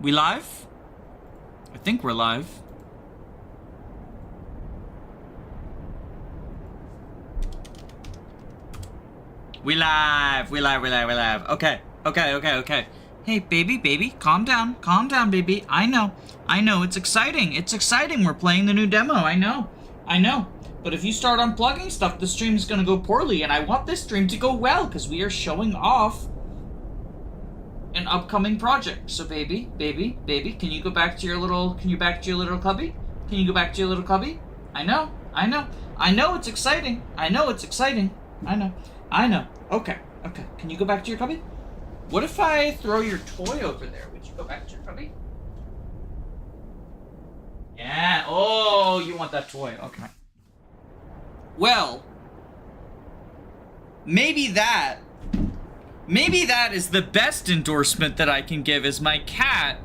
We live? I think we're live. We live. Okay. Hey, baby, calm down, baby. I know, it's exciting, we're playing the new demo, I know. But if you start unplugging stuff, the stream's gonna go poorly, and I want this stream to go well, because we are showing off an upcoming project. So baby, can you go back to your little, cubby? Can you go back to your little cubby? I know, it's exciting. I know. Okay. Can you go back to your cubby? What if I throw your toy over there? Would you go back to your cubby? Yeah, oh, you want that toy, okay. Well, maybe that is the best endorsement that I can give, is my cat,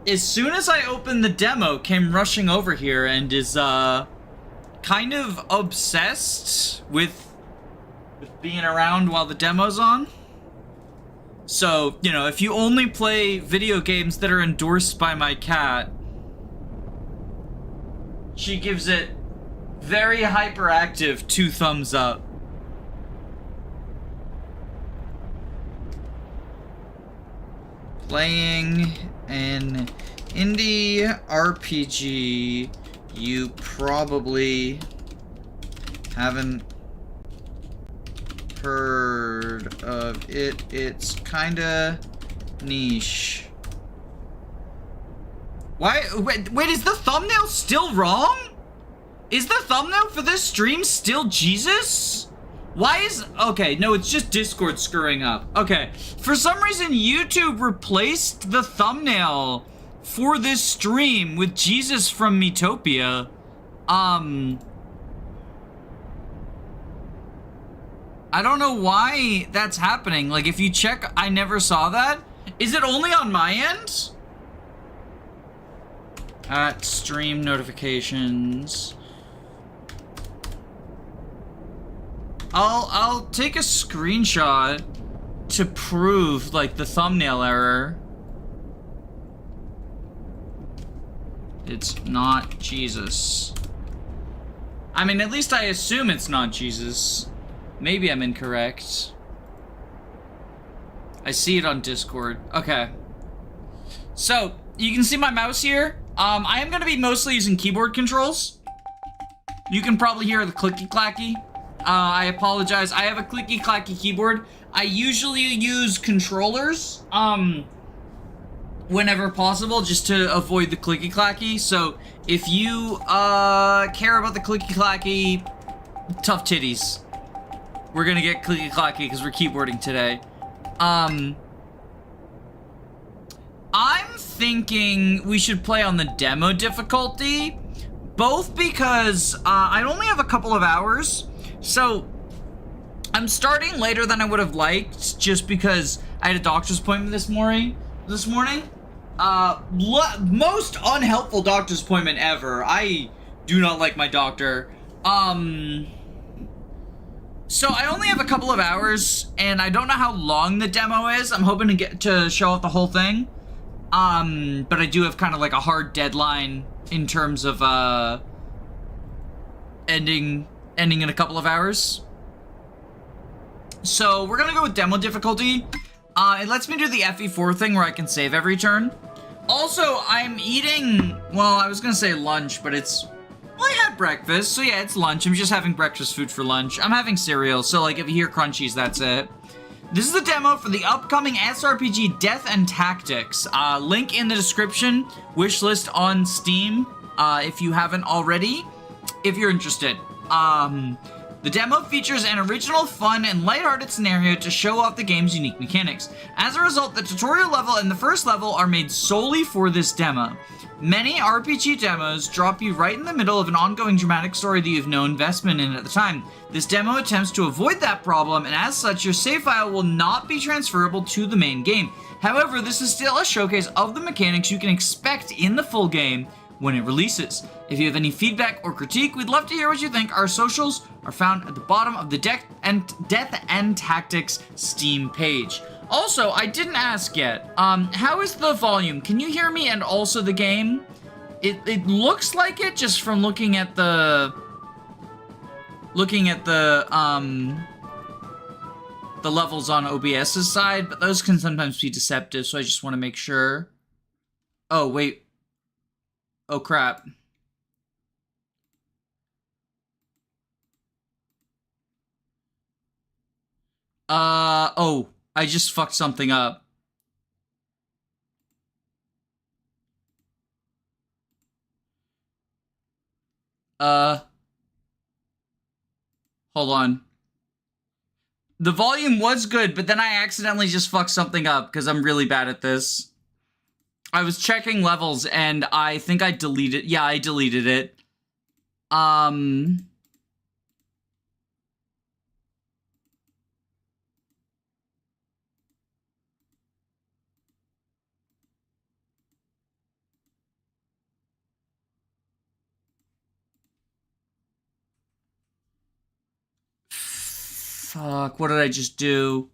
as soon as I opened the demo, came rushing over here and is, kind of obsessed with being around while the demo's on. So, you know, if you only play video games that are endorsed by my cat, she gives it very hyperactive 2 thumbs up. Playing an indie RPG you probably haven't heard of it. It's kinda niche. Why? Wait, is the thumbnail still wrong? Is the thumbnail for this stream still Jesus? Why is... Okay, no, it's just Discord screwing up. Okay, for some reason, YouTube replaced the thumbnail for this stream with Jesus from Metopia. I don't know why that's happening. Like, if you check, I never saw that. Is it only on my end? At stream notifications. I'll take a screenshot to prove, like, the thumbnail error. It's not Jesus. I mean, at least I assume it's not Jesus. Maybe I'm incorrect. I see it on Discord. Okay. So, you can see my mouse here. I am going to be mostly using keyboard controls. You can probably hear the clicky-clacky. I apologize. I have a clicky-clacky keyboard. I usually use controllers, whenever possible, just to avoid the clicky-clacky. So, if you, care about the clicky-clacky, tough titties. We're gonna get clicky-clacky because we're keyboarding today. I'm thinking we should play on the demo difficulty, both because, I only have a couple of hours. So, I'm starting later than I would have liked, just because I had a doctor's appointment this morning. Most unhelpful doctor's appointment ever. I do not like my doctor. So I only have a couple of hours, and I don't know how long the demo is. I'm hoping to get to show off the whole thing. But I do have kind of like a hard deadline in terms of, ending in a couple of hours. So we're gonna go with demo difficulty. It lets me do the FE4 thing where I can save every turn. Also, I'm eating, well, I was gonna say lunch, but it's, well, I had breakfast, so yeah, it's lunch. I'm just having breakfast food for lunch. I'm having cereal, so like if you hear crunchies, that's it. This is the demo for the upcoming SRPG Death and Tactics. Link in the description, wishlist on Steam, if you haven't already, if you're interested. The demo features an original, fun, and lighthearted scenario to show off the game's unique mechanics. As a result, the tutorial level and the first level are made solely for this demo. Many RPG demos drop you right in the middle of an ongoing dramatic story that you have no investment in at the time. This demo attempts to avoid that problem, and as such, your save file will not be transferable to the main game. However, this is still a showcase of the mechanics you can expect in the full game when it releases. If you have any feedback or critique, we'd love to hear what you think. Our socials are found at the bottom of the Death and Tactics Steam page. Also, I didn't ask yet. How is the volume? Can you hear me and also the game? It looks like it just from looking at the levels on OBS's side, but those can sometimes be deceptive, so I just want to make sure. Oh, wait. Oh, crap. Oh, I just fucked something up. Hold on. The volume was good, but then I accidentally just fucked something up because I'm really bad at this. I was checking levels and I think I deleted... Yeah, I deleted it. Fuck, what did I just do?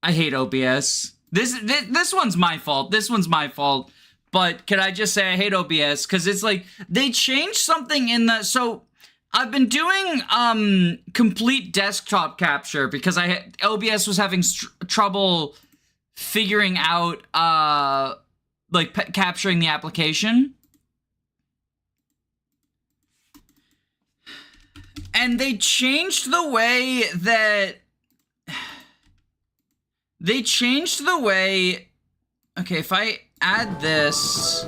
I hate OBS. This one's my fault. This one's my fault. But can I just say I hate OBS? Because it's like, they changed something in the... So, I've been doing complete desktop capture because OBS was having trouble figuring out, capturing the application. And they changed the way that... They changed the way... Okay, if I add this...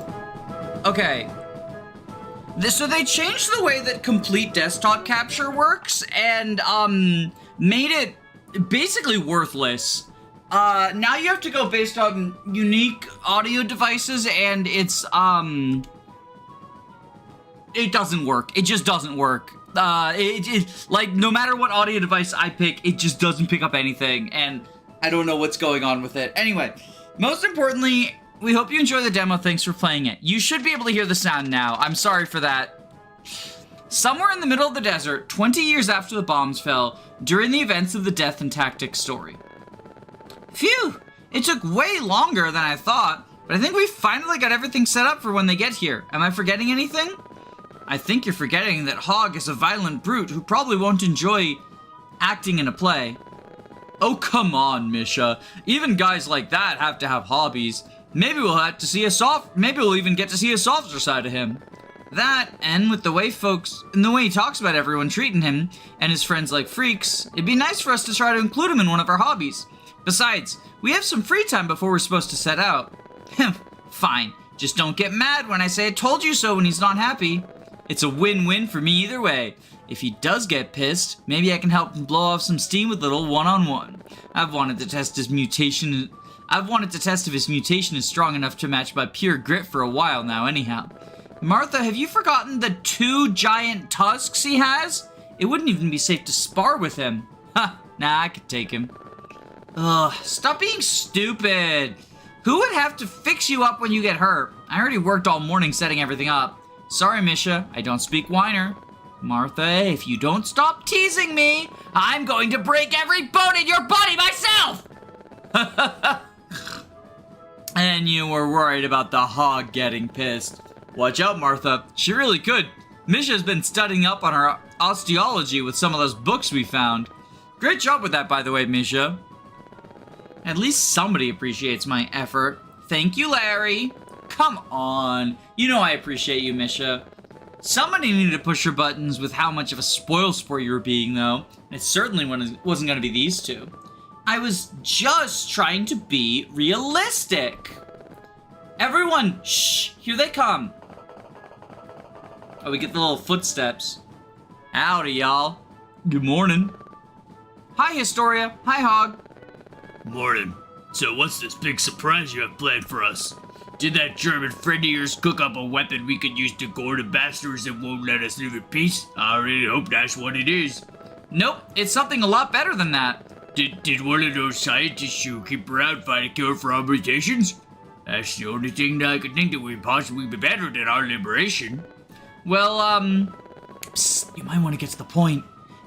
Okay. So they changed the way that complete desktop capture works and, made it basically worthless. Now you have to go based on unique audio devices and it's, it doesn't work. It just doesn't work. Like, no matter what audio device I pick, it just doesn't pick up anything, and I don't know what's going on with it. Anyway, most importantly, we hope you enjoy the demo. Thanks for playing it. You should be able to hear the sound now. I'm sorry for that. Somewhere in the middle of the desert, 20 years after the bombs fell, during the events of the Death and Tactics story. Phew! It took way longer than I thought, but I think we finally got everything set up for when they get here. Am I forgetting anything? I think you're forgetting that Hogg is a violent brute who probably won't enjoy acting in a play. Oh, come on, Misha. Even guys like that have to have hobbies. Maybe we'll have to see maybe we'll even get to see a softer side of him. That, and with the way he talks about everyone treating him, and his friends like freaks, it'd be nice for us to try to include him in one of our hobbies. Besides, we have some free time before we're supposed to set out. Fine. Just don't get mad when I say I told you so when he's not happy. It's a win-win for me either way. If he does get pissed, maybe I can help him blow off some steam with a little one-on-one. I've wanted to test if his mutation is strong enough to match my pure grit for a while now anyhow. Martha, have you forgotten the 2 giant tusks he has? It wouldn't even be safe to spar with him. Ha, nah, I could take him. Ugh, stop being stupid. Who would have to fix you up when you get hurt? I already worked all morning setting everything up. Sorry, Misha, I don't speak whiner. Martha, if you don't stop teasing me, I'm going to break every bone in your body myself! And you were worried about the Hog getting pissed. Watch out, Martha. She really could. Misha's been studying up on her osteology with some of those books we found. Great job with that, by the way, Misha. At least somebody appreciates my effort. Thank you, Larry. Come on. You know I appreciate you, Misha. Somebody needed to push your buttons with how much of a spoilsport you were being, though. It certainly wasn't going to be these two. I was just trying to be realistic. Everyone, shh, here they come. Oh, we get the little footsteps. Howdy, y'all. Good morning. Hi, Historia. Hi, Hog. Morning. So what's this big surprise you have planned for us? Did that German friend of yours cook up a weapon we could use to gore the bastards that won't let us live in peace? I really hope that's what it is. Nope, it's something a lot better than that. Did one of those scientists you keep around find a cure for our mutations? That's the only thing that I could think that would possibly be better than our liberation. Well, Psst, you might want to get to the point.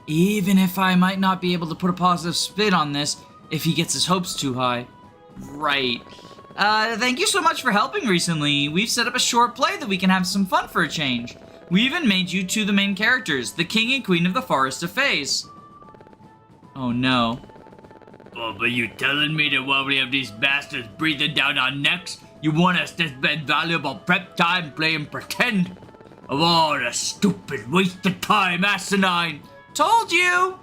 Even if I might not be able to put a positive spin on this if he gets his hopes too high. Right. Thank you so much for helping recently. We've set up a short play that we can have some fun for a change. We even made you two the main characters, the king and queen of the Forest of Fays. Oh no. Oh, but you telling me that while we have these bastards breathing down our necks, you want us to spend valuable prep time playing pretend? Of all the stupid wasted time, asinine. Told you!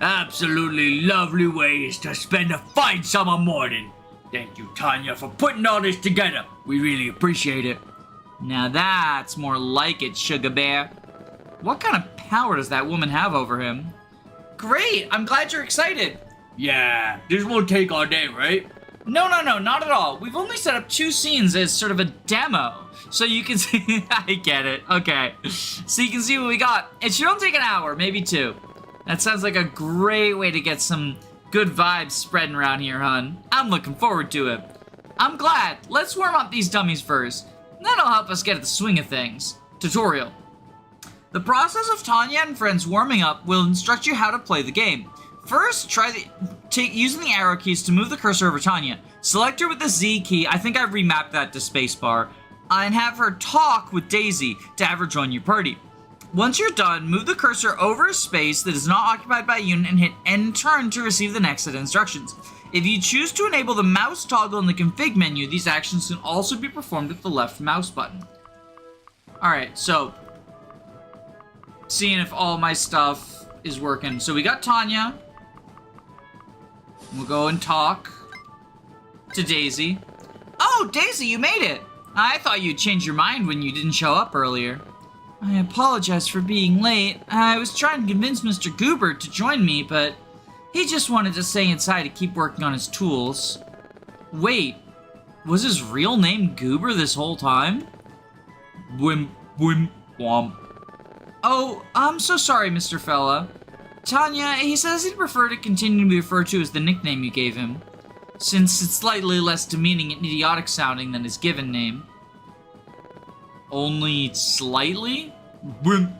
Absolutely lovely ways to spend a fine summer morning. Thank you, Tanya, for putting all this together. We really appreciate it. Now that's more like it, Sugar Bear. What kind of power does that woman have over him? Great! I'm glad you're excited. Yeah, this won't take all day, right? No, not at all. We've only set up 2 scenes as sort of a demo. So you can see... I get it. Okay. So you can see what we got. It should only take an hour, maybe 2. That sounds like a great way to get some good vibes spreading around here, hun. I'm looking forward to it. I'm glad. Let's warm up these dummies first. That'll help us get at the swing of things. Tutorial. The process of Tanya and friends warming up will instruct you how to play the game. First, try using the arrow keys to move the cursor over Tanya. Select her with the Z key, I think I've remapped that to spacebar, and have her talk with Daisy to have her join your party. Once you're done, move the cursor over a space that is not occupied by a unit and hit End turn to receive the next set of instructions. If you choose to enable the mouse toggle in the config menu, these actions can also be performed with the left mouse button. Alright, so seeing if all my stuff is working. So we got Tanya. We'll go and talk to Daisy. Oh, Daisy, you made it! I thought you'd change your mind when you didn't show up earlier. I apologize for being late. I was trying to convince Mr. Goober to join me, but he just wanted to stay inside to keep working on his tools. Wait, was his real name Goober this whole time? Wham, wham. Oh, I'm so sorry, Mr. Fella. Tanya, he says he'd prefer to continue to be referred to as the nickname you gave him, since it's slightly less demeaning and idiotic sounding than his given name. Only slightly? Wimp.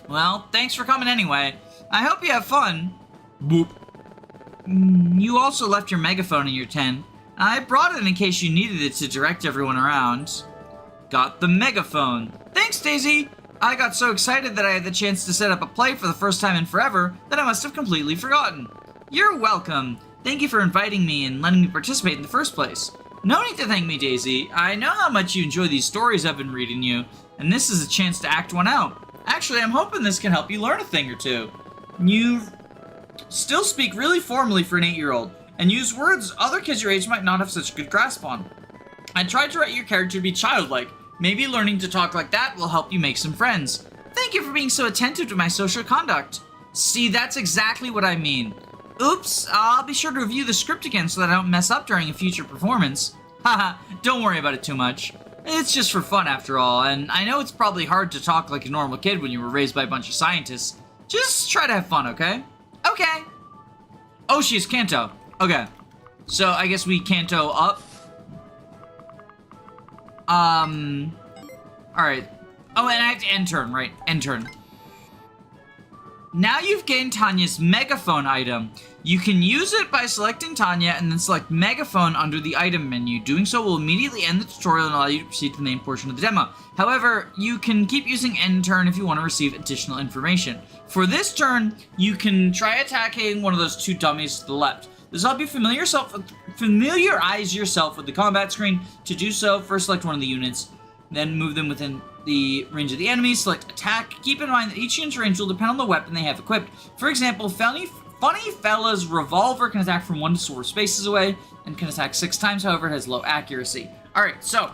Well, thanks for coming anyway. I hope you have fun. Boop. You also left your megaphone in your tent. I brought it in case you needed it to direct everyone around. Got the megaphone. Thanks, Daisy. I got so excited that I had the chance to set up a play for the first time in forever that I must have completely forgotten. You're welcome. Thank you for inviting me and letting me participate in the first place. No need to thank me, Daisy. I know how much you enjoy these stories I've been reading you, and this is a chance to act one out. Actually, I'm hoping this can help you learn a thing or two. You still speak really formally for an 8-year-old, and use words other kids your age might not have such a good grasp on. I tried to write your character to be childlike. Maybe learning to talk like that will help you make some friends. Thank you for being so attentive to my social conduct. See, that's exactly what I mean. Oops, I'll be sure to review the script again so that I don't mess up during a future performance. Haha, don't worry about it too much. It's just for fun after all, and I know it's probably hard to talk like a normal kid when you were raised by a bunch of scientists. Just try to have fun, okay? Okay. Oh, she's Kanto. Okay. So I guess we Kanto up. Alright. Oh, and I have to end turn, right? End turn. Now you've gained Tanya's megaphone item. You can use it by selecting Tanya and then select megaphone under the item menu. Doing so will immediately end the tutorial and allow you to proceed to the main portion of the demo. However, you can keep using end turn if you want to receive additional information. For this turn, you can try attacking one of those 2 dummies to the left. This will help you familiarize yourself with the combat screen. To do so, first select one of the units, then move them within the range of the enemy, select attack. Keep in mind that each unit's range will depend on the weapon they have equipped. For example, Funny Fella's revolver can attack from 1 to 4 spaces away, and can attack 6 times, however it has low accuracy. Alright, so,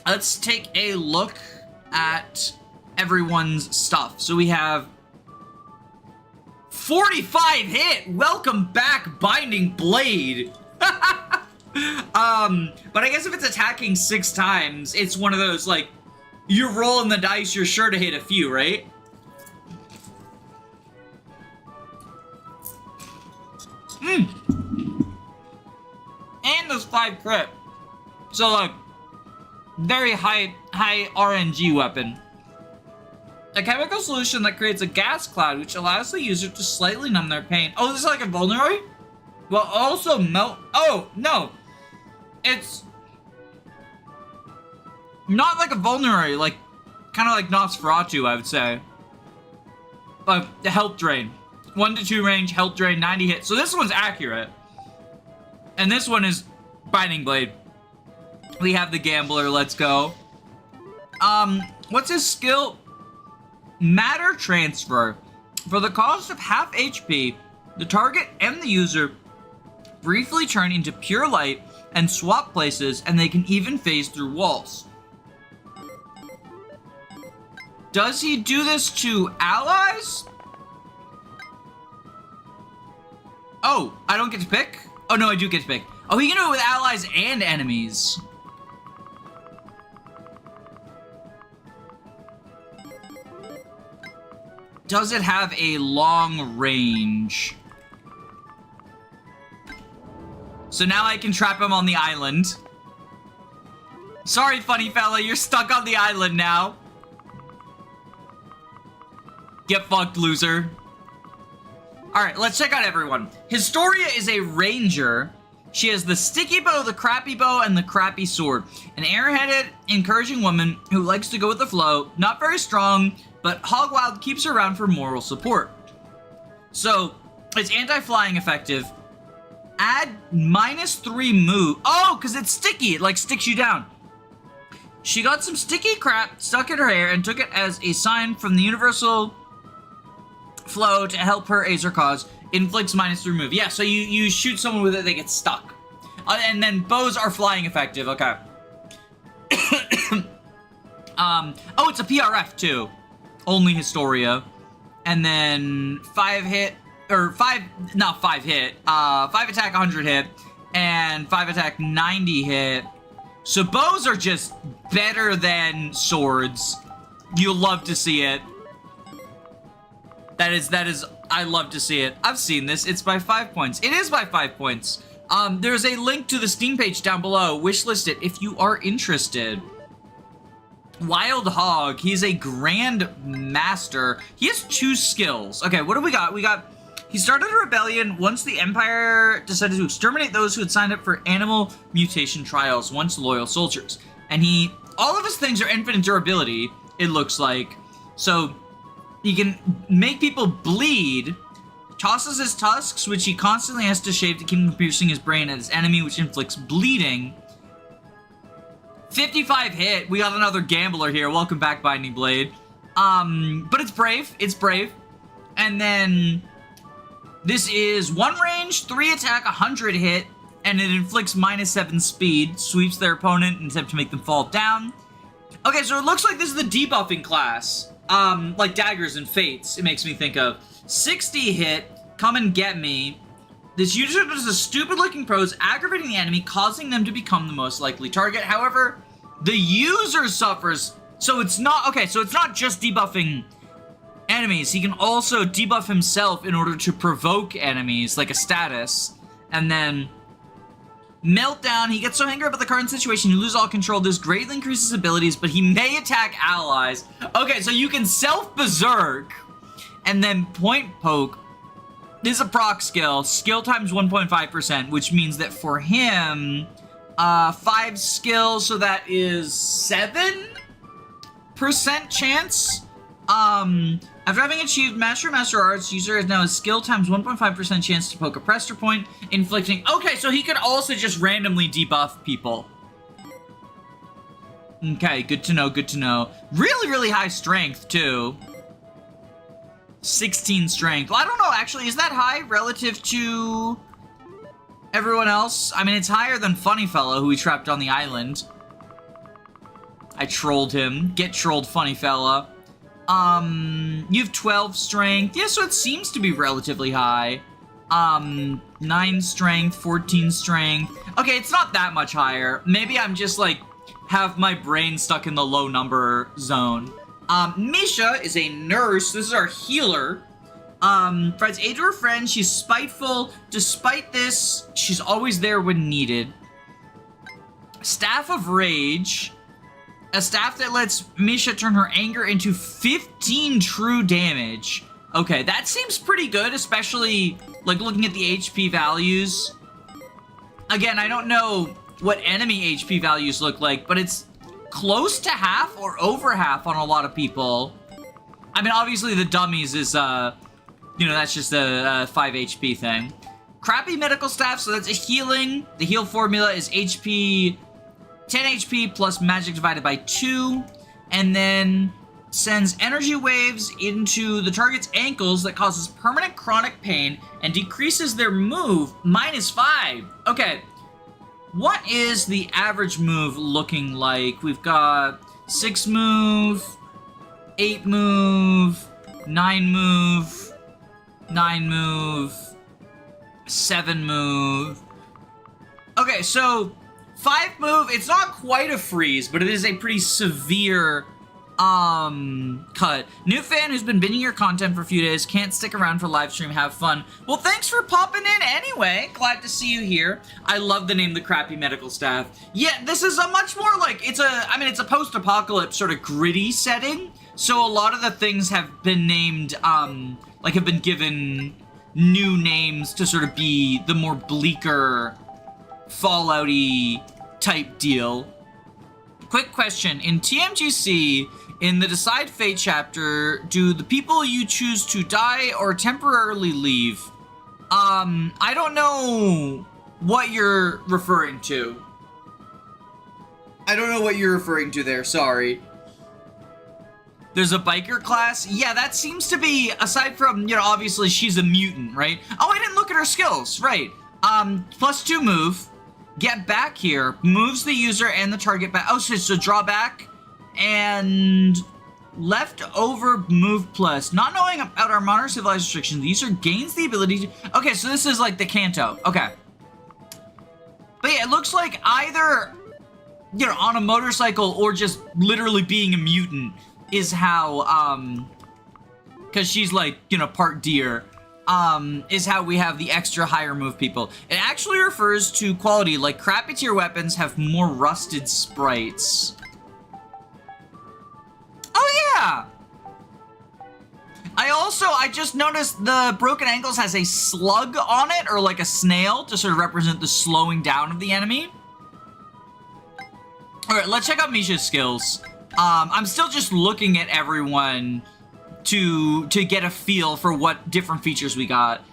let's take a look at everyone's stuff. So we have 45 hit! Welcome back, Binding Blade! But I guess if it's attacking 6 times, it's one of those, like, you're rolling the dice, you're sure to hit a few, right? And there's 5 crit. So, like, very high RNG weapon. A chemical solution that creates a gas cloud which allows the user to slightly numb their pain. Oh, this is like a vulnerary? Well, also melt. Oh, no. It's not like a vulnerary, like kind of like Nosferatu, I would say. The health drain. 1 to 2 range, health drain, 90 hit. So this one's accurate. And this one is Binding Blade. We have the Gambler, let's go. What's his skill? Matter Transfer. For the cost of half HP, the target and the user briefly turn into pure light and swap places, and they can even phase through walls. Does he do this to allies? Oh, I don't get to pick? Oh, no, I do get to pick. Oh, he can do it with allies and enemies. Does it have a long range? So now I can trap him on the island. Sorry, funny fella, you're stuck on the island now. Get fucked, loser. Alright, let's check out everyone. Historia is a ranger. She has the sticky bow, the crappy bow, and the crappy sword. An airheaded, encouraging woman who likes to go with the flow. Not very strong, but Hogwild keeps her around for moral support. So, it's anti-flying effective. Add -3 move. Oh, because it's sticky. It, like, sticks you down. She got some sticky crap stuck in her hair and took it as a sign from the universal flow to help her ace her cause. Inflicts -3 move. Yeah, so you shoot someone with it, they get stuck. And then bows are flying effective. Okay. Oh, it's a PRF too. Only Historia. And then 5 hit, or 5, not 5 hit, 5 attack 100 hit, and 5 attack 90 hit. So bows are just better than swords. You'll love to see it. That is, I love to see it. I've seen this. It's by 5 points. It is by 5 points. There's a link to the Steam page down below. Wishlist it if you are interested. Wild Hog. He's a Grand Master. He has 2 skills. Okay, what do we got? He started a rebellion once the Empire decided to exterminate those who had signed up for animal mutation trials, once loyal soldiers. And all of his things are infinite durability, it looks like. So, he can make people bleed, tosses his tusks, which he constantly has to shave to keep him from piercing his brain at his enemy, which inflicts bleeding. 55 hit. We got another Gambler here. Welcome back, Binding Blade. But it's brave. It's brave. And then this is 1 range, 3 attack, 100 hit, and it inflicts -7 speed, sweeps their opponent in attempt to make them fall down. Okay, so it looks like this is the debuffing class. Like Daggers and Fates, it makes me think of. 60 hit, come and get me. This user does a stupid-looking pose, aggravating the enemy, causing them to become the most likely target. However, the user suffers. So it's not, okay, so it's not just debuffing enemies. He can also debuff himself in order to provoke enemies, like a status. And then Meltdown, he gets so angry about the current situation, he loses all control. This greatly increases his abilities, but he may attack allies. Okay, so you can self-berserk and then point poke. This is a proc skill. Skill times 1.5%, which means that for him, 5 skills, so that is 7% chance. After having achieved Master Arts, user has now a skill times 1.5% chance to poke a pressure point, inflicting... Okay, so he could also just randomly debuff people. Okay, good to know, good to know. Really, really high strength, too. 16 strength. Well, I don't know, actually, is that high relative to everyone else? I mean, it's higher than Funny Fellow, who we trapped on the island. I trolled him. Get trolled, Funny Fella. You have 12 strength. Yeah, so it seems to be relatively high. 9 strength, 14 strength. Okay, it's not that much higher. Maybe I'm just, like, have my brain stuck in the low number zone. Misha is a nurse. This is our healer. Provides aid to her friend. She's spiteful. Despite this, she's always there when needed. Staff of Rage. A staff that lets Misha turn her anger into 15 true damage. Okay, that seems pretty good, especially, like, looking at the HP values. Again, I don't know what enemy HP values look like, but it's close to half or over half on a lot of people. I mean, obviously the dummies is, you know, that's just a 5 HP thing. Crappy medical staff, so that's a healing. The heal formula is HP, 10 HP plus magic divided by 2. And then sends energy waves into the target's ankles that causes permanent chronic pain and decreases their move -5. Okay, what is the average move looking like? We've got 6 move, 8 move, 9 move, 9 move, 7 move. Okay, so 5 move, it's not quite a freeze, but it is a pretty severe cut. New fan who's been binging your content for a few days, can't stick around for live stream, have fun. Well, thanks for popping in anyway. Glad to see you here. I love the name The Crappy Medical Staff. Yeah, this is a much more like, it's a post-apocalypse sort of gritty setting. So a lot of the things have been named, like have been given new names to sort of be the more bleaker, Fallout-y type deal. Quick question, in TMGC, in the Decide Fate chapter, do the people you choose to die or temporarily leave? I don't know what you're referring to. I don't know what you're referring to there, sorry. There's a biker class? Yeah, that seems to be, aside from, you know, obviously she's a mutant, right? Oh, I didn't look at her skills, right. +2 move, get back here, moves the user and the target back. Oh, so draw back, and leftover move plus. Not knowing about our modern civilized restrictions, the user gains the ability to... Okay, so this is like the Kanto. Okay. But yeah, it looks like either, you know, on a motorcycle or just literally being a mutant is how, because she's like, you know, part deer, is how we have the extra higher move people. It actually refers to quality, like crappy tier weapons have more rusted sprites. Oh yeah! I just noticed the Broken Ankles has a slug on it, or like a snail, to sort of represent the slowing down of the enemy. Alright, let's check out Misha's skills. I'm still just looking at everyone to get a feel for what different features we got.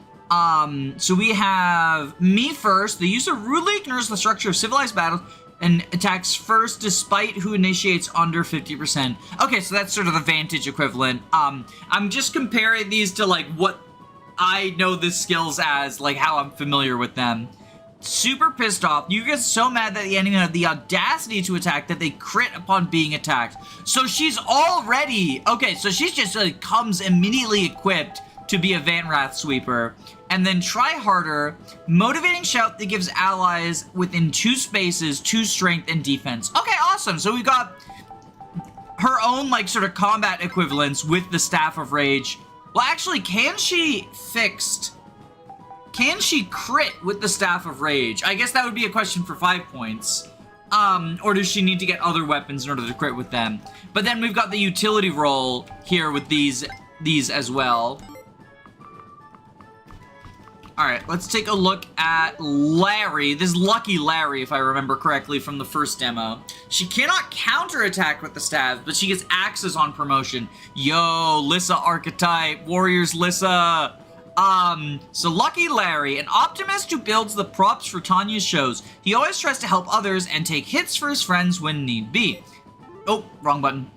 So we have me first. The user rudely ignores the structure of civilized battles and attacks first despite who initiates under 50%. Okay, so that's sort of the Vantage equivalent. I'm just comparing these to like what I know the skills as, like how I'm familiar with them. Super pissed off. You get so mad that the enemy had the audacity to attack that they crit upon being attacked. So she's already... Okay, so she's just like comes immediately equipped to be a Vanrath sweeper. And then try harder. Motivating shout that gives allies within 2 spaces 2 strength and defense. Okay, awesome. So we got her own like sort of combat equivalents with the Staff of Rage. Well, actually, can she crit with the Staff of Rage? I guess that would be a question for 5 points. Or does she need to get other weapons in order to crit with them? But then we've got the utility roll here with these as well. Alright, let's take a look at Larry. This is Lucky Larry, if I remember correctly from the first demo. She cannot counterattack with the staff, but she gets axes on promotion. Yo, Lissa archetype, Warriors Lissa. So Lucky Larry, an optimist who builds the props for Tanya's shows. He always tries to help others and take hits for his friends when need be. Oh, wrong button.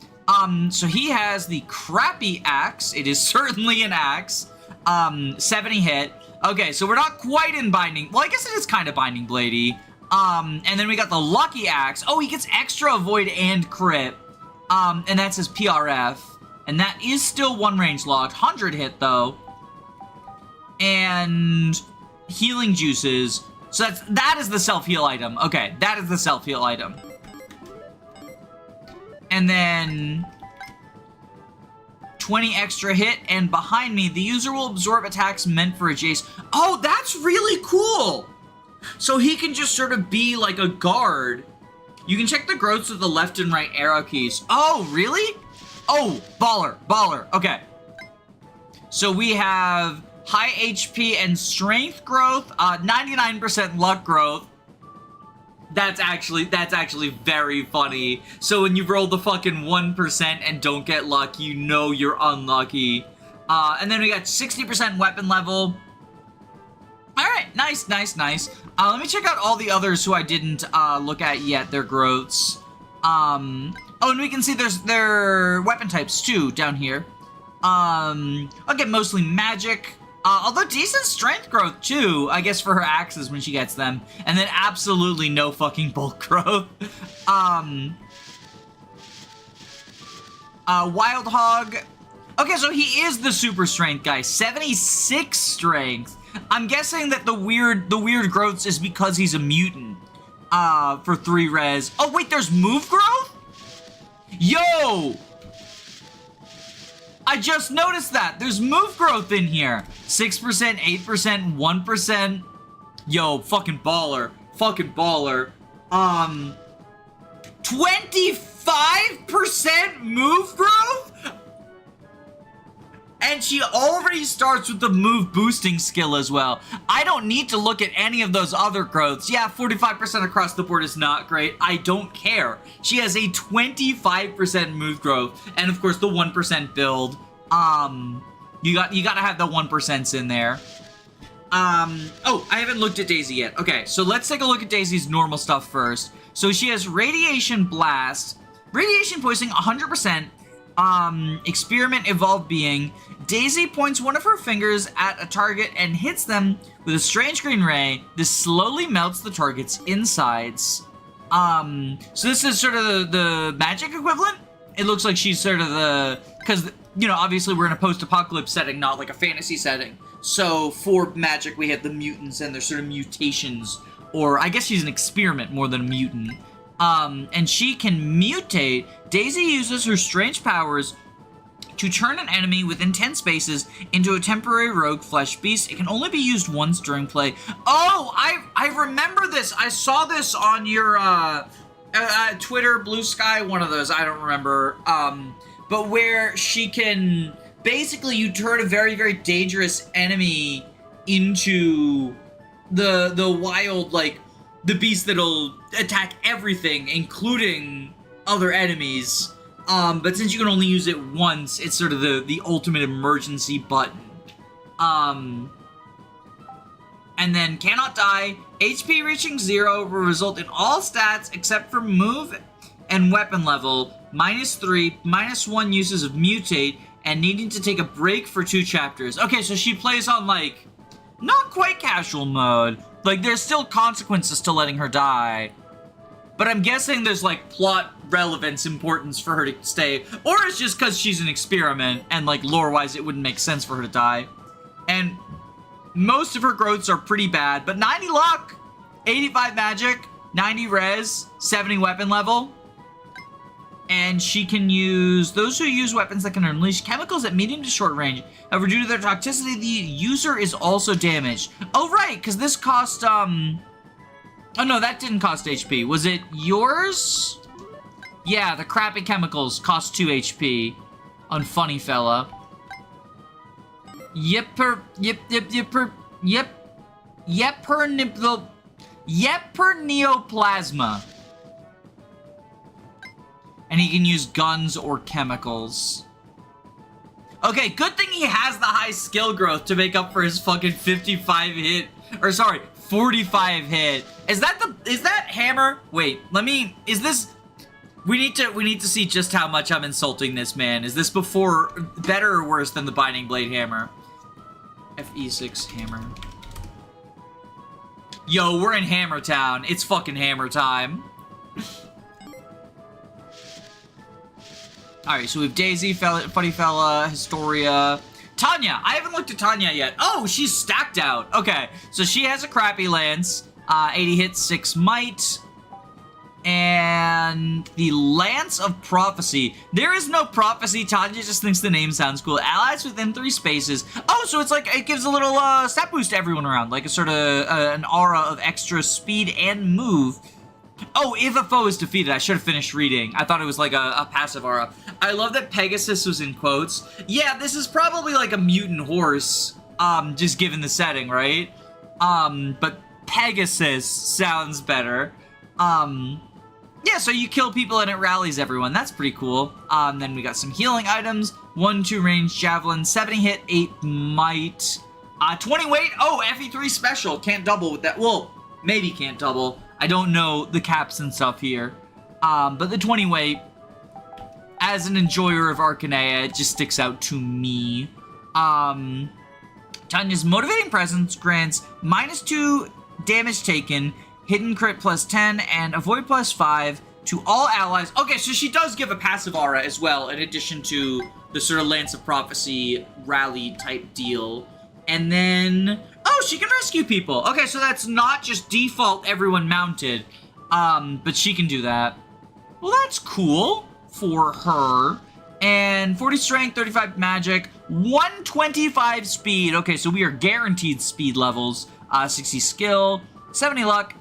So he has the crappy axe. It is certainly an axe. 70 hit. Okay, so we're not quite in Binding. Well, I guess it is kind of Binding Bladey. And then we got the Lucky Axe. Oh, he gets extra avoid and crit. And that's his PRF. And that is still 1 range locked. 100 hit, though. And healing juices. So that is the self-heal item. Okay, that is the self-heal item. And then 20 extra hit, and behind me, the user will absorb attacks meant for a Jace. Oh, that's really cool! So he can just sort of be like a guard You can check the growths with the left and right arrow keys. Oh, really? Oh, baller. Okay. So we have high HP and strength growth, 99% luck growth. That's actually very funny. So when you roll the fucking 1% and don't get luck, you know you're unlucky. And then we got 60% weapon level. Alright, nice. Let me check out all the others who I didn't look at yet, their growths. Oh, and we can see there's their weapon types too down here. Okay, mostly magic. Although decent strength growth too, I guess for her axes when she gets them. And then absolutely no fucking bulk growth. Wild Hog. Okay, so he is the super strength guy. 76 strength. I'm guessing that the weird growths is because he's a mutant. For 3 res. Oh wait, there's move growth? Yo! I just noticed that. There's move growth in here. 6%, 8%, 1%. Yo, fucking baller. 25% move growth? And she already starts with the move boosting skill as well. I don't need to look at any of those other growths. Yeah, 45% across the board is not great. I don't care. She has a 25% move growth. And of course the 1% build. You gotta have the 1% in there. Oh, I haven't looked at Daisy yet. Okay, so let's take a look at Daisy's normal stuff first. So she has Radiation Blast, Radiation Poisoning 100%, Experiment Evolved Being. Daisy points one of her fingers at a target and hits them with a strange green ray. This slowly melts the target's insides. So this is sort of the magic equivalent. It looks like she's sort of the, because, you know, obviously we're in a post-apocalypse setting, not like a fantasy setting. So for magic, we have the mutants and their sort of mutations, or I guess she's an experiment more than a mutant. And she can mutate. Daisy uses her strange powers to turn an enemy within 10 spaces into a temporary rogue flesh beast. It can only be used once during play. Oh, I remember this. I saw this on your Twitter, Blue Sky, one of those. I don't remember. But where she can basically, you turn a very, very dangerous enemy into the wild, like the beast that'll attack everything, including other enemies. But since you can only use it once, it's sort of the ultimate emergency button. And then cannot die. HP reaching 0 will result in all stats except for move and weapon level. -3, -1 uses of mutate, and needing to take a break for 2 chapters. Okay, so she plays on, like, not quite casual mode. Like, there's still consequences to letting her die. But I'm guessing there's, like, plot relevance, importance for her to stay. Or it's just because she's an experiment, and, like, lore-wise, it wouldn't make sense for her to die. And most of her growths are pretty bad, but 90 luck, 85 magic, 90 res, 70 weapon level. And she can use, those who use weapons that can unleash chemicals at medium to short range. However, due to their toxicity, the user is also damaged. Oh, right, because this cost, oh no, that didn't cost HP. Was it yours? Yeah, the crappy chemicals cost 2 HP on Funny Fella. Neoplasma. And he can use guns or chemicals. Okay, good thing he has the high skill growth to make up for his fucking 55 hit, or sorry, 45 hit. Is that hammer? Wait, is this, we need to see just how much I'm insulting this man. Is this better or worse than the Binding Blade hammer? FE6 hammer. Yo, we're in Hammer Town. It's fucking hammer time. Alright, so we have Daisy, Funny Fella, Historia, Tanya. I haven't looked at Tanya yet. Oh, she's stacked out. Okay, so she has a crappy lance, 80 hits, 6 might, and the Lance of Prophecy. There is no prophecy. Tanya just thinks the name sounds cool. Allies within 3 spaces. Oh, so it's like, it gives a little stat boost to everyone around, like a sort of an aura of extra speed and move. Oh, if a foe is defeated. I should have finished reading. I thought it was like a passive aura. I love that Pegasus was in quotes. Yeah, this is probably like a mutant horse, just given the setting, right? But Pegasus sounds better. Yeah, so you kill people and it rallies everyone. That's pretty cool. Then we got some healing items. 1-2 range javelin, 70 hit, 8 might. 20 weight. Oh, FE3 special. Can't double with that. Well, maybe can't double. I don't know the caps and stuff here. But the 20 weight, as an enjoyer of Arcanea, it just sticks out to me. Tanya's motivating presence grants -2 damage taken, hidden crit +10, and avoid +5 to all allies. Okay, so she does give a passive aura as well, in addition to the sort of Lance of Prophecy rally type deal. And then, oh, she can rescue people. Okay, so that's not just default everyone mounted, but she can do that. Well, that's cool for her. And 40 strength, 35 magic, 125 speed. Okay, so we are guaranteed speed levels. 60 skill, 70 luck,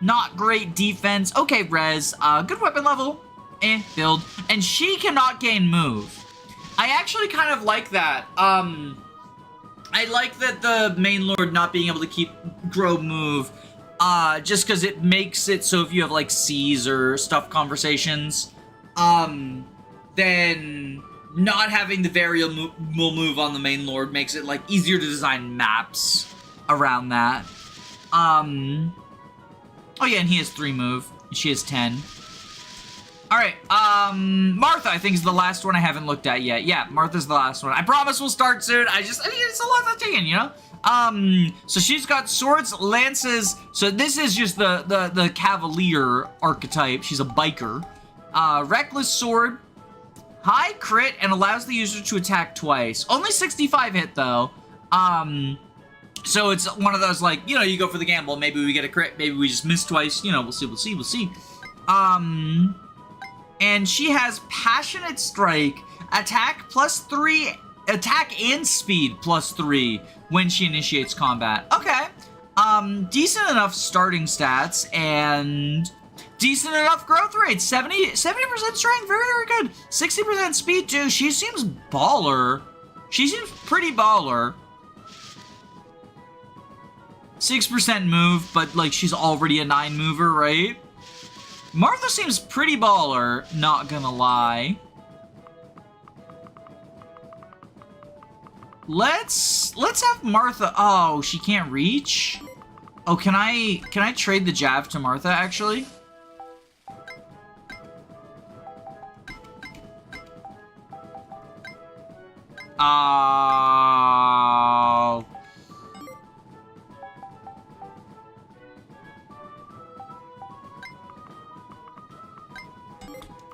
not great defense. Okay, res, good weapon level, build. And she cannot gain move. I actually kind of like that. I like that the main lord not being able to grow move, just because it makes it so if you have like C's or stuff conversations, then not having the variable move on the main lord makes it like easier to design maps around that. Oh yeah, and he has 3 move. She has 10. Alright, Martha, I think, is the last one I haven't looked at yet. Yeah, Martha's the last one. I promise we'll start soon. I mean, it's a lot to take in, you know? So she's got swords, lances. So this is just the cavalier archetype. She's a biker. Reckless sword, high crit, and allows the user to attack twice. Only 65 hit, though. So it's one of those, like, you know, you go for the gamble. Maybe we get a crit. Maybe we just miss twice. You know, we'll see. And she has Passionate Strike, attack +3, attack and speed +3 when she initiates combat. Okay. Decent enough starting stats and decent enough growth rate. 70% strength, very, very good. 60% speed too. She seems baller. She seems pretty baller. 6% move, but like she's already a 9 mover, right? Martha seems pretty baller, not gonna lie. Let's have Martha. Oh, she can't reach? Oh, can I trade the Jav to Martha actually? Oh.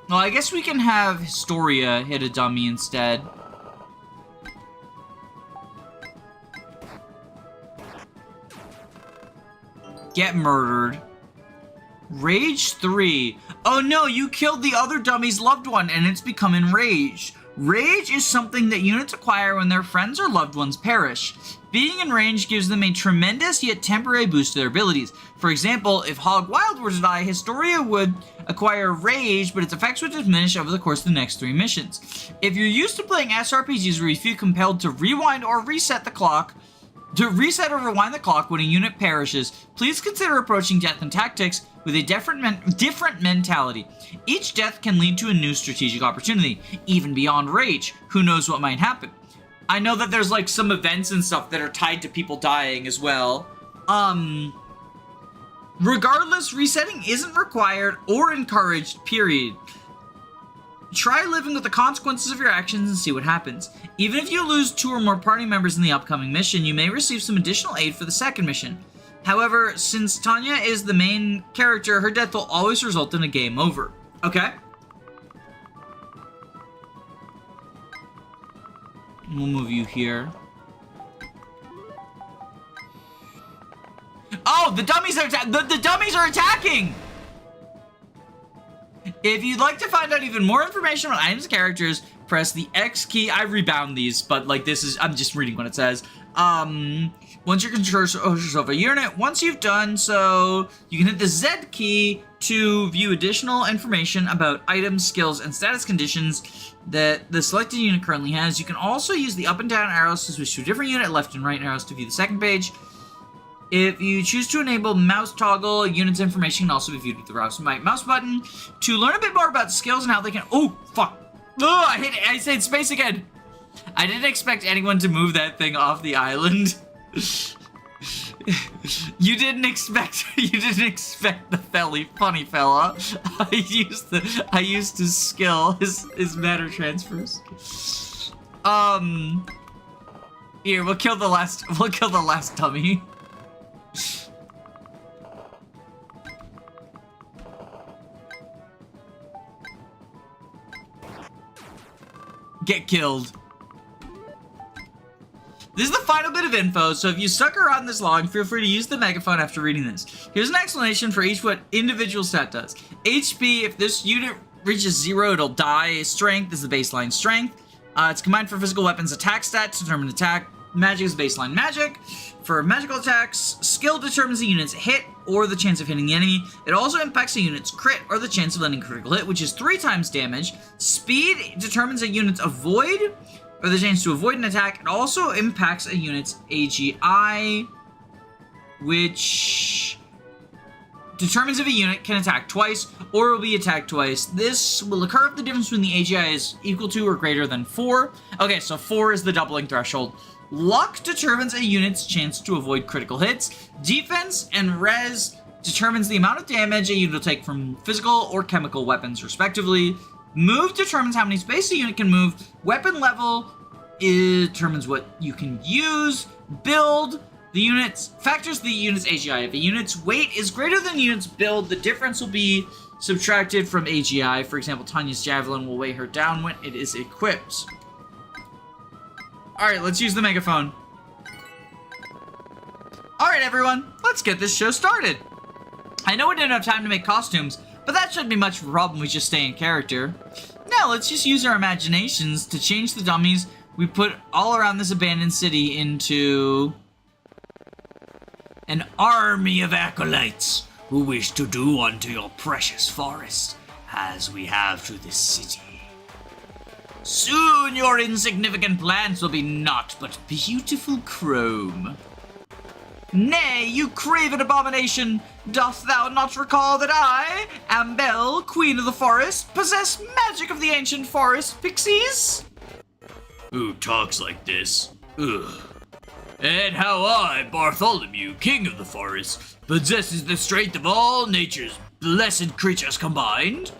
Well, I guess we can have Historia hit a dummy instead. Get murdered. Rage 3. Oh no, you killed the other dummy's loved one and it's become enraged. Rage is something that units acquire when their friends or loved ones perish. Being enraged gives them a tremendous yet temporary boost to their abilities. For example, if Hog Wild were to die, Historia would acquire Rage, but its effects would diminish over the course of the next 3 missions. If you're used to playing SRPGs where you feel compelled to rewind or reset the clock, to reset or rewind the clock when a unit perishes, please consider approaching Death and Tactics with a different mentality. Each death can lead to a new strategic opportunity, even beyond Rage. Who knows what might happen? I know that there's like some events and stuff that are tied to people dying as well. Regardless, resetting isn't required or encouraged, period. Try living with the consequences of your actions and see what happens. Even if you lose 2 or more party members in the upcoming mission, you may receive some additional aid for the second mission. However, since Tanya is the main character, her death will always result in a game over. Okay? We'll move you here. Oh, the dummies are the dummies are attacking! If you'd like to find out even more information on items and characters, press the X key. I rebound these, but like this is, I'm just reading what it says. Once you control yourself a unit, once you've done so, you can hit the Z key to view additional information about items, skills, and status conditions that the selected unit currently has. You can also use the up and down arrows to switch to a different unit, left and right arrows to view the second page. If you choose to enable mouse toggle, units information can also be viewed with the right mouse button. To learn a bit more about skills and how they can... Oh, fuck. Oh, I said space again. I didn't expect anyone to move that thing off the island. You didn't expect the funny fella. I used his skill, his matter transfers. Here, we'll kill the last dummy. Get killed. This is the final bit of info, so if you stuck around this long, feel free to use the megaphone after reading this. Here's an explanation for each what individual stat does. HP, if this unit reaches 0, it'll die. Strength is the baseline strength. It's combined for physical weapons attack stat to determine attack. Magic is baseline magic. For magical attacks, skill determines the unit's hit or the chance of hitting the enemy. It also impacts a unit's crit or the chance of landing a critical hit, which is 3 times damage. Speed determines a unit's avoid or the chance to avoid an attack. It also impacts a unit's AGI, which determines if a unit can attack twice or will be attacked twice. This will occur if the difference between the AGI is equal to or greater than 4. Okay, so 4 is the doubling threshold. Luck determines a unit's chance to avoid critical hits. Defense and res determines the amount of damage a unit will take from physical or chemical weapons, respectively. Move determines how many space a unit can move. Weapon level determines what you can use. Build factors the unit's AGI. If a unit's weight is greater than the unit's build, the difference will be subtracted from AGI. For example, Tanya's javelin will weigh her down when it is equipped. Alright, let's use the megaphone. Alright everyone, let's get this show started. I know we didn't have time to make costumes, but that shouldn't be much of a problem, we just stay in character. Now let's just use our imaginations to change the dummies we put all around this abandoned city into an army of acolytes who wish to do unto your precious forest as we have to this city. Soon your insignificant plants will be naught but beautiful chrome. Nay, you craven abomination! Dost thou not recall that I, Ambel, Queen of the Forest, possess magic of the ancient forest pixies? Who talks like this? Ugh. And how I, Bartholomew, King of the Forest, possesses the strength of all nature's blessed creatures combined?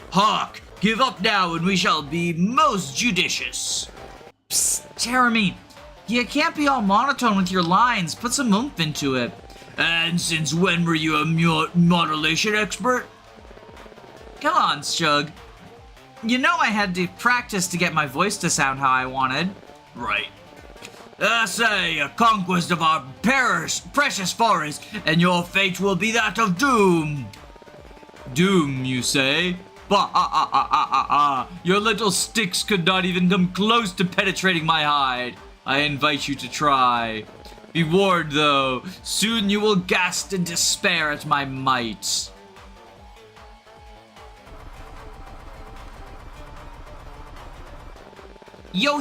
Hark! Give up now and we shall be most judicious. Psst, Jeremy, you can't be all monotone with your lines. Put some oomph into it. And since when were you a modulation expert? Come on, Shug. You know I had to practice to get my voice to sound how I wanted. Right. Say, a conquest of our precious forest, and your fate will be that of doom. Doom, you say? Your little sticks could not even come close to penetrating my hide. I invite you to try. Be warned, though, soon you will gasp in despair at my might. Yo,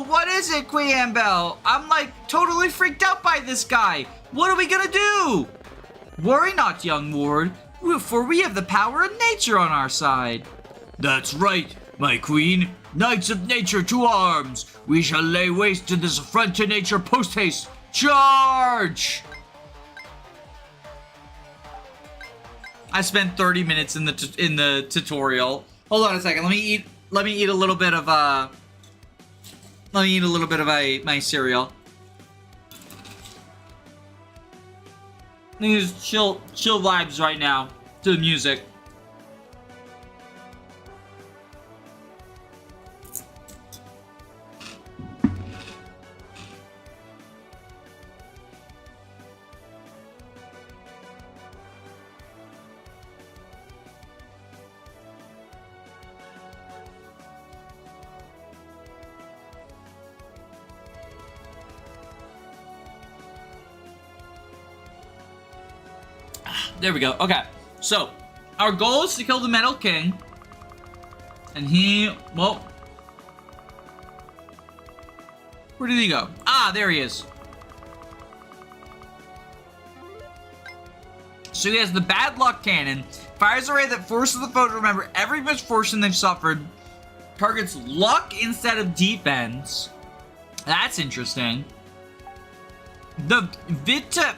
what is it, Queen Ambel? I'm like totally freaked out by this guy. What are we gonna do? Worry not, young ward, for we have the power of nature on our side. That's right, my queen. Knights of nature to arms. We shall lay waste to this affront to nature post-haste. Charge! I spent 30 minutes in the tutorial. Hold on a second. Let me eat a little bit of my cereal. These chill vibes right now to the music. There we go. Okay, so Our goal is to kill the Metal King. And he, well... Where did he go? Ah, there he is. So he has the Bad Luck Cannon. Fires a ray that forces the foe to remember every misfortune they've suffered. Targets luck instead of defense. That's interesting. The Vita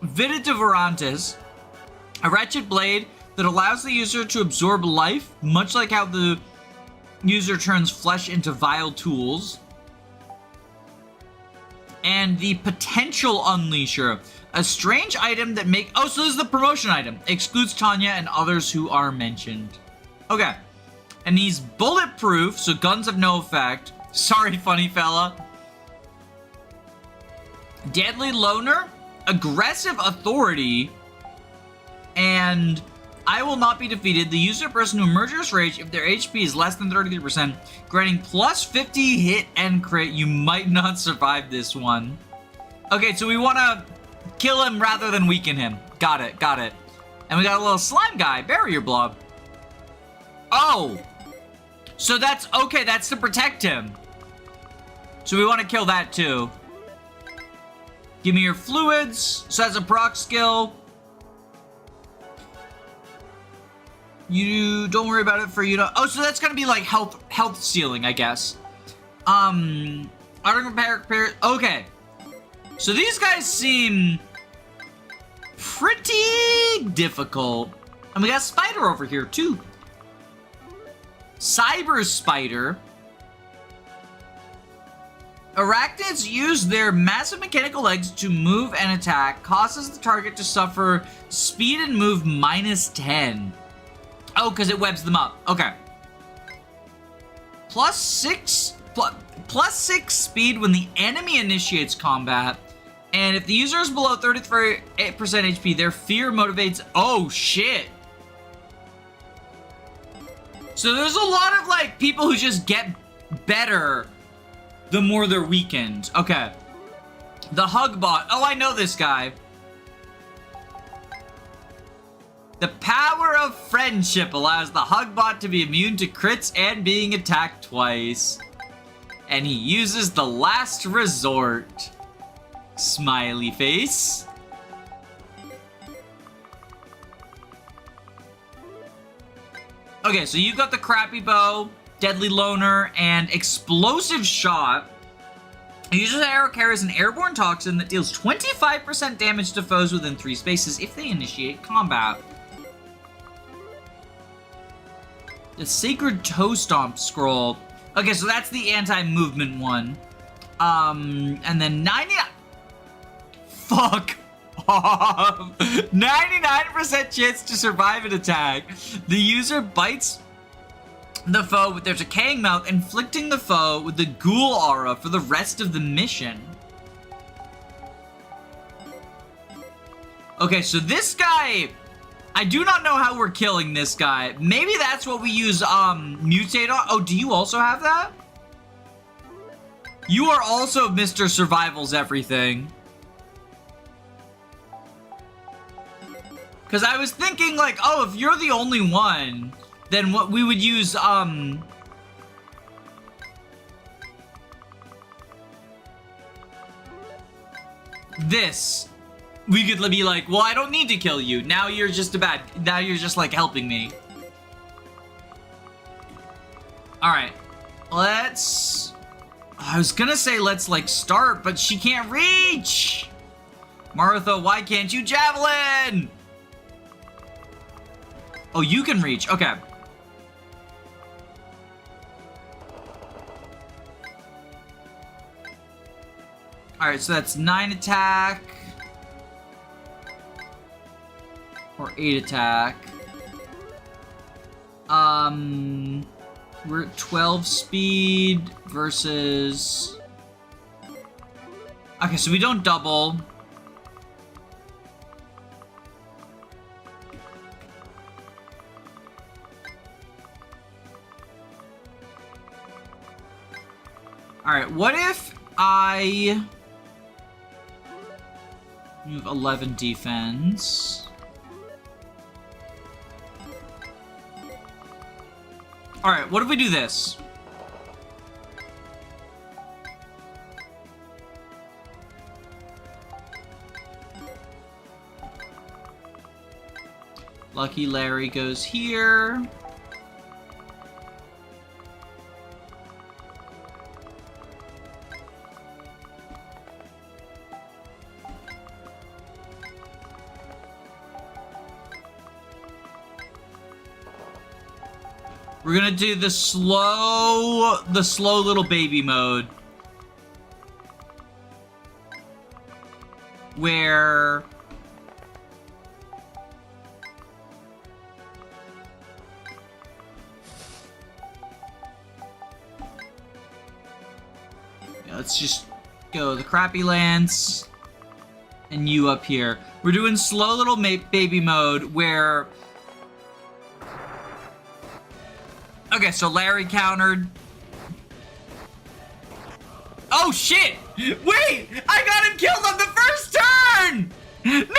Vorantis, a wretched blade that allows the user to absorb life, much like how the user turns flesh into vile tools. And the Potential Unleasher, a strange item that oh, so this is the promotion item. Excludes Tanya and others who are mentioned. Okay. And he's bulletproof, so guns have no effect. Sorry, funny fella. Deadly Loner, aggressive authority, and I will not be defeated. The user person who murders rage if their HP is less than 33%, granting plus 50 hit and crit. You might not survive this one. Okay, so we want to kill him rather than weaken him. Got it, got it. And we got a little slime guy, Barrier Blob. Oh! So that's, okay, that's to protect him. So we want to kill that too. Give me your fluids. So that's a proc skill. You don't worry about it for you to... Oh, so that's gonna be like health stealing, I guess. Auto repair. Okay. So these guys seem pretty difficult. And we got Spider over here too. Cyber Spider. Arachnids use their massive mechanical legs to move and attack, causes the target to suffer speed and move -10. Oh, because it webs them up. Okay. Plus 6 speed when the enemy initiates combat. And if the user is below 33% HP, their fear motivates... Oh, shit. So there's a lot of, like, people who just get better the more they're weakened. Okay. The Hugbot. Oh, I know this guy. The power of friendship allows the Hugbot to be immune to crits and being attacked twice. And he uses the last resort. Smiley face. Okay, so you've got the Crappy Bow, Deadly Loner, and Explosive Shot. Usually arrow carries an airborne toxin that deals 25% damage to foes within 3 spaces if they initiate combat. The Sacred Toe Stomp Scroll. Okay, so that's the anti-movement one. And then 99... Fuck off! 99% chance to survive an attack. The user bites the foe with their decaying mouth, inflicting the foe with the ghoul aura for the rest of the mission. Okay, so this guy... I do not know how we're killing this guy. Maybe that's what we use, mutate on. Oh, do you also have that? You are also Mr. Survival's everything. Because I was thinking, like, oh, if you're the only one, then what we would use, this. We could be like, well, I don't need to kill you. Now you're just now you're just, like, helping me. Alright. Let's... I was gonna say let's, like, start, but she can't reach! Martha, why can't you javelin? Oh, you can reach. Okay. Alright, so that's 9 attack. Or 8 attack. We're at 12 speed versus... Okay, so we don't double. Alright, what if I... You have 11 defense. Alright, what if we do this? Lucky Larry goes here. We're gonna do the slow little baby mode. Where... yeah, let's just go the crappy Lance. And you up here. We're doing slow little baby mode where... Okay, so Larry countered. Oh, shit! Wait! I got him killed on the first turn! No!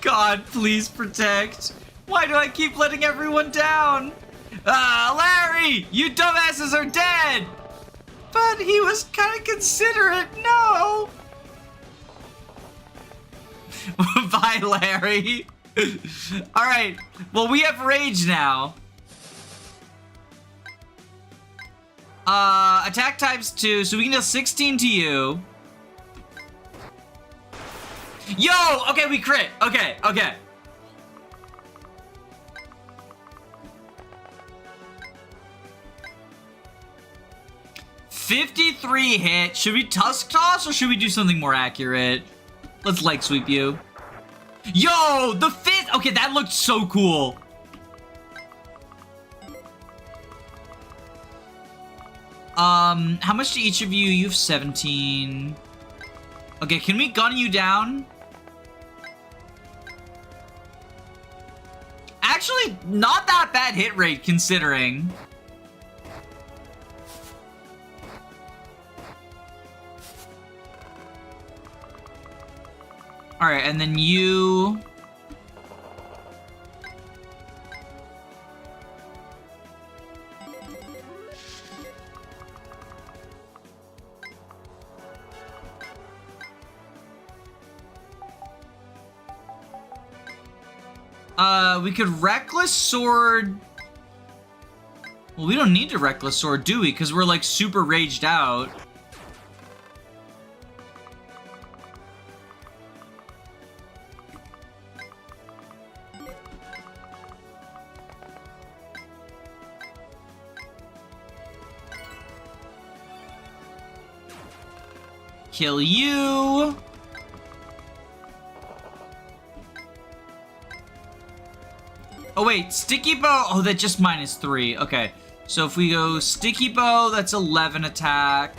God, please protect. Why do I keep letting everyone down? Larry! You dumbasses are dead! But he was kind of considerate, no! Bye, Larry. Alright, well, we have rage now. Attack times 2, so we can deal 16 to you. Yo! Okay, we crit. Okay, okay. $53 hit. Should we Tusk Toss or should we do something more accurate? Let's leg sweep you. Yo, the 5th. Okay, that looked so cool. How much to each of you? You have 17. Okay, can we gun you down? Actually, not that bad hit rate considering. Alright, and then you... we could Reckless Sword... Well, we don't need to Reckless Sword, do we? Because we're, like, super raged out. Kill you. Oh wait, Sticky Bow. Oh, that just -3. Okay. So if we go Sticky Bow, that's 11 attack.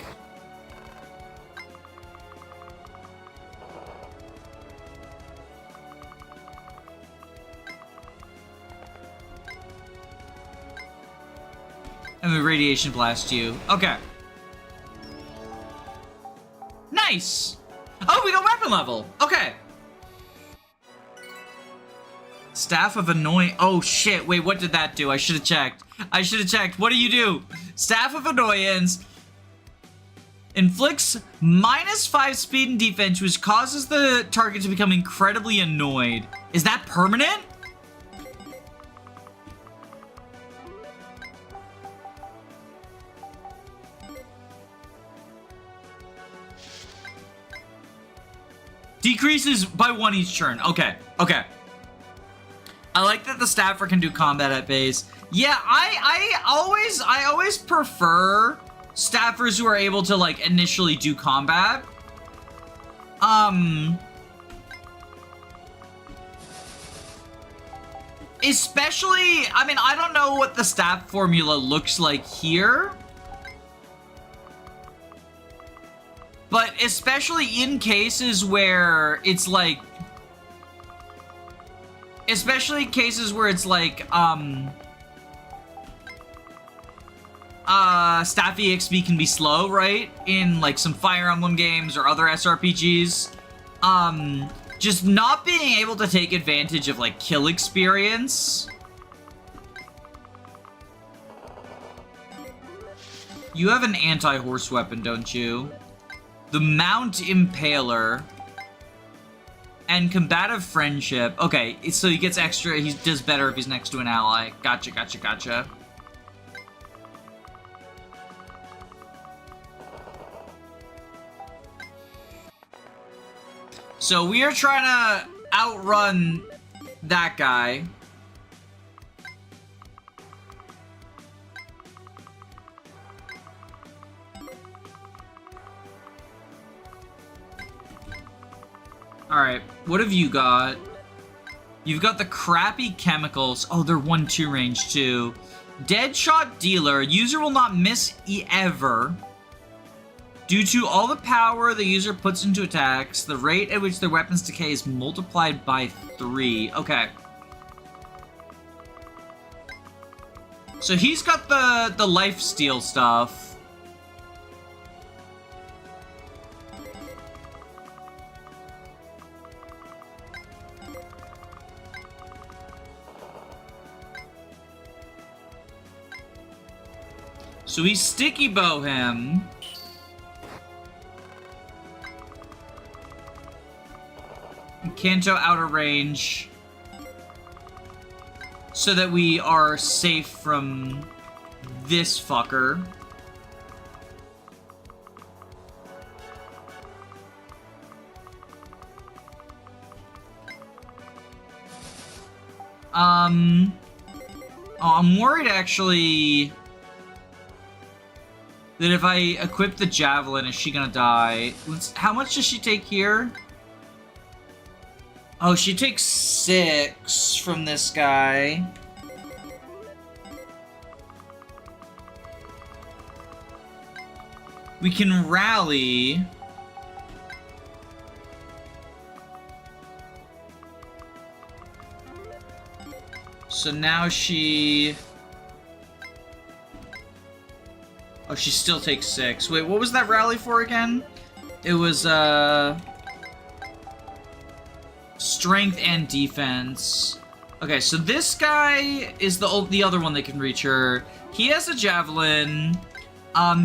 And we Radiation Blast you. Okay. Nice! Oh, we got weapon level! Okay. Staff of Annoyance. Oh, shit. Wait, what did that do? I should have checked. I should have checked. What do you do? Staff of Annoyance inflicts -5 speed and defense, which causes the target to become incredibly annoyed. Is that permanent? Decreases by 1 each turn. Okay, okay. I like that the staffer can do combat at base. Yeah, I always prefer staffers who are able to, like, initially do combat. Especially, I mean, I don't know what the staff formula looks like here. But especially in cases where it's like... Especially in cases where it's like, staff EXP can be slow, right? In, like, some Fire Emblem games or other SRPGs. just not being able to take advantage of, like, kill experience. You have an anti-horse weapon, don't you? The Mount Impaler. And combative friendship. Okay, so he gets extra, he does better if he's next to an ally. Gotcha, gotcha, gotcha. So we are trying to outrun that guy. Alright, what have you got? You've got the crappy chemicals. Oh, they're 1-2 range too. Deadshot Dealer. User will not miss ever. Due to all the power the user puts into attacks, the rate at which their weapons decay is multiplied by 3. Okay. So he's got the lifesteal stuff. So we sticky bow him. Kanto outer range. So that we are safe from this fucker. Oh, I'm worried actually that if I equip the javelin, is she gonna die? How much does she take here? Oh, she takes 6 from this guy. We can rally. So now she... Oh, she still takes 6. Wait, what was that rally for again? It was, strength and defense. Okay, so this guy is the other one that can reach her. He has a javelin.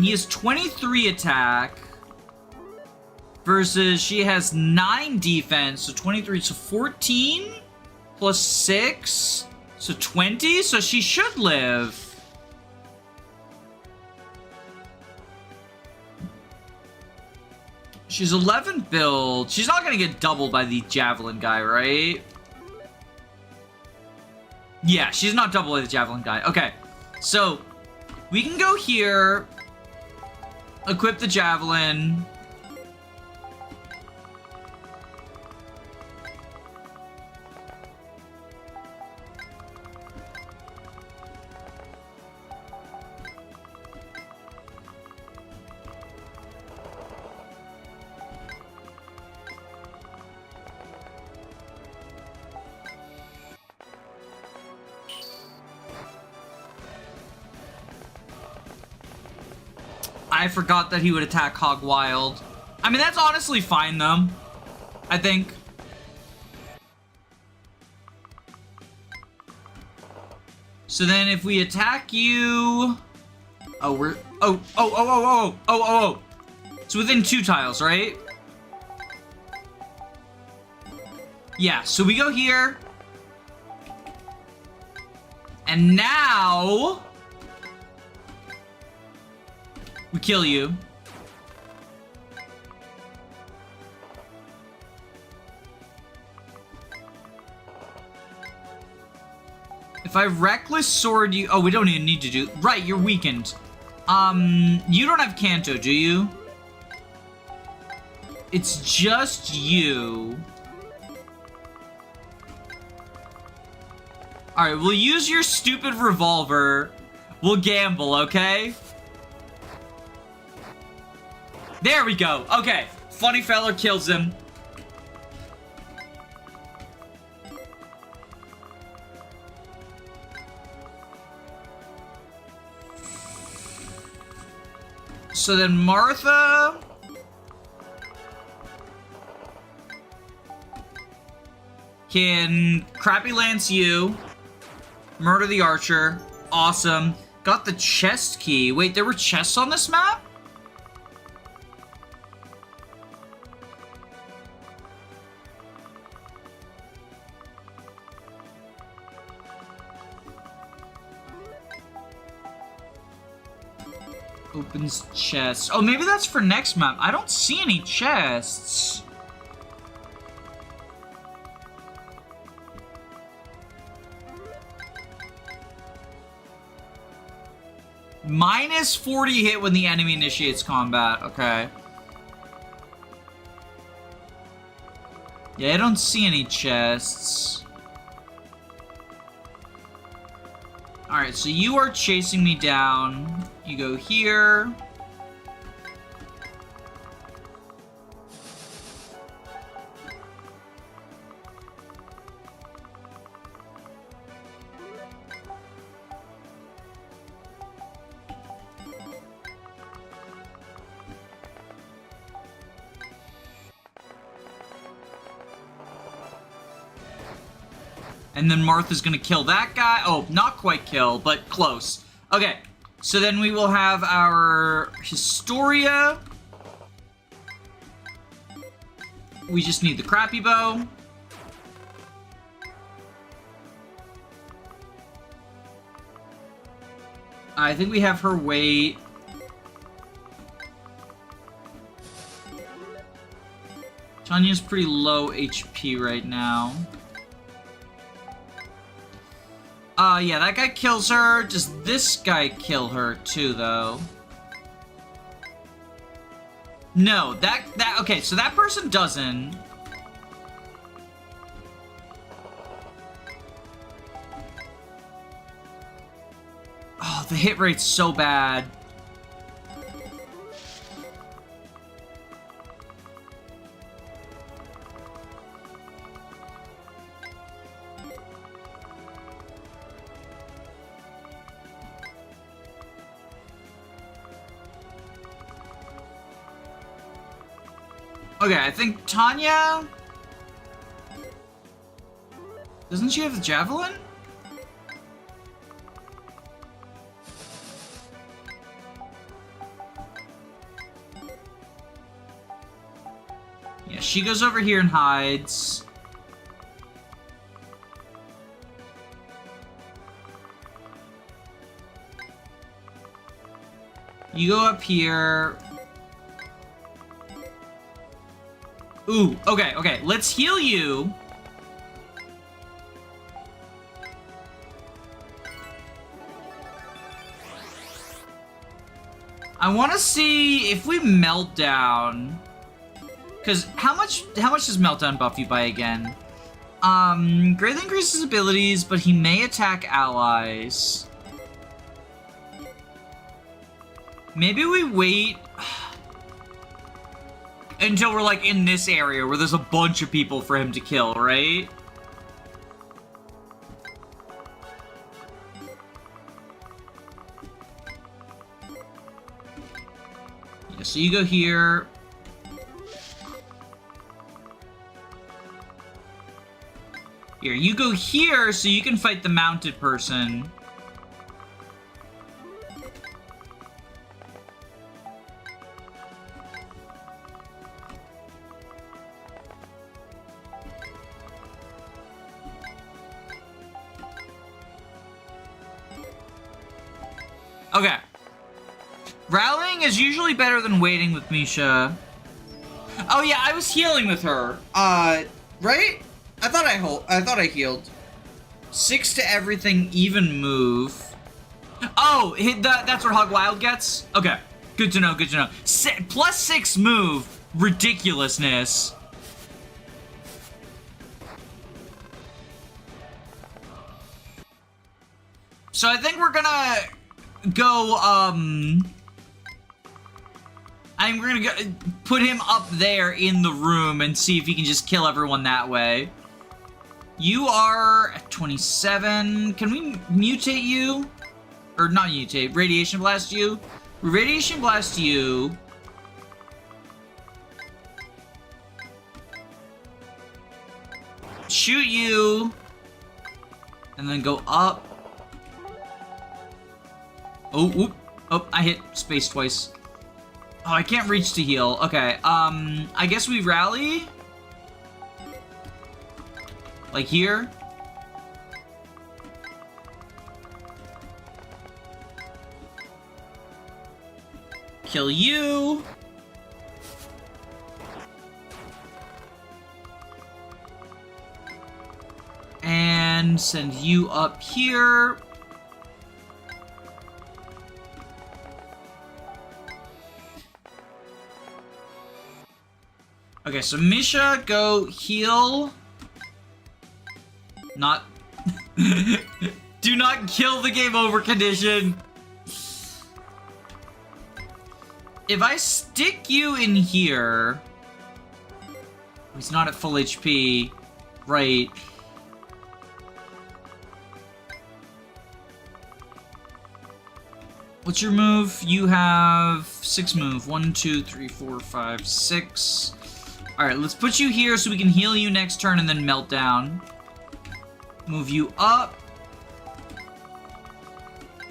He has 23 attack. Versus she has 9 defense, so 23, so 14 plus 6, so 20, so she should live. She's 11 build. She's not gonna get doubled by the javelin guy, right? Yeah, she's not doubled by the javelin guy. Okay, so we can go here, equip the javelin. I forgot that he would attack Hog Wild. I mean, that's honestly fine, though. I think. So then if we attack you... Oh, we're... Oh. It's within 2 tiles, right? Yeah, so we go here. And now... we kill you. If I reckless sword you... Oh, we don't even need to do... Right, you're weakened. You don't have Kanto, do you? It's just you. Alright, we'll use your stupid revolver. We'll gamble, okay? There we go. Okay. Funny fella kills him. So then Martha... Can Crappy Lance you. Murder the Archer. Awesome. Got the chest key. Wait, there were chests on this map? Opens chest. Oh, maybe that's for next map. I don't see any chests. Minus 40 hit when the enemy initiates combat. Okay. Yeah, I don't see any chests. Alright, so you are chasing me down. You go here. And then Martha's gonna kill that guy. Oh, not quite kill, but close. Okay, so then we will have our Historia. We just need the crappy bow. I think we have her wait. Tanya's pretty low HP right now. Yeah, that guy kills her. Does this guy kill her too, though? No, okay, so that person doesn't. Oh, the hit rate's so bad. Okay, I think Tanya... Doesn't she have the javelin? Yeah, she goes over here and hides. You go up here. Ooh, okay, let's heal you. I want to see if we melt down. Cause how much does meltdown buff you by again? Greatly increases abilities, but he may attack allies. Maybe we wait until we're like in this area where there's a bunch of people for him to kill, right? Yeah, so you go here. Here, you go here so you can fight the mounted person. Okay. Rallying is usually better than waiting with Misha. Oh yeah, I was healing with her. Right? I thought I healed. 6 to everything, even move. Oh, that's what Hog Wild gets? Okay. Good to know, good to know. Plus 6 move. Ridiculousness. So I think we're gonna go, we're gonna go put him up there in the room and see if he can just kill everyone that way. You are at 27. Can we mutate you? Or not mutate, Radiation Blast you? Radiation Blast you. shoot you. And then go up. Oh, whoop. Oh, I hit space twice. Oh, I can't reach to heal. Okay, I guess we rally? Like here? Kill you. And send you up here. Okay, so Misha, go heal. Not... Do not kill the game over condition. If I stick you in here... He's not at full HP. Right. What's your move? You have 6 move. 1, 2, 3, 4, 5, 6. Alright, let's put you here so we can heal you next turn and then melt down. Move you up.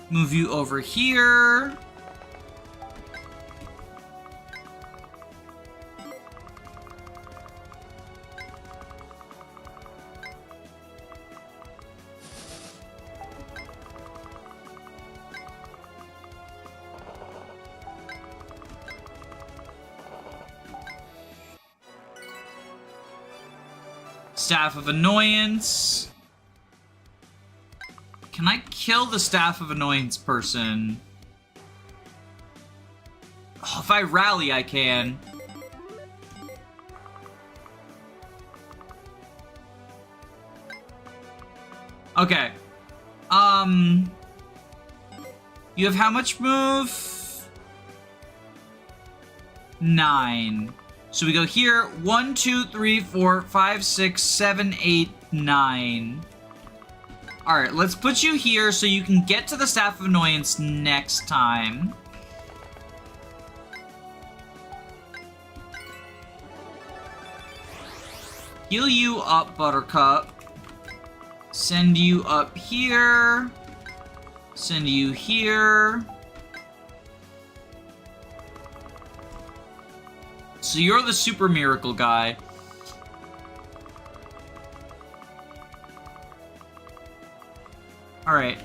Move you over here. Staff of Annoyance. Can I kill the Staff of Annoyance person? Oh, if I rally, I can. Okay. You have how much move? 9. So we go here, 1, 2, 3, 4, 5, 6, 7, 8, 9. Alright, let's put you here so you can get to the Staff of Annoyance next time. Heal you up, Buttercup. Send you up here. Send you here. So you're the super miracle guy. Alright,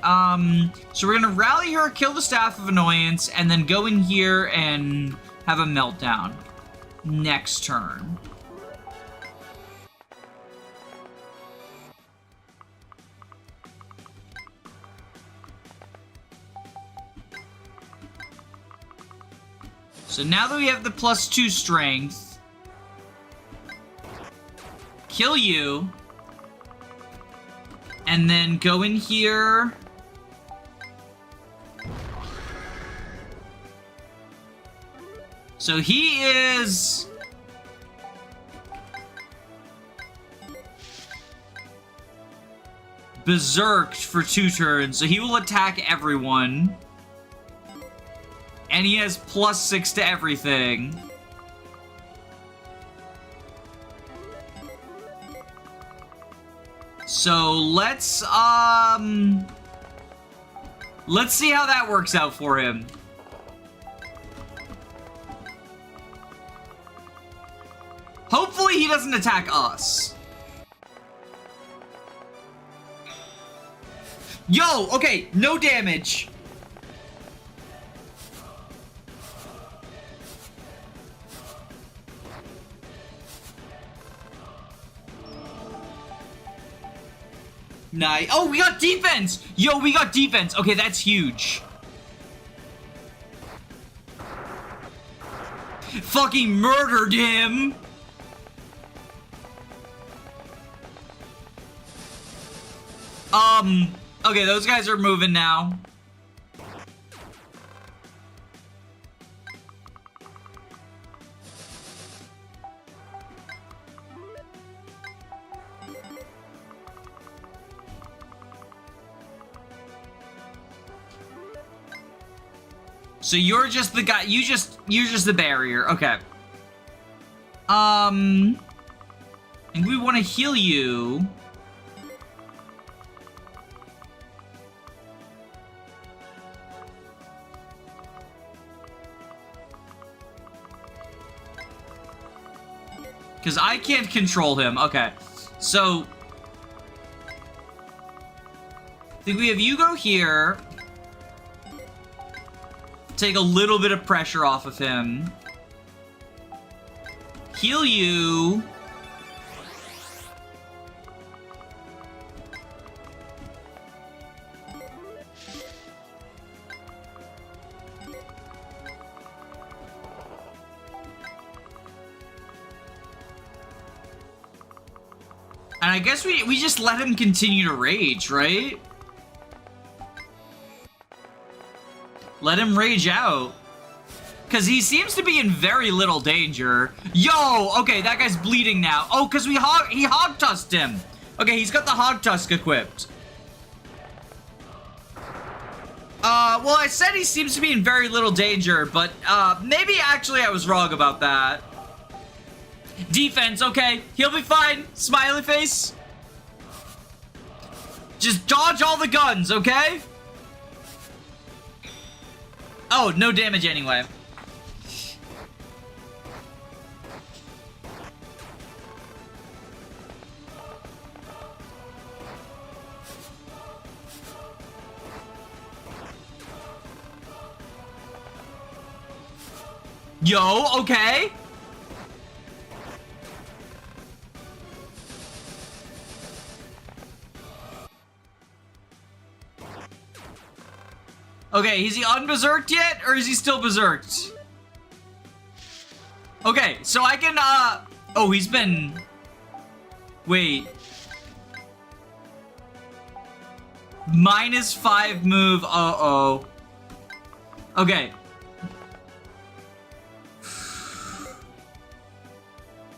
so we're gonna rally her, kill the Staff of Annoyance, and then go in here and have a meltdown. Next turn. So now that we have the +2 strength, kill you, and then go in here. So he is... berserked for 2 turns, so he will attack everyone. And he has +6 to everything. So let's see how that works out for him. Hopefully he doesn't attack us. Yo, okay, no damage. Nice. Oh, we got defense! Yo, we got defense. Okay, that's huge. Fucking murdered him! Okay, those guys are moving now. So you're just the guy, you're just the barrier. Okay. And we want to heal you. Because I can't control him. Okay. So... I think we have you go here. Take a little bit of pressure off of him. Heal you. And I guess we just let him continue to rage, right? Let him rage out. Because he seems to be in very little danger. Yo! Okay, that guy's bleeding now. Oh, because he hog-tusked him. Okay, he's got the hog-tusk equipped. Well, I said he seems to be in very little danger, but, maybe actually I was wrong about that. Defense, okay. He'll be fine. Smiley face. Just dodge all the guns, okay? Oh, no damage anyway. Yo, okay. Okay, is he unberserked yet, or is he still berserked? Okay, so I can, oh, he's been... Wait. -5 move, uh-oh. Okay.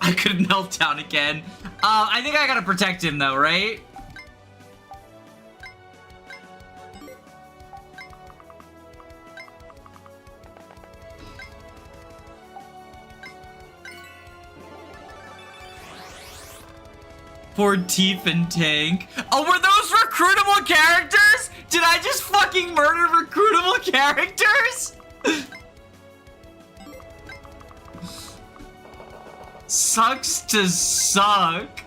I could melt down again. I think I gotta protect him, though, right? Poor Teeth and Tank. Oh, were those recruitable characters? Did I just fucking murder recruitable characters? Sucks to suck.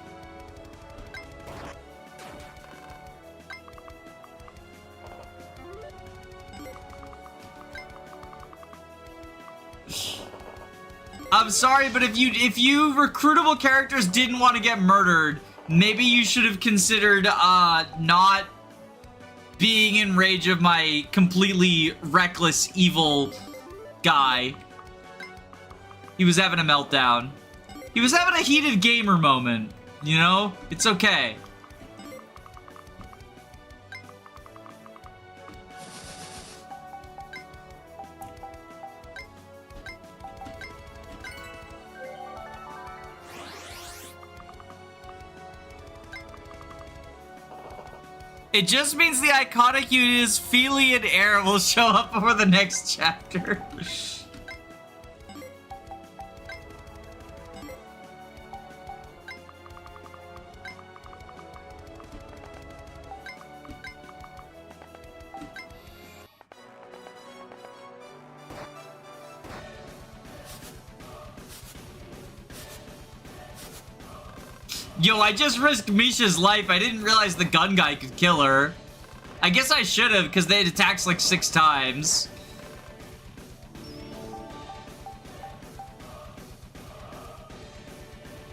I'm sorry, but if you recruitable characters didn't want to get murdered, maybe you should have considered not being in rage of my completely reckless evil guy. He was having a meltdown. He was having a heated gamer moment, you know? It's okay. It just means the iconic unit Feely and Air will show up for the next chapter. Yo, I just risked Misha's life. I didn't realize the gun guy could kill her. I guess I should have, because they had attacks like 6 times.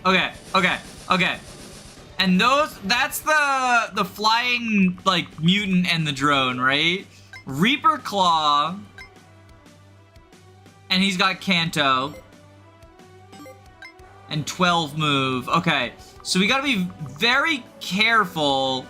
Okay, okay, okay. And that's the flying, like, mutant and the drone, right? Reaper Claw. And he's got Kanto. And 12 move. Okay. So we gotta be very careful.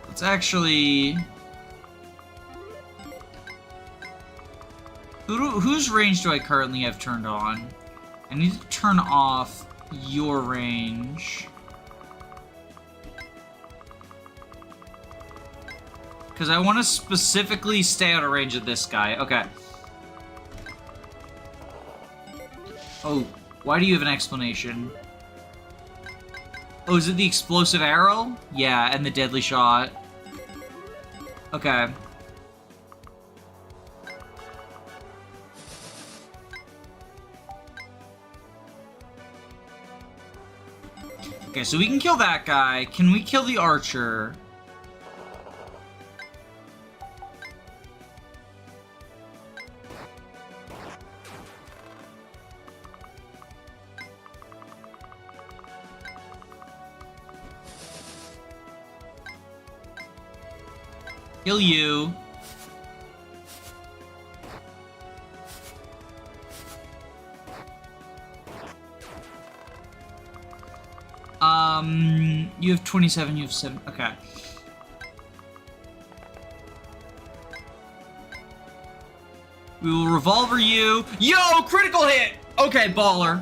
Let's actually... Whose range do I currently have turned on? I need to turn off your range. Because I want to specifically stay out of range of this guy. Okay. Oh, why do you have an explanation? Oh, is it the explosive arrow? Yeah, and the deadly shot. Okay. Okay, so we can kill that guy. Can we kill the archer? Kill you. You have 27, you have 7. Okay. We will revolver you. Yo, critical hit! Okay, baller.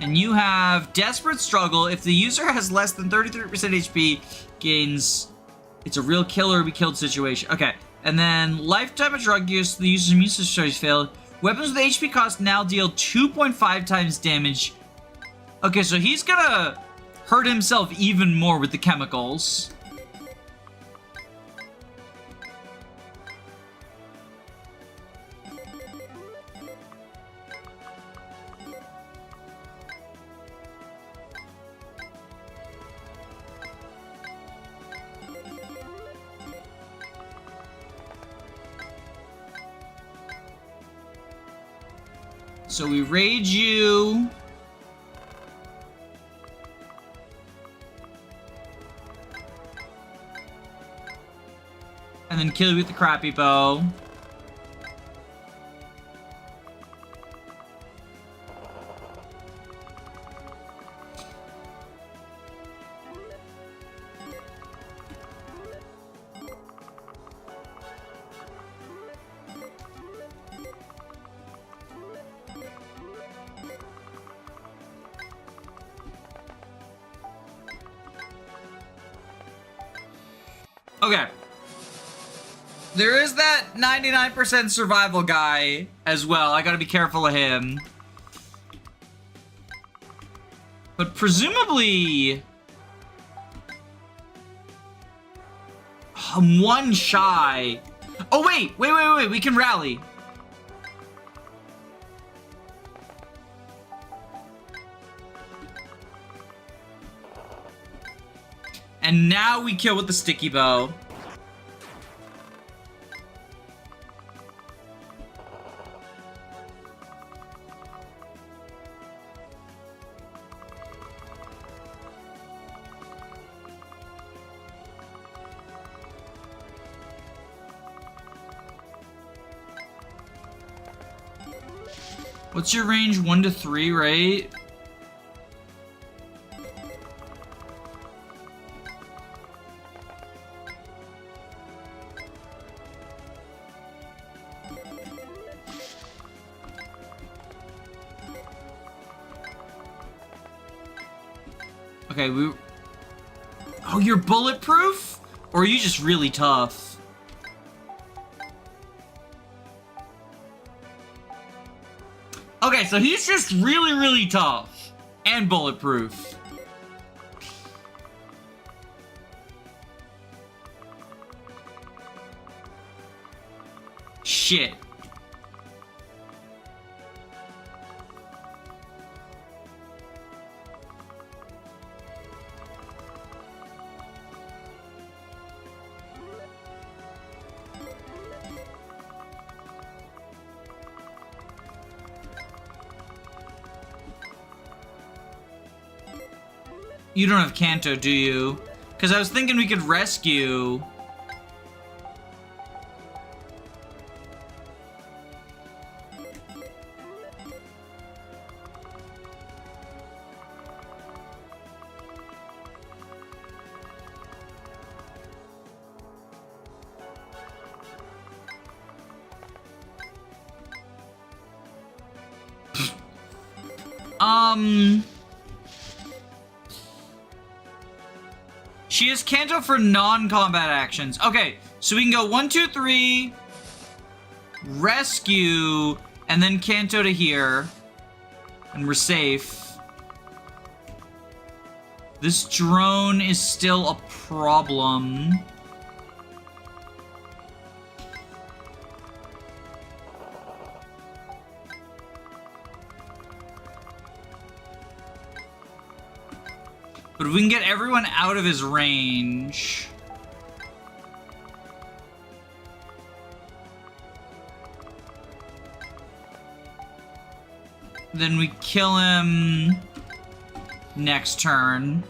And you have Desperate Struggle. If the user has less than 33% HP, gains... It's a real kill or be killed situation. Okay. And then Lifetime of Drug Use. The user's immune system has failed. Weapons with HP cost now deal 2.5 times damage. Okay, so he's gonna hurt himself even more with the chemicals. So we rage you. And then kill you with the crappy bow. Okay. There is that 99% survival guy as well. I gotta be careful of him. But presumably... I'm one shy. Oh, wait! Wait. We can rally. And now we kill with the sticky bow. What's your range? 1 to 3, right? Okay, Oh, you're bulletproof? Or are you just really tough? Okay, so he's just really, really tough. And bulletproof. Shit. You don't have Kanto, do you? Because I was thinking we could rescue. She has Kanto for non-combat actions. Okay, so we can go 1, 2, 3, rescue, and then Kanto to here. And we're safe. This drone is still a problem. But if we can get everyone out of his range... then we kill him next turn.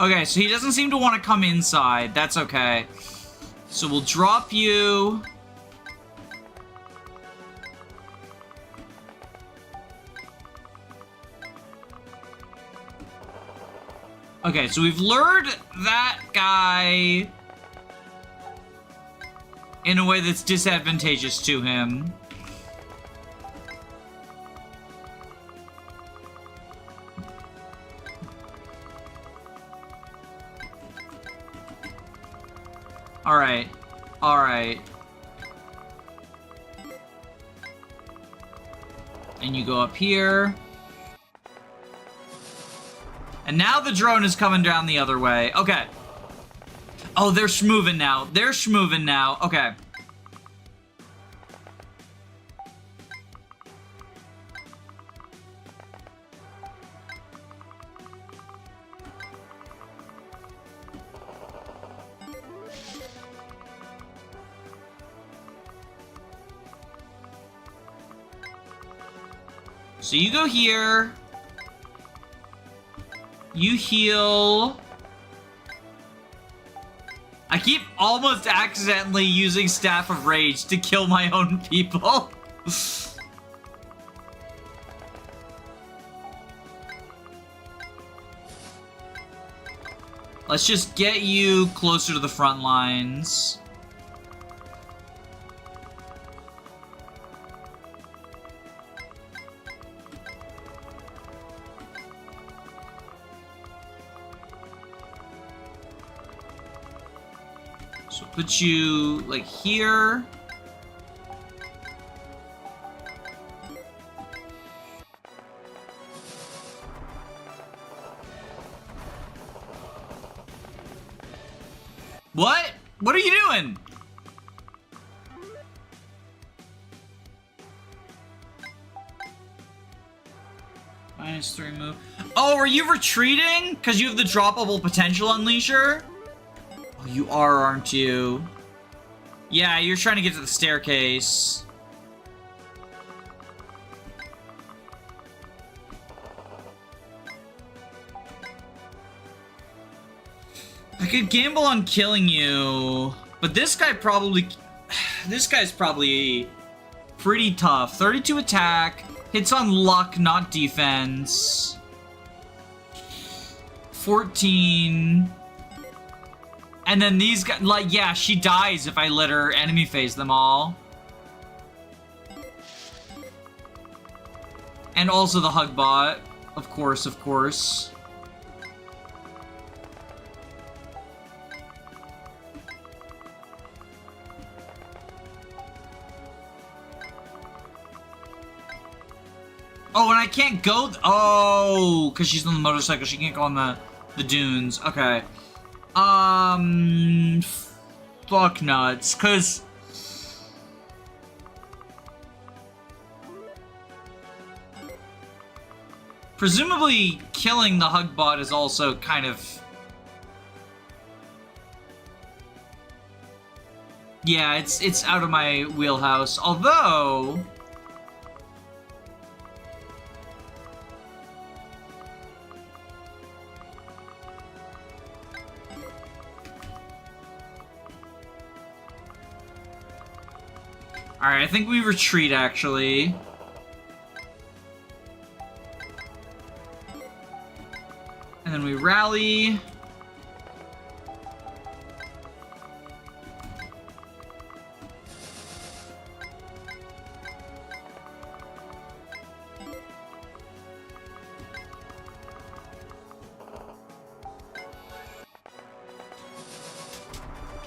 Okay, so he doesn't seem to want to come inside. That's okay. So we'll drop you. Okay, so we've lured that guy in a way that's disadvantageous to him. Alright. Alright. And you go up here. And now the drone is coming down the other way. Okay. Oh, they're schmoving now. They're schmoving now. Okay. So you go here. You heal. I keep almost accidentally using Staff of Rage to kill my own people. Let's just get you closer to the front lines. So put you, like, here. What? What are you doing? -3 move. Oh, are you retreating? Because you have the droppable potential unleasher? Oh, you are, aren't you? Yeah, you're trying to get to the staircase. I could gamble on killing you, but this guy probably... This guy's probably pretty tough. 32 attack, hits on luck, not defense. 14... And then these guys, like, yeah, she dies if I let her enemy phase them all. And also the hug bot. Of course, of course. Oh, and I can't go... Oh, because she's on the motorcycle. She can't go on the dunes. Okay. Fuck nuts, cause presumably killing the hug bot is also kind of, yeah, it's out of my wheelhouse, although alright, I think we retreat, actually. rally.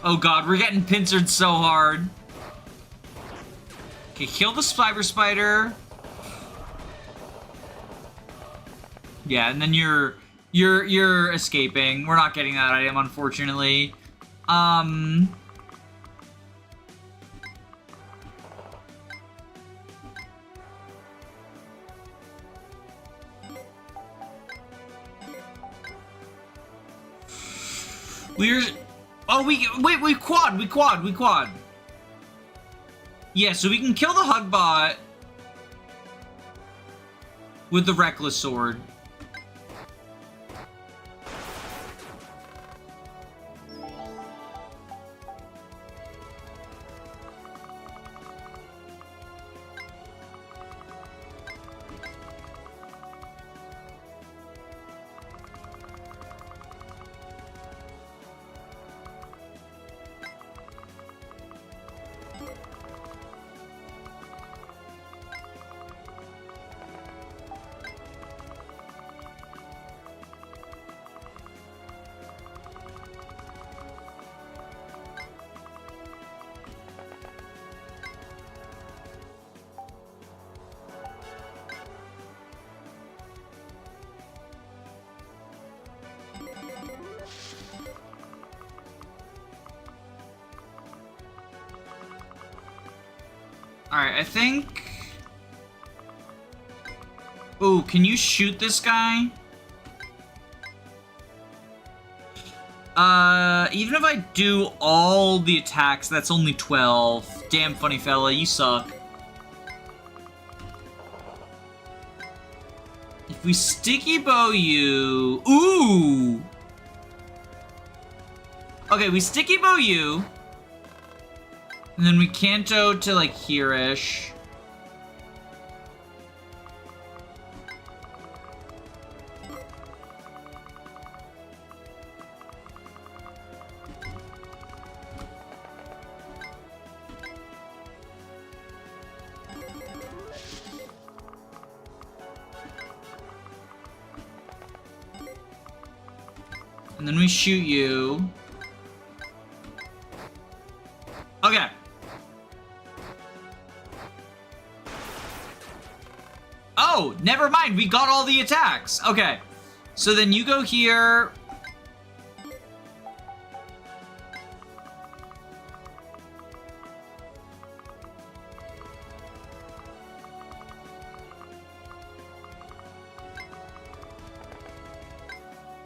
Oh god, we're getting pincered so hard. Okay, kill the cyber spider. Yeah, and then you're escaping. We're not getting that item, unfortunately. Oh, we quad. Yeah, so we can kill the hug bot with the reckless sword. Alright, I think... Ooh, can you shoot this guy? Even if I do all the attacks, that's only 12. Damn, funny fella, you suck. If we sticky bow you... Ooh! Okay, we sticky bow you. And then we canto to, like, here-ish. And then we shoot you. Okay. Oh, never mind. We got all the attacks. Okay. So then you go here.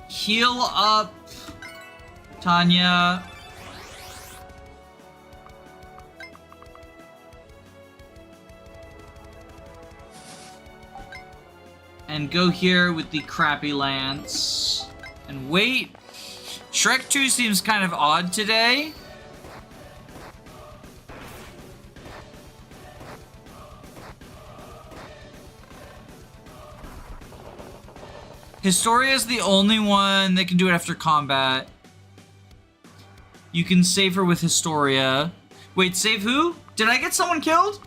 Heal up, Tanya. And go here with the crappy lance. And wait. Shrek 2 seems kind of odd today. Historia is the only one that can do it after combat. You can save her with Historia. Wait, save who? Did I get someone killed?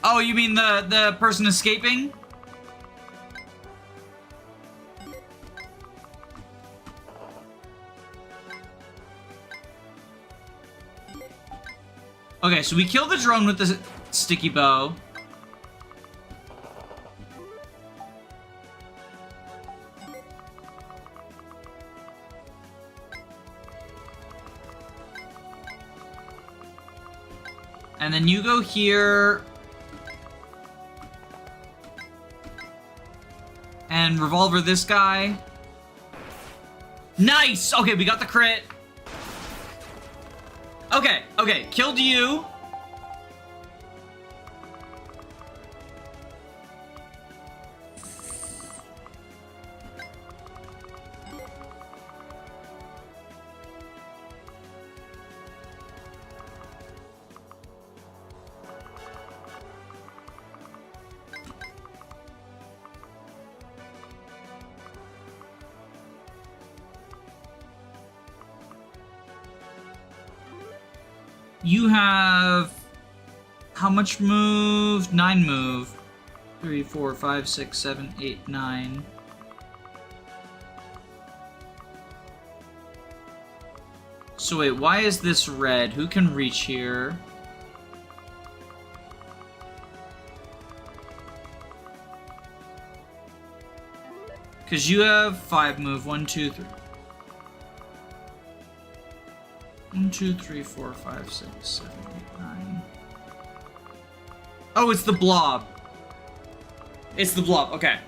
Oh, you mean the person escaping? Okay, so we killed the drone with the sticky bow. And then you go here. And revolver this guy. Nice! Okay, we got the crit. Okay, okay, killed you. You have how much move? 9 move. 3, 4, 5, 6, 7, 8, 9. So wait, why is this red? Who can reach here? Because you have 5 move. 1, 2, 3. 1, 2, 3, 4, 5, 6, 7, 8, 9. Oh, it's the blob. It's the blob, okay.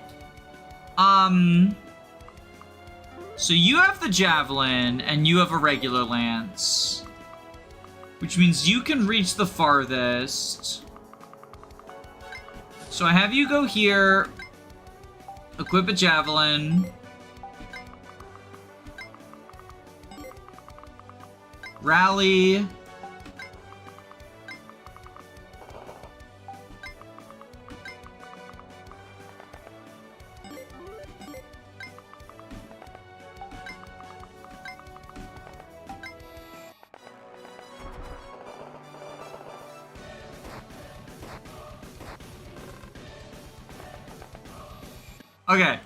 So you have the javelin, and you have a regular lance. Which means you can reach the farthest. So I have you go here, equip a javelin. Rally. Okay.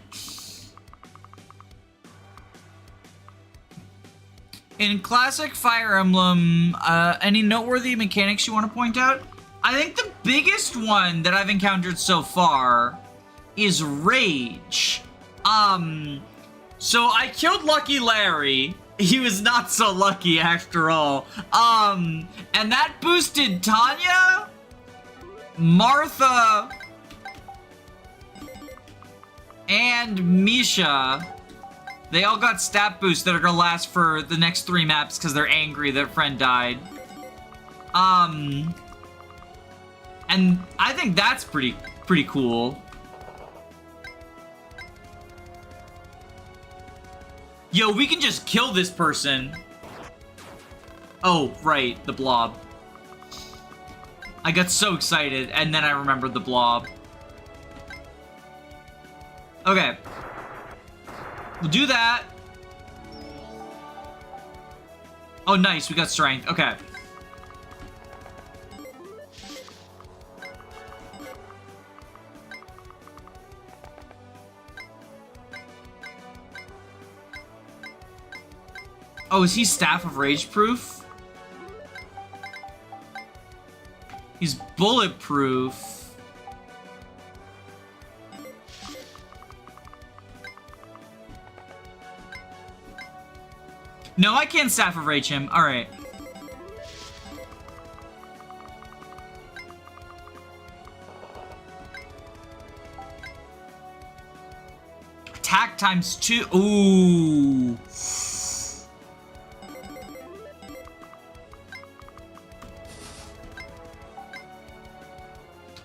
In classic Fire Emblem, any noteworthy mechanics you want to point out? I think the biggest one that I've encountered so far is Rage. So I killed Lucky Larry. He was not so lucky after all. And that boosted Tanya, Martha, and Misha. They all got stat boosts that are gonna last for the next 3 maps because they're angry their friend died. And I think that's pretty cool. Yo, we can just kill this person. Oh, right, the blob. I got so excited, and then I remembered the blob. Okay. We'll do that. Oh, nice. We got strength. Okay. Oh, is he Staff of Rage proof? He's bulletproof. No, I can't Staff of Rage him. Alright. Attack times 2. Ooh.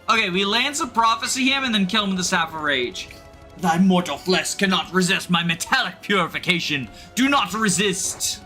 Okay, we Lance of Prophecy him and then kill him with the Staff of Rage. Thy mortal flesh cannot resist my metallic purification. Do not resist.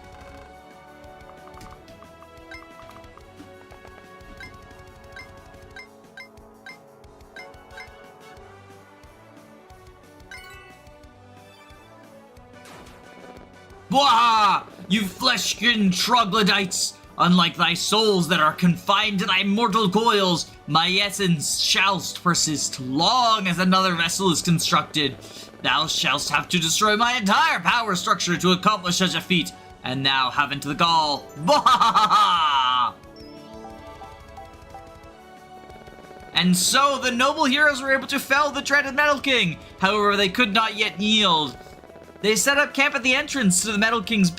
Blah! You flesh-skinned troglodytes! Unlike thy souls that are confined to thy mortal coils, my essence shall persist long as another vessel is constructed. Thou shalt have to destroy my entire power structure to accomplish such a feat, and now haven't the gall. Blah! And so the noble heroes were able to fell the dreaded Metal King. However, they could not yet yield. They set up camp at the entrance to the Metal King's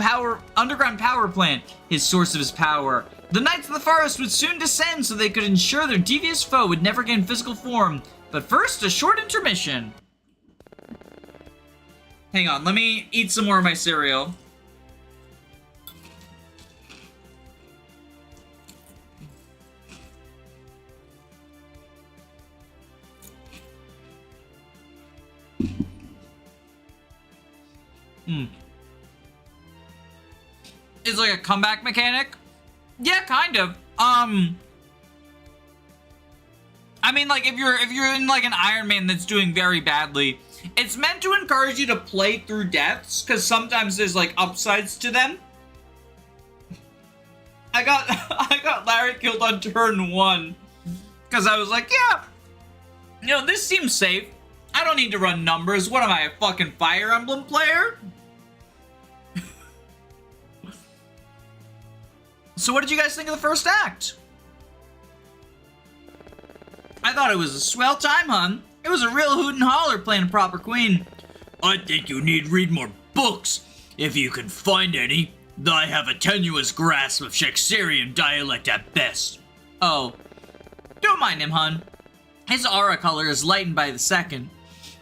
underground power plant, his source of his power. The Knights of the Forest would soon descend so they could ensure their devious foe would never gain physical form. But first, a short intermission. Hang on, let me eat some more of my cereal. It's like a comeback mechanic? Yeah, kind of. I mean, like, if you're in, like, an Iron Man that's doing very badly, it's meant to encourage you to play through deaths, because sometimes there's, like, upsides to them. I got I got Larry killed on turn 1. Because I was like, yeah, you know, this seems safe. I don't need to run numbers. What am I, a fucking Fire Emblem player? So what did you guys think of the first act? I thought it was a swell time, hun. It was a real hoot and holler playing a proper queen. I think you need read more books, if you can find any. I have a tenuous grasp of Shakespearean dialect at best. Oh, don't mind him, hun. His aura color is lightened by the second.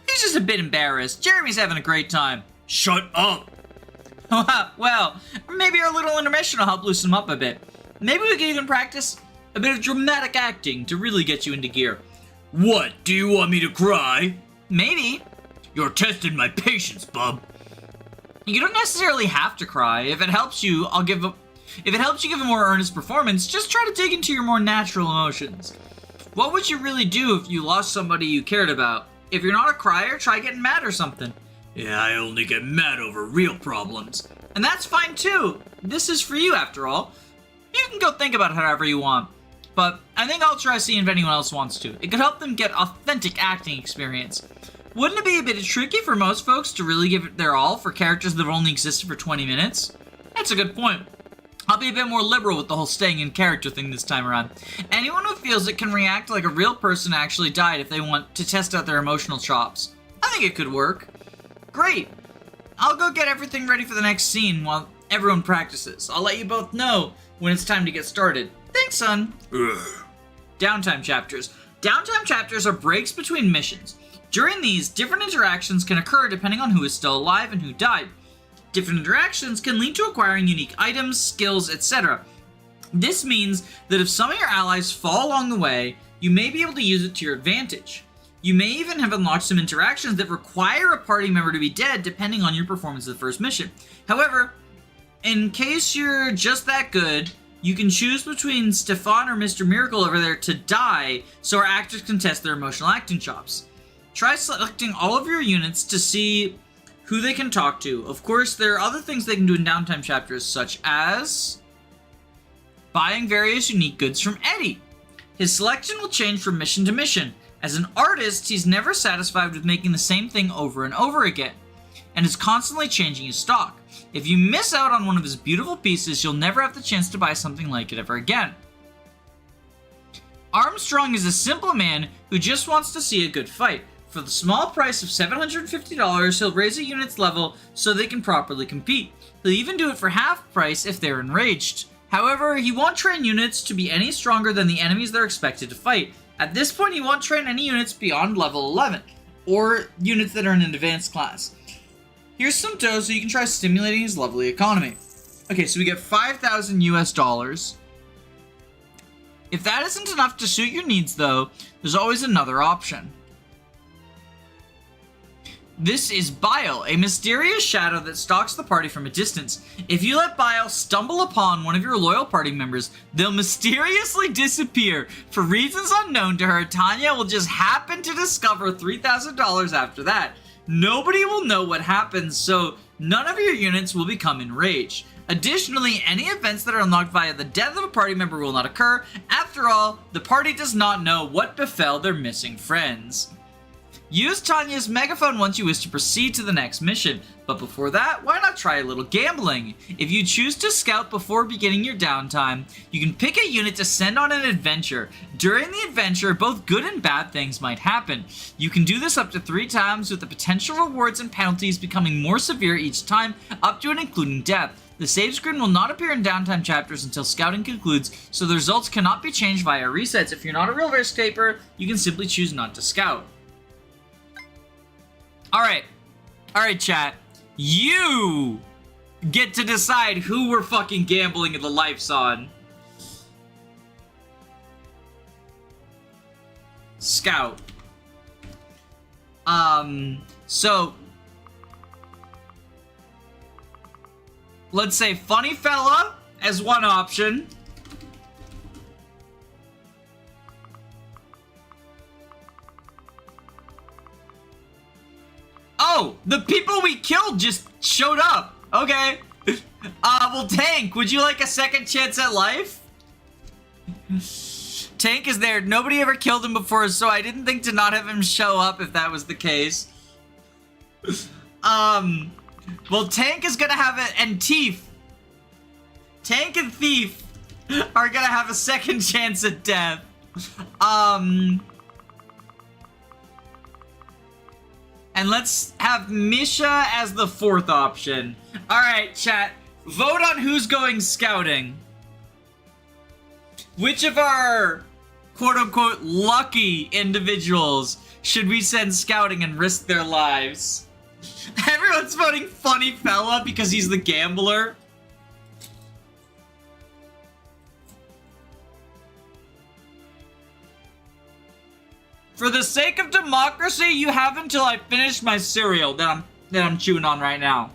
He's just a bit embarrassed. Jeremy's having a great time. Shut up! Well, maybe our little intermission will help loosen him up a bit. Maybe we can even practice a bit of dramatic acting to really get you into gear. What, do you want me to cry? Maybe. You're testing my patience, bub. You don't necessarily have to cry. If it helps you, If it helps you give a more earnest performance, just try to dig into your more natural emotions. What would you really do if you lost somebody you cared about? If you're not a crier, try getting mad or something. Yeah, I only get mad over real problems. And that's fine too. This is for you after all. You can go think about it however you want. But I think I'll try seeing if anyone else wants to. It could help them get authentic acting experience. Wouldn't it be a bit tricky for most folks to really give it their all for characters that have only existed for 20 minutes? That's a good point. I'll be a bit more liberal with the whole staying in character thing this time around. Anyone who feels it can react like a real person actually died if they want to test out their emotional chops. I think it could work. Great. I'll go get everything ready for the next scene while everyone practices. I'll let you both know when it's time to get started. Thanks, son. Ugh. Downtime chapters. Downtime chapters are breaks between missions. During these, different interactions can occur depending on who is still alive and who died. Different interactions can lead to acquiring unique items, skills, etc. This means that if some of your allies fall along the way, you may be able to use it to your advantage. You may even have unlocked some interactions that require a party member to be dead depending on your performance of the first mission. However, in case you're just that good, you can choose between Stefan or Mr. Miracle over there to die so our actors can test their emotional acting chops. Try selecting all of your units to see who they can talk to. Of course, there are other things they can do in downtime chapters, such as buying various unique goods from Eddie. His selection will change from mission to mission. As an artist, he's never satisfied with making the same thing over and over again, and is constantly changing his stock. If you miss out on one of his beautiful pieces, you'll never have the chance to buy something like it ever again. Armstrong is a simple man who just wants to see a good fight. For the small price of $750, he'll raise a unit's level so they can properly compete. He'll even do it for half price if they're enraged. However, he won't train units to be any stronger than the enemies they're expected to fight. At this point, he won't train any units beyond level 11, or units that are in an advanced class. Here's some dough so you can try stimulating his lovely economy. Okay, so we get 5,000 US dollars. If that isn't enough to suit your needs though, there's always another option. This is Bile, a mysterious shadow that stalks the party from a distance. If you let Bile stumble upon one of your loyal party members, they'll mysteriously disappear. For reasons unknown to her, Tanya will just happen to discover $3,000 after that. Nobody will know what happens, so none of your units will become enraged. Additionally, any events that are unlocked via the death of a party member will not occur. After all, the party does not know what befell their missing friends. Use Tanya's megaphone once you wish to proceed to the next mission, but before that, why not try a little gambling? If you choose to scout before beginning your downtime, you can pick a unit to send on an adventure. During the adventure, both good and bad things might happen. You can do this up to 3 times, with the potential rewards and penalties becoming more severe each time, up to and including death. The save screen will not appear in downtime chapters until scouting concludes, so the results cannot be changed via resets. If you're not a real risk taker, you can simply choose not to scout. Alright, chat. You get to decide who we're fucking gambling the lives on. Scout. So let's say Funny Fella as one option. Oh, the people we killed just showed up. Okay, Well, Tank, would you like a second chance at life? Tank is there. Nobody ever killed him before, so I didn't think to not have him show up if that was the case. Well, Tank is gonna have it, and Thief. Tank and Thief are gonna have a second chance at death. And let's have Misha as the fourth option. Alright, chat. Vote on who's going scouting. Which of our quote-unquote lucky individuals should we send scouting and risk their lives? Everyone's voting Funny Fella because he's the gambler. For the sake of democracy, you have until I finish my cereal that I'm chewing on right now.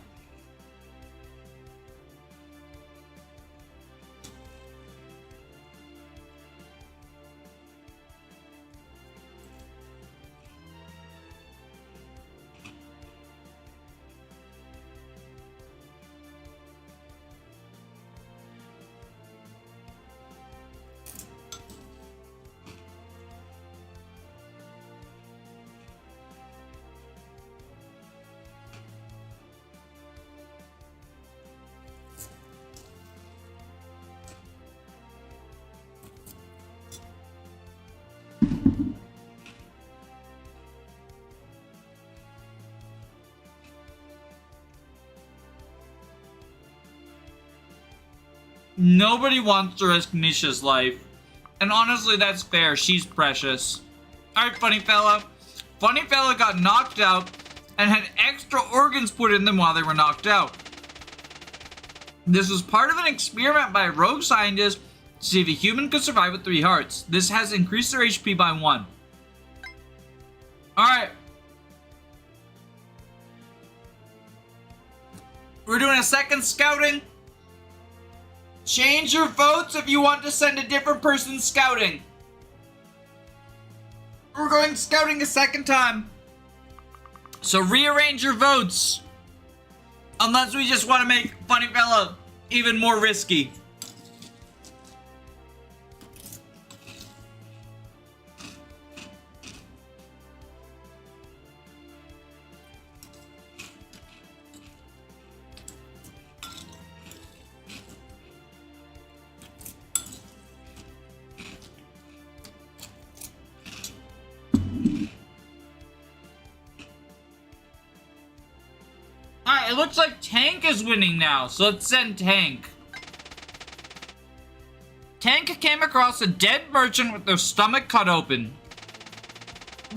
Nobody wants to risk Nisha's life. And honestly, that's fair. She's precious. Alright, Funny Fella. Funny Fella got knocked out and had extra organs put in them while they were knocked out. This was part of an experiment by a rogue scientist to see if a human could survive with 3 hearts. This has increased their HP by 1. Alright. We're doing a second scouting. Change your votes if you want to send a different person scouting. We're going scouting a second time. So rearrange your votes. Unless we just want to make Funny Fella even more risky. Alright, it looks like Tank is winning now, so let's send Tank. Tank came across a dead merchant with their stomach cut open.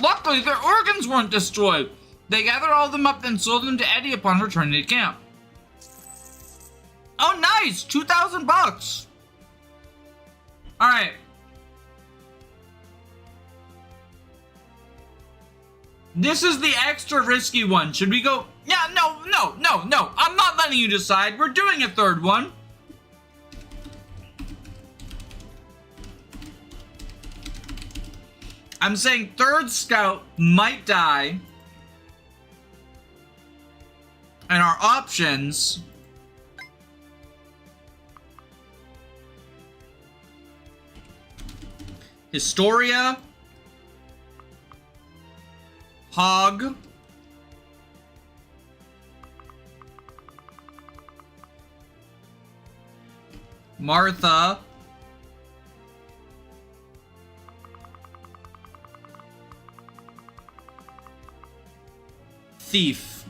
Luckily, their organs weren't destroyed. They gathered all of them up and sold them to Eddie upon returning to camp. Oh, nice! 2,000 bucks! Alright. This is the extra risky one. Should we go... Yeah, no. I'm not letting you decide. We're doing a third one. I'm saying third scout might die. And our options... Historia. Hog. Martha. Thief.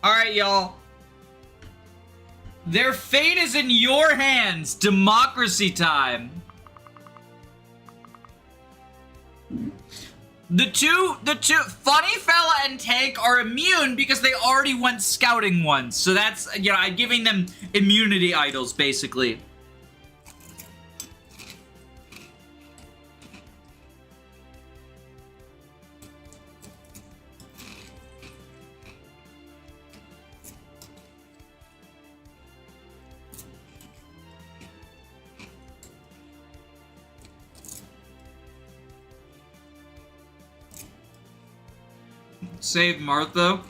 Alright, y'all. Their fate is in your hands. Democracy time. The two, Funny Fella and Tank are immune because they already went scouting once. So that's, you know, I'm giving them immunity idols, basically. Save Martha.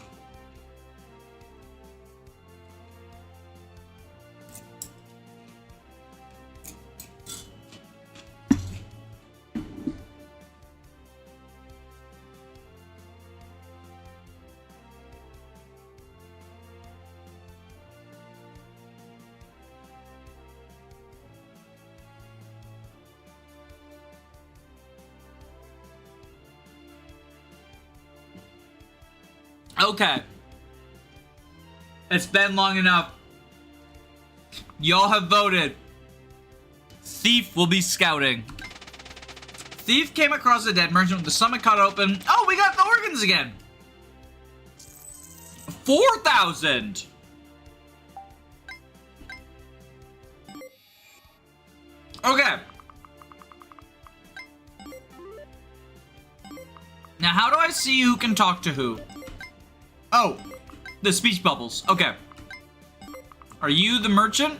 Okay. It's been long enough. Y'all have voted. Thief will be scouting. Thief came across a dead merchant with the stomach cut open. Oh, we got the organs again. 4,000. Okay. Now, how do I see who can talk to who? Oh, the speech bubbles. Okay. Are you the merchant?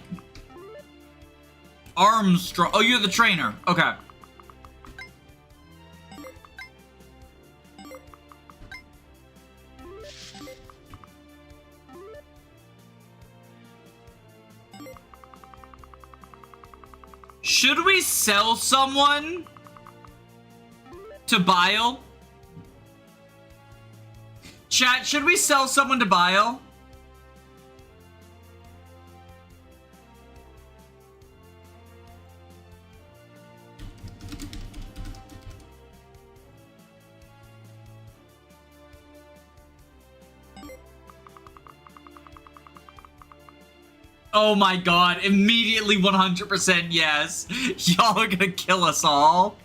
Armstrong. Oh, you're the trainer. Okay. Should we sell someone to Bile? Chat, should we sell someone to Bile? Oh my god, immediately 100% yes. Y'all are gonna kill us all.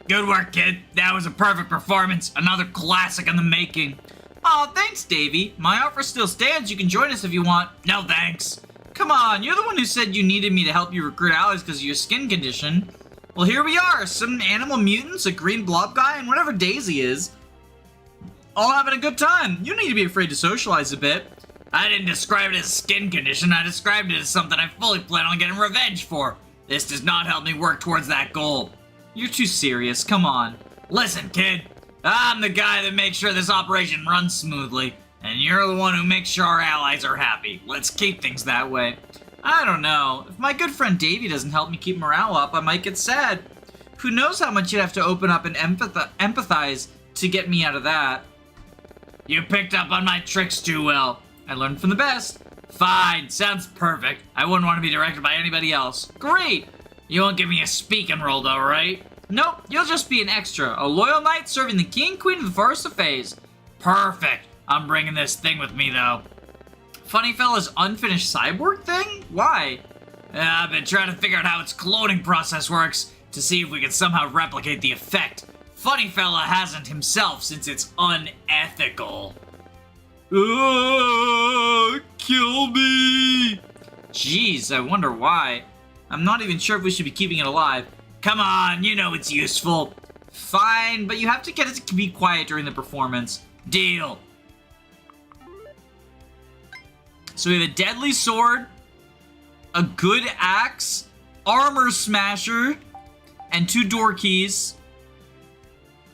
Good work, kid. That was a perfect performance. Another classic in the making. Aw, thanks, Davey. My offer still stands. You can join us if you want. No, thanks. Come on, you're the one who said you needed me to help you recruit allies because of your skin condition. Well, here we are. Some animal mutants, a green blob guy, and whatever Daisy is. All having a good time. You don't need to be afraid to socialize a bit. I didn't describe it as skin condition. I described it as something I fully plan on getting revenge for. This does not help me work towards that goal. You're too serious. Come on. Listen, kid. I'm the guy that makes sure this operation runs smoothly, and you're the one who makes sure our allies are happy. Let's keep things that way. I don't know. If my good friend Davey doesn't help me keep morale up, I might get sad. Who knows how much you'd have to open up and empathize to get me out of that. You picked up on my tricks too well. I learned from the best. Fine, sounds perfect. I wouldn't want to be directed by anybody else. Great. You won't give me a speaking role though, right? Nope, you'll just be an extra. A loyal knight serving the king, queen of the forest of Faze. Perfect. I'm bringing this thing with me though. Funny fella's unfinished cyborg thing? Why? I've been trying to figure out how its cloning process works to see if we can somehow replicate the effect. Funny fella hasn't himself since it's unethical. Kill me! Jeez, I wonder why. I'm not even sure if we should be keeping it alive. Come on, you know it's useful. Fine, but you have to get it to be quiet during the performance. Deal. So we have a deadly sword, a good axe, armor smasher, and 2 door keys.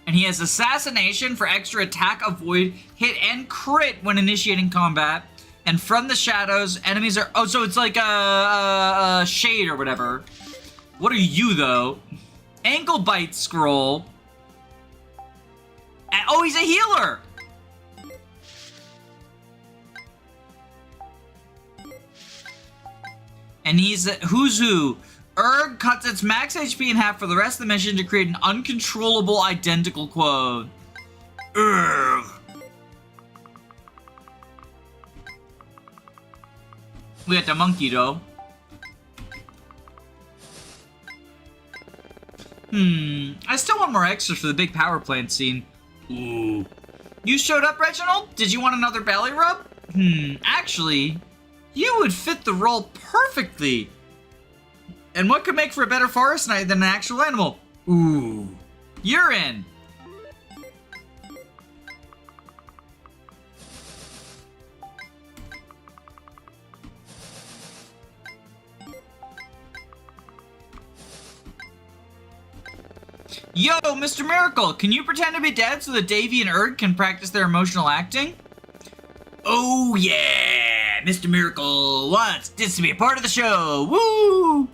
And he has assassination for extra attack, avoid, hit, and crit when initiating combat. And from the shadows, enemies are... Oh, so it's like a shade or whatever. What are you, though? Ankle bite scroll. And, oh, he's a healer! And he's a who's who. Erg cuts its max HP in half for the rest of the mission to create an uncontrollable identical quote. Erg. We got the monkey, though. I still want more extras for the big power plant scene. Ooh. You showed up, Reginald? Did you want another belly rub? Actually, you would fit the role perfectly. And what could make for a better forest knight than an actual animal? Ooh. You're in. Yo, Mr. Miracle, can you pretend to be dead so that Davey and Erg can practice their emotional acting? Oh yeah, Mr. Miracle wants this to be a part of the show. Woo!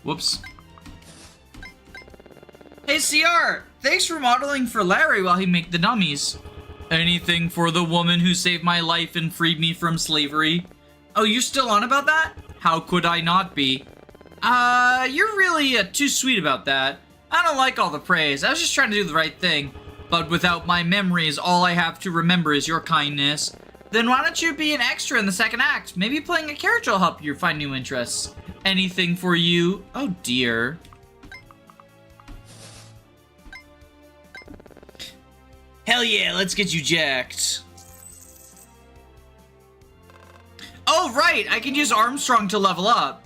Whoops. Hey, CR! Thanks for modeling for Larry while he make the dummies. Anything for the woman who saved my life and freed me from slavery. Oh, you're still on about that? How could I not be? You're really too sweet about that. I don't like all the praise. I was just trying to do the right thing. But without my memories, all I have to remember is your kindness. Then why don't you be an extra in the second act? Maybe playing a character will help you find new interests. Anything for you? Oh dear. Hell yeah, let's get you jacked. Oh right, I can use Armstrong to level up.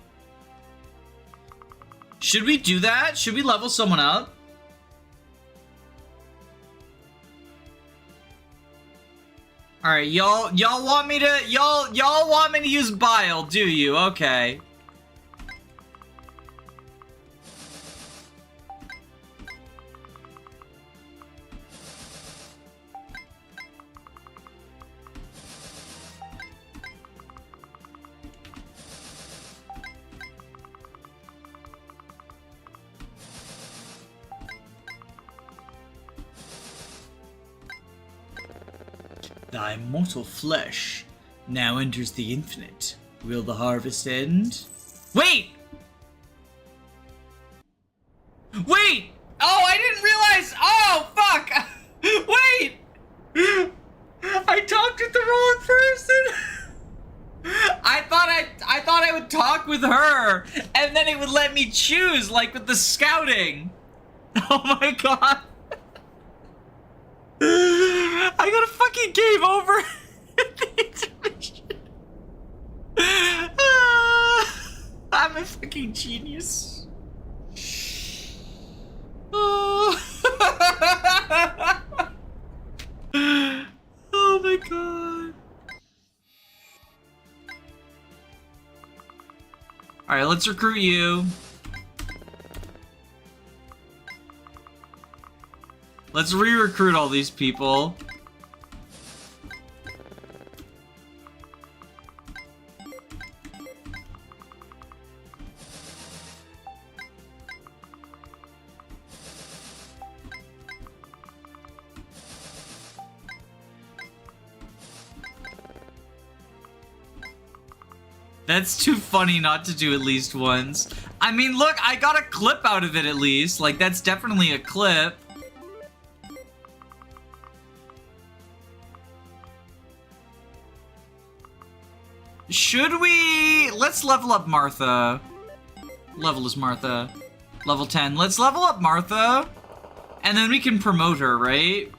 Should we do that? Should we level someone up? All right, y'all want me to y'all want me to use bile, do you? Okay. Thy mortal flesh now enters the infinite. Will the harvest end? Wait! Wait! Oh, I didn't realize! Oh, fuck! Wait! I talked with the wrong person! I thought I would talk with her, and then it would let me choose, like with the scouting. Oh my god. I got a fucking game over the intermission. I'm a fucking genius. Oh. Oh my god. Alright, let's recruit you. Let's re-recruit all these people. That's too funny not to do at least once. I mean, look, I got a clip out of it at least. Like, that's definitely a clip. Should we... Let's level up Martha. Level is Martha. Level 10. Let's level up Martha. And then we can promote her, right?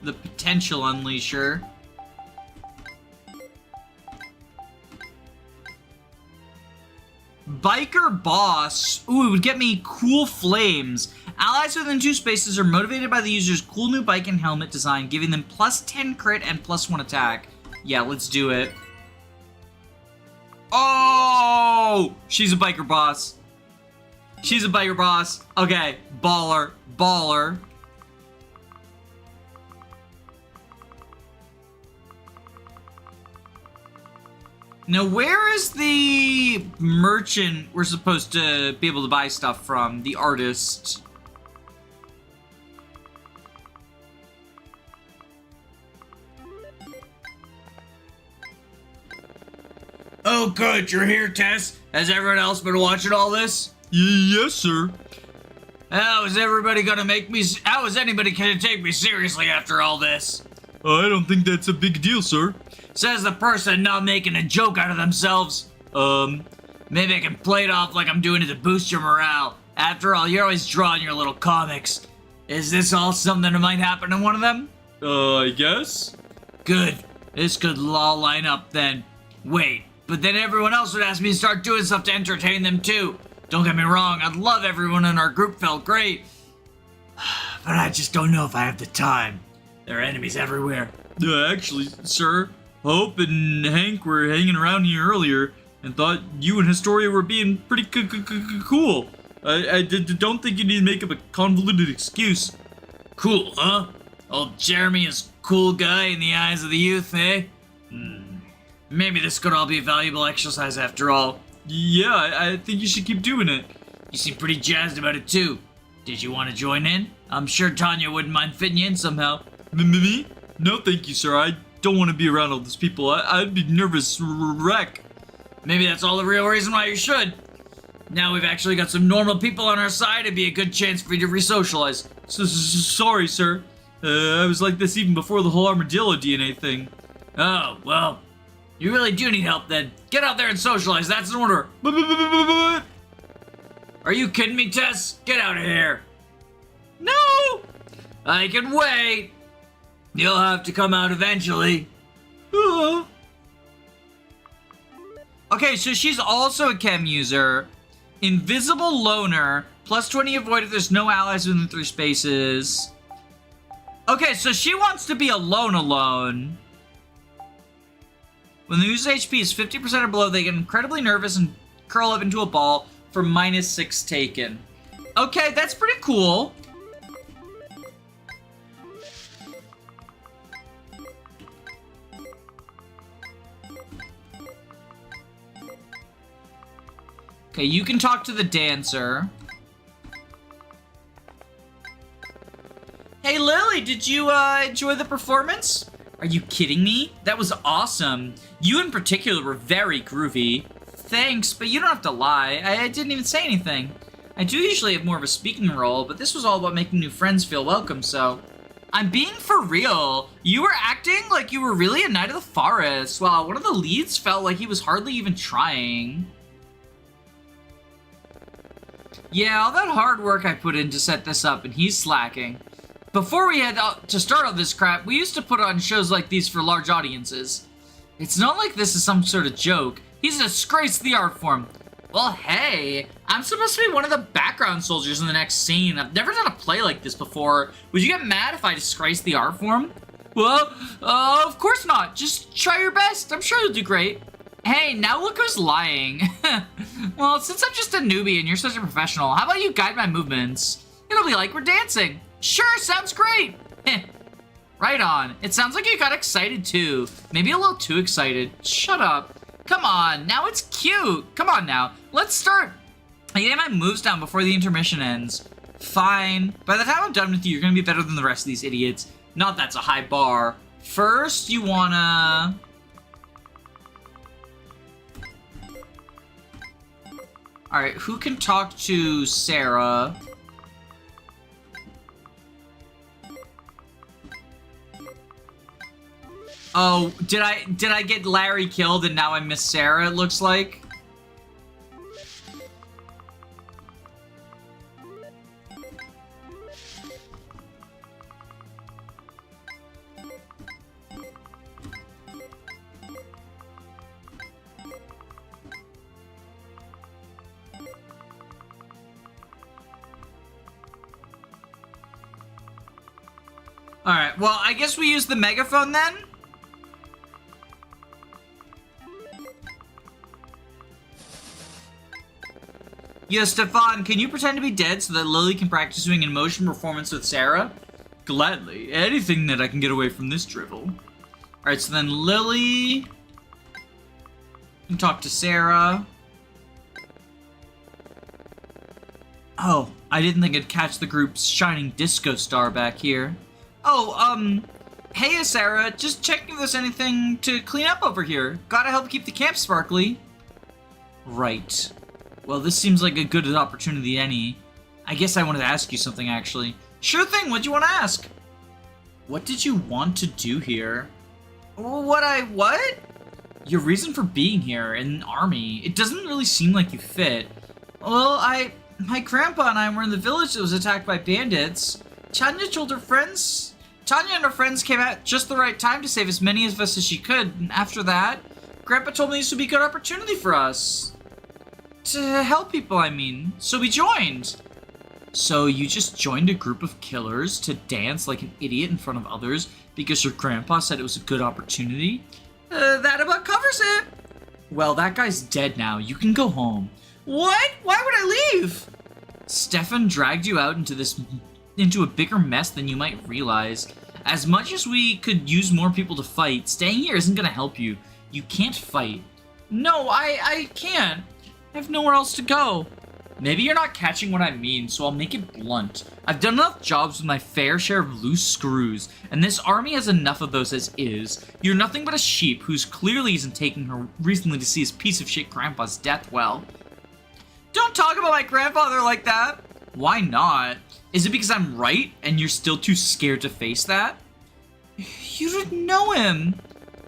The potential unleasher. Biker boss. Ooh, it would get me cool flames. Allies within 2 spaces are motivated by the user's cool new bike and helmet design, giving them plus 10 crit and plus 1 attack. Yeah, let's do it. Oh! She's a biker boss. She's a biker boss. Okay, baller. Baller. Now, where is the merchant we're supposed to be able to buy stuff from? The artist. Oh, good. You're here, Tess. Has everyone else been watching all this? Yes, sir. How is everybody gonna make me... How is anybody gonna take me seriously after all this? I don't think that's a big deal, sir. Says the person not making a joke out of themselves. Maybe I can play it off like I'm doing it to boost your morale. After all, you're always drawing your little comics. Is this all something that might happen in one of them? I guess? Good. This could all line up then. Wait, but then everyone else would ask me to start doing stuff to entertain them too. Don't get me wrong, I'd love everyone in our group felt great. But I just don't know if I have the time. There are enemies everywhere. Actually, sir, Hope and Hank were hanging around here earlier and thought you and Historia were being pretty cool. I don't think you need to make up a convoluted excuse. Cool, huh? Old Jeremy is cool guy in the eyes of the youth, eh? Maybe this could all be a valuable exercise after all. Yeah, I think you should keep doing it. You seem pretty jazzed about it too. Did you want to join in? I'm sure Tanya wouldn't mind fitting you in somehow. Me? No, thank you, sir. I don't want to be around all those people. I'd be nervous wreck. Maybe that's all the real reason why you should. Now we've actually got some normal people on our side, it'd be a good chance for you to re-socialize. Sorry, sir. I was like this even before the whole armadillo DNA thing. Oh, well, you really do need help then. Get out there and socialize, that's an order. Are you kidding me, Tess? Get out of here. No! I can wait. You'll have to come out eventually. Okay, so she's also a chem user. Invisible loner. Plus 20 avoid if there's no allies within 3 spaces. Okay, so she wants to be alone. When the user's HP is 50% or below, they get incredibly nervous and curl up into a ball for -6 taken. Okay, that's pretty cool. Okay, you can talk to the dancer. Hey Lily, did you enjoy the performance? Are you kidding me? That was awesome. You in particular were very groovy. Thanks, but you don't have to lie. I didn't even say anything. I do usually have more of a speaking role, but this was all about making new friends feel welcome, so... I'm being for real. You were acting like you were really a Knight of the Forest, while one of the leads felt like he was hardly even trying. Yeah, all that hard work I put in to set this up, and he's slacking. Before we had to start all this crap, we used to put on shows like these for large audiences. It's not like this is some sort of joke. He's a disgrace to the art form. Well, hey, I'm supposed to be one of the background soldiers in the next scene. I've never done a play like this before. Would you get mad if I disgrace the art form? Well, of course not. Just try your best. I'm sure you'll do great. Hey, now look who's lying. Well, since I'm just a newbie and you're such a professional, how about you guide my movements? It'll be like we're dancing. Sure, sounds great. Right on. It sounds like you got excited too. Maybe a little too excited. Shut up. Come on, now it's cute. Come on now, let's start. I get my moves down before the intermission ends. Fine. By the time I'm done with you, you're gonna be better than the rest of these idiots. Not that's a high bar. First, you wanna... Alright, who can talk to Sarah? Oh, did I get Larry killed and now I miss Sarah, it looks like? Alright, well, I guess we use the megaphone then? Yo, Stefan, can you pretend to be dead so that Lily can practice doing an emotion performance with Sarah? Gladly. Anything that I can get away from this drivel. Alright, so then Lily... can talk to Sarah. Oh, I didn't think I'd catch the group's shining disco star back here. Oh, hey Sarah, just checking if there's anything to clean up over here. Gotta help keep the camp sparkly. Right. Well, this seems like a good opportunity any. I guess I wanted to ask you something, actually. Sure thing, what'd you want to ask? What did you want to do here? What? Your reason for being here in an army. It doesn't really seem like you fit. Well, my grandpa and I were in the village that was attacked by bandits. Tanya and her friends came at just the right time to save as many of us as she could. And after that, Grandpa told me this would be a good opportunity for us. To help people, I mean. So we joined. So you just joined a group of killers to dance like an idiot in front of others because your grandpa said it was a good opportunity? That about covers it. Well, that guy's dead now. You can go home. What? Why would I leave? Stefan dragged you out into a bigger mess than you might realize. As much as we could use more people to fight, staying here isn't gonna help you. You can't fight. No, I can't. I have nowhere else to go. Maybe you're not catching what I mean, so I'll make it blunt. I've done enough jobs with my fair share of loose screws, and this army has enough of those as is. You're nothing but a sheep who's clearly isn't taking her recently to see his piece of shit grandpa's death well. Don't talk about my grandfather like that. Why not? Is it because I'm right and you're still too scared to face that? You didn't know him.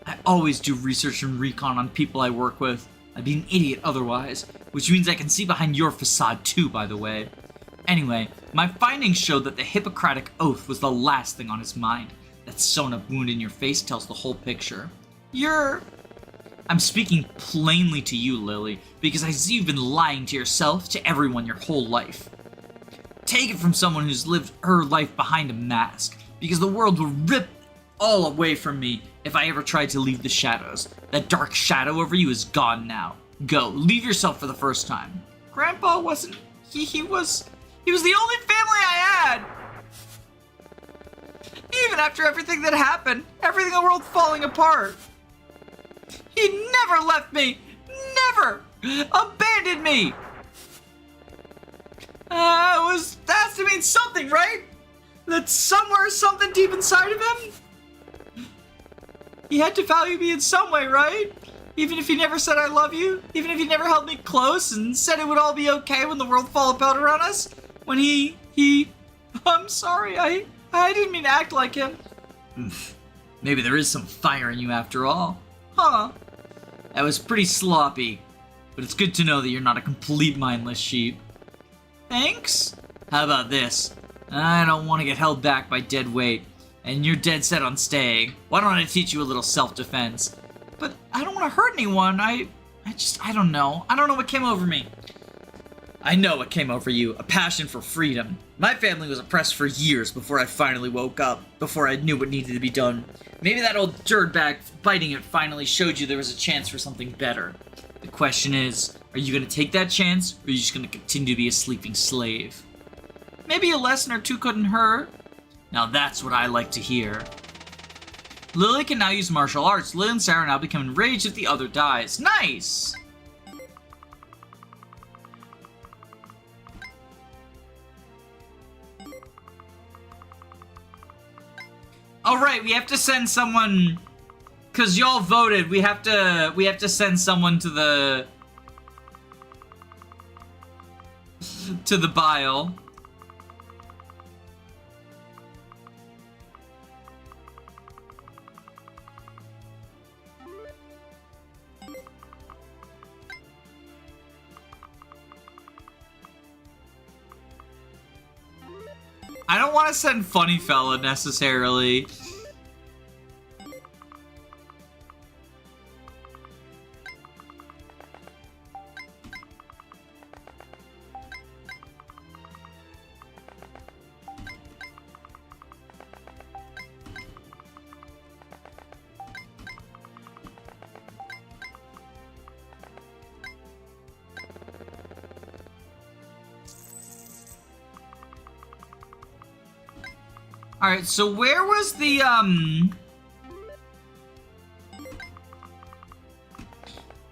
I always do research and recon on people I work with. I'd be an idiot otherwise, which means I can see behind your facade too, by the way. Anyway, my findings showed that the Hippocratic Oath was the last thing on his mind. That sewn-up wound in your face tells the whole picture. I'm speaking plainly to you, Lily, because I see you've been lying to yourself, to everyone your whole life. Take it from someone who's lived her life behind a mask, because the world will rip all away from me if I ever tried to leave the shadows. That dark shadow over you is gone now. Go, leave yourself for the first time. Grandpa wasn't... He was the only family I had! Even after everything that happened, everything in the world falling apart. He never left me! Never! Abandoned me! That has to mean something, right? That somewhere, something deep inside of him? He had to value me in some way, right? Even if he never said I love you? Even if he never held me close and said it would all be okay when the world fall apart around us? When I'm sorry, I didn't mean to act like him. Maybe there is some fire in you after all. Huh. That was pretty sloppy. But it's good to know that you're not a complete mindless sheep. Thanks? How about this? I don't want to get held back by dead weight. And you're dead set on staying. Why don't I teach you a little self-defense? But I don't want to hurt anyone. I don't know. I don't know what came over me. I know what came over you. A passion for freedom. My family was oppressed for years before I finally woke up. Before I knew what needed to be done. Maybe that old dirtbag biting it finally showed you there was a chance for something better. The question is, are you going to take that chance? Or are you just going to continue to be a sleeping slave? Maybe a lesson or two couldn't hurt. Now that's what I like to hear. Lily can now use martial arts. Lily and Sarah now become enraged if the other dies. Nice! Alright, we have to send someone... Because y'all voted, we have to send someone to the... to the bile. I don't want to send Funny Fella necessarily. Alright, so where was the,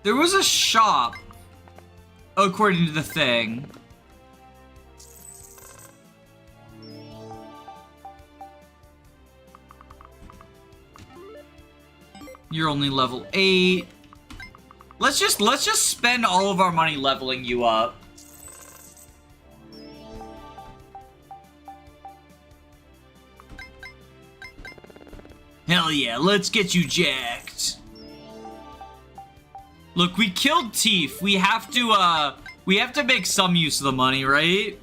there was a shop, according to the thing. You're only level 8. Let's just spend all of our money leveling you up. Hell yeah, let's get you jacked. Look, we killed Teef. We have We have to make some use of the money, right?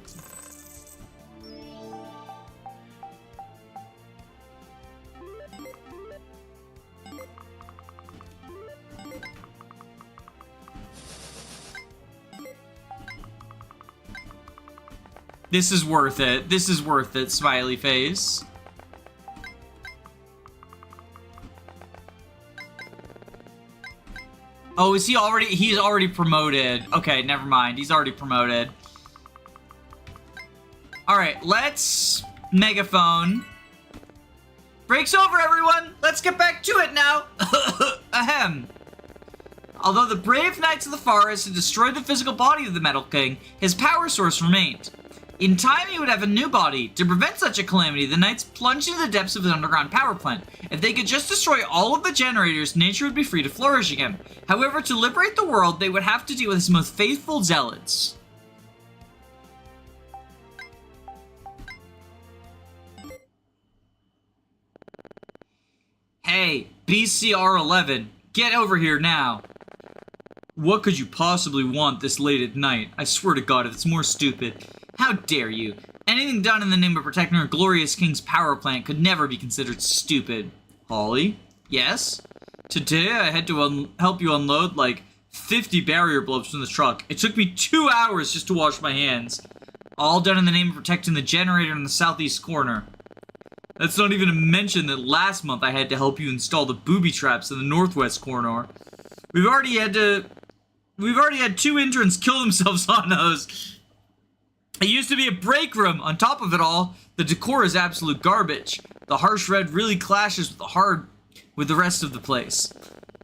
This is worth it. This is worth it, smiley face. Oh, is he already? He's already promoted. Okay, never mind. He's already promoted. Alright, let's megaphone. Break's over, everyone! Let's get back to it now! Ahem. Although the brave knights of the forest had destroyed the physical body of the Metal King, his power source remained. In time, he would have a new body. To prevent such a calamity, the knights plunged into the depths of his underground power plant. If they could just destroy all of the generators, nature would be free to flourish again. However, to liberate the world, they would have to deal with his most faithful zealots. Hey, BCR-11, get over here now. What could you possibly want this late at night? I swear to God, if it's more stupid. How dare you? Anything done in the name of protecting our glorious king's power plant could never be considered stupid. Holly? Yes? Today I had to help you unload like 50 barrier blobs from the truck. It took me 2 hours just to wash my hands. All done in the name of protecting the generator in the southeast corner. That's not even to mention that last month I had to help you install the booby traps in the northwest corner. We've already had 2 interns kill themselves on those. It used to be a break room. On top of it all, the decor is absolute garbage. The harsh red really clashes with the rest of the place.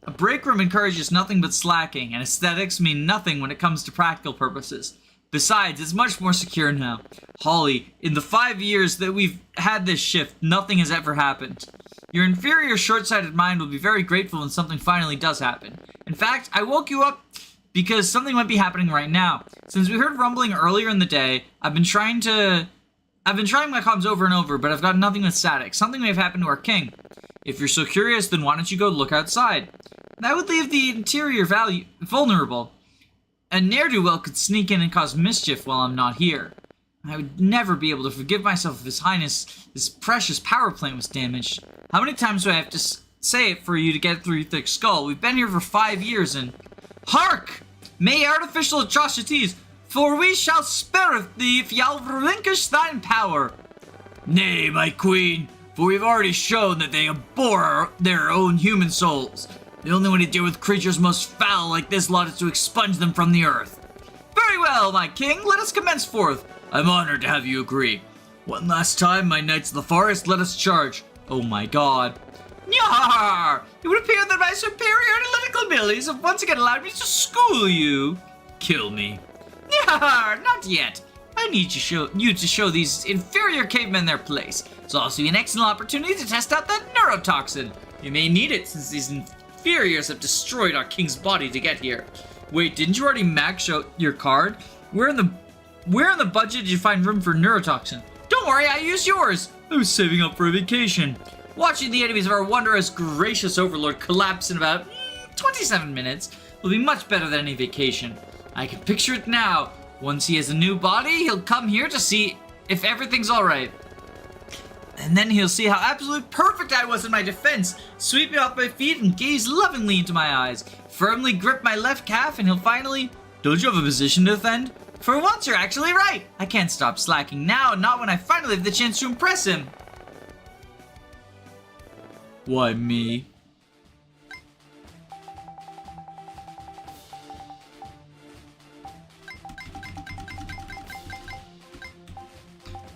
A break room encourages nothing but slacking, and aesthetics mean nothing when it comes to practical purposes. Besides, it's much more secure now. Holly, in the 5 years that we've had this shift, nothing has ever happened. Your inferior, short-sighted mind will be very grateful when something finally does happen. In fact, I woke you up because something might be happening right now. Since we heard rumbling earlier in the day, I've been trying my comms over and over, but I've got nothing with static. Something may have happened to our king. If you're so curious, then why don't you go look outside? That would leave the interior vulnerable. A ne'er-do-well could sneak in and cause mischief while I'm not here. I would never be able to forgive myself if His Highness' precious power plant was damaged. How many times do I have to say it for you to get through your thick skull? We've been here for 5 years and... Hark! May artificial atrocities, for we shall spare thee if thou relinquish thine power. Nay, my queen, for we've already shown that they abhor their own human souls. The only way to deal with creatures most foul like this lot is to expunge them from the earth. Very well, my king, let us commence forth. I'm honored to have you agree. One last time, my knights of the forest, let us charge. Oh my god. Nyar! It would appear that my superior analytical abilities have once again allowed me to school you. Kill me. Nyar! Not yet. I need you to show these inferior cavemen their place. It's also an excellent opportunity to test out that neurotoxin. You may need it since these inferiors have destroyed our king's body to get here. Wait, didn't you already max out your card? Where in the budget did you find room for neurotoxin? Don't worry, I used yours. I was saving up for a vacation. Watching the enemies of our wondrous, gracious overlord collapse in about 27 minutes will be much better than any vacation. I can picture it now. Once he has a new body, he'll come here to see if everything's alright. And then he'll see how absolutely perfect I was in my defense, sweep me off my feet and gaze lovingly into my eyes, firmly grip my left calf, and he'll finally... Don't you have a position to defend? For once, you're actually right. I can't stop slacking now, not when I finally have the chance to impress him. Why me?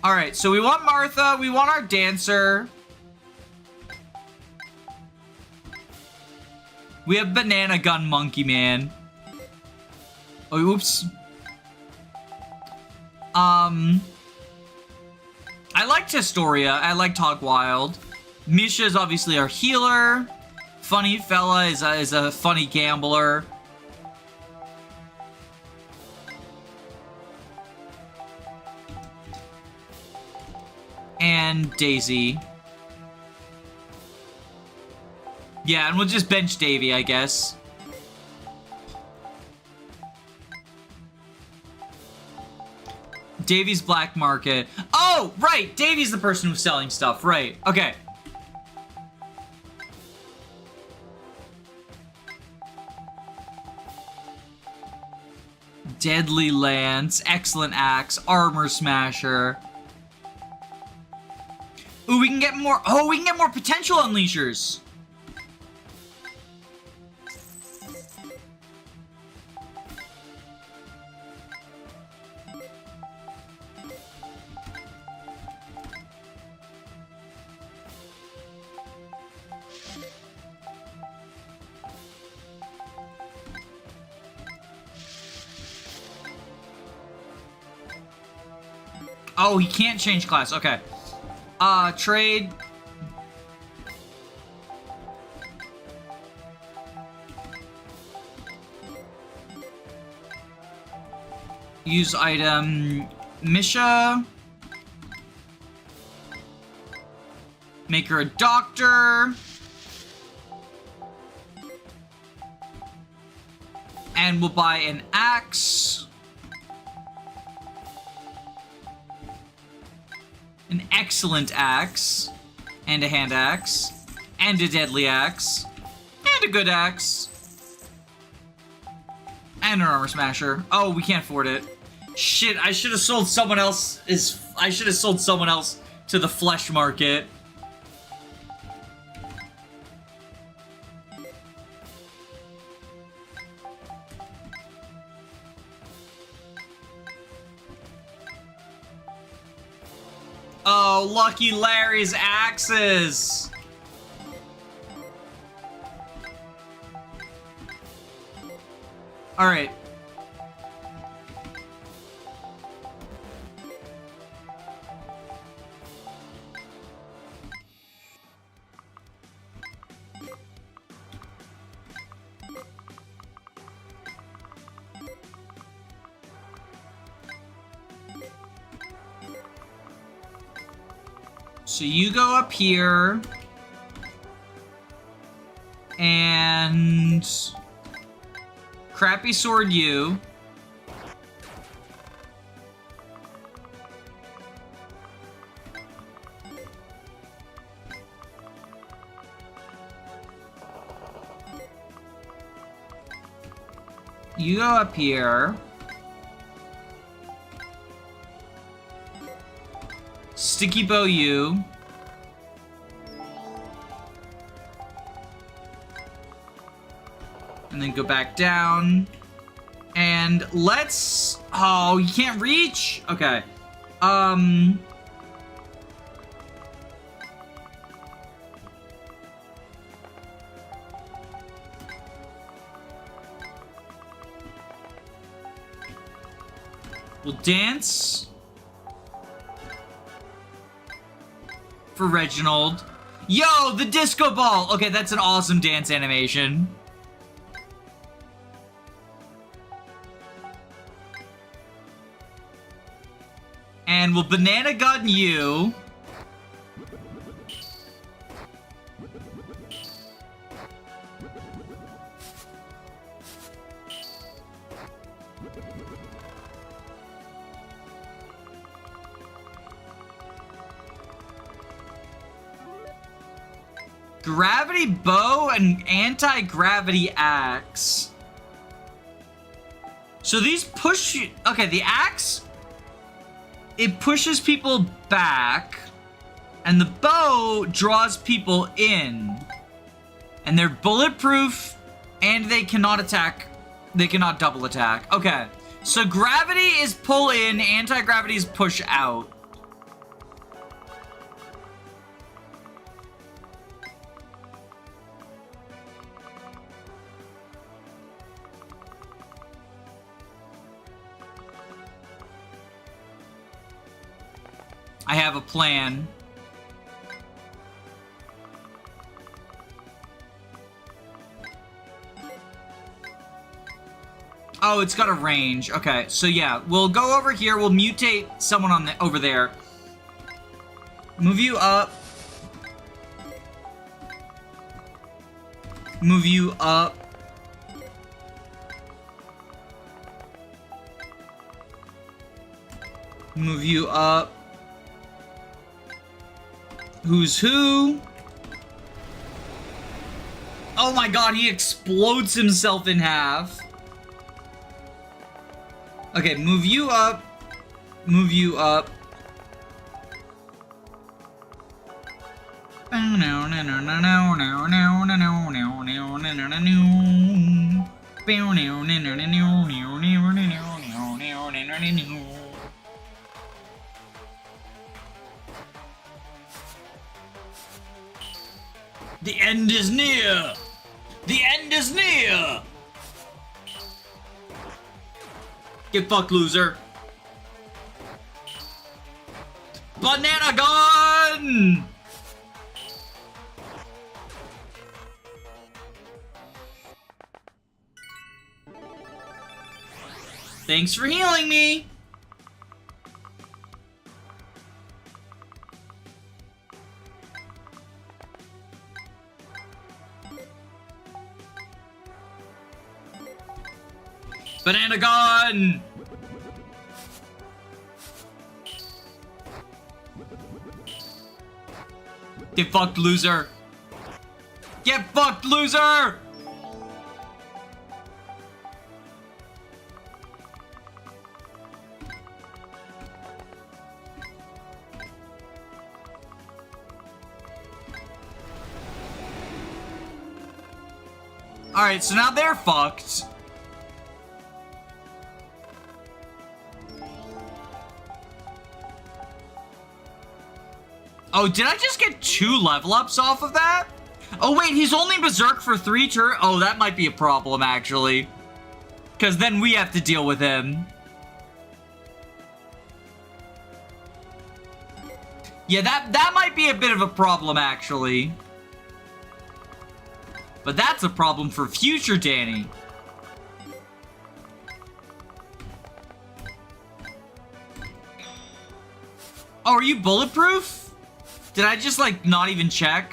Alright, so we want Martha, we want our dancer. We have Banana Gun Monkey Man. Oh, oops. I liked Historia, I liked Hog Wild. Misha is obviously our healer. Funny Fella is a funny gambler. And Daisy. Yeah, and we'll just bench Davy, I guess. Davy's Black Market. Oh, right! Davy's the person who's selling stuff, right. Okay. Deadly Lance, Excellent Axe, Armor Smasher. Ooh, we can get more. Oh, we can get more potential unleashers. Oh, he can't change class. Okay. Trade. Use item. Misha. Make her a doctor. And we'll buy an axe. An excellent axe. And a hand axe. And a deadly axe. And a good axe. And an armor smasher. Oh, we can't afford it. Shit, I should have sold someone else. I should have sold someone else to the flesh market. Oh, Lucky Larry's axes! Alright. So you go up here. And... Crappy sword you. You go up here. Sticky bow you. And then go back down. And let's... Oh, you can't reach? Okay. We'll dance. For Reginald. Yo, the disco ball! Okay, that's an awesome dance animation. And we'll banana gun you. Gravity bow and anti-gravity axe. So these push you... Okay, the axe... It pushes people back. And the bow draws people in. And they're bulletproof. And they cannot attack. They cannot double attack. Okay. So gravity is pull in. Anti-gravity is push out. I have a plan. Oh, it's got a range. Okay, so yeah, we'll go over here. We'll mutate someone on the over there. Move you up. Move you up. Move you up. Who's who? Oh my god, he explodes himself in half. Okay, move you up. Move you up. The end is near! The end is near! Get fucked, loser. Banana gun! Thanks for healing me. Banana gun! Get fucked, loser! Get fucked, loser! Alright, so now they're fucked. Oh, did I just get 2 level ups off of that? Oh wait, he's only berserk for 3 turns. Oh, that might be a problem actually. Cause then we have to deal with him. Yeah, that might be a bit of a problem actually. But that's a problem for future Danny. Oh, are you bulletproof? Did I just, like, not even check?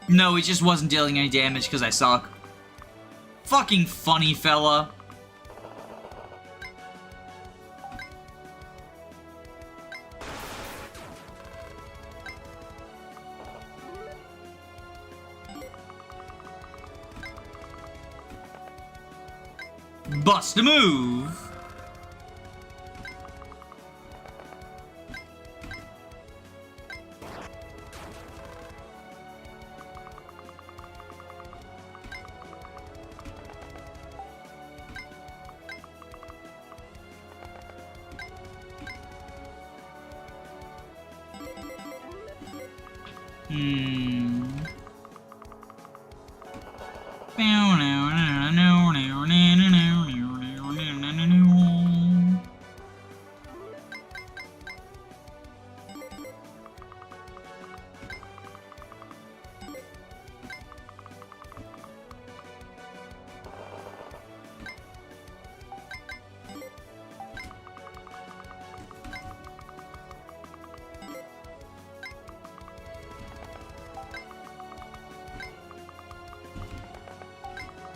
No, he just wasn't dealing any damage because I suck. Fucking funny fella. Bust a move.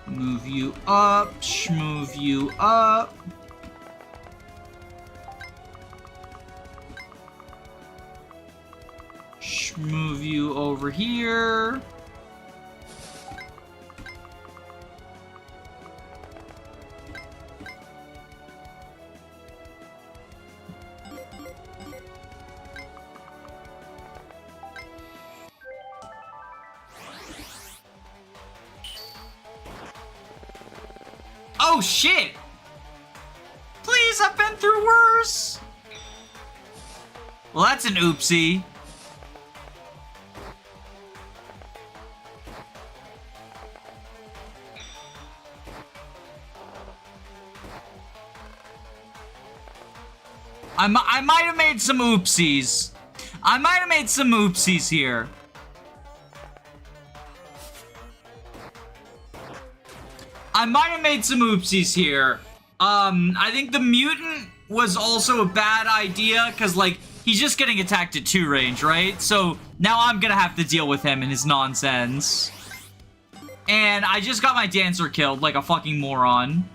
Move you up, move you up. Move you over here. Oh shit! Please, I've been through worse! Well, that's an oopsie. I might have made some oopsies. I might have made some oopsies here. I might have made some oopsies here. I think the mutant was also a bad idea, because, like, he's just getting attacked at 2 range, right? So, now I'm gonna have to deal with him and his nonsense. And I just got my dancer killed like a fucking moron.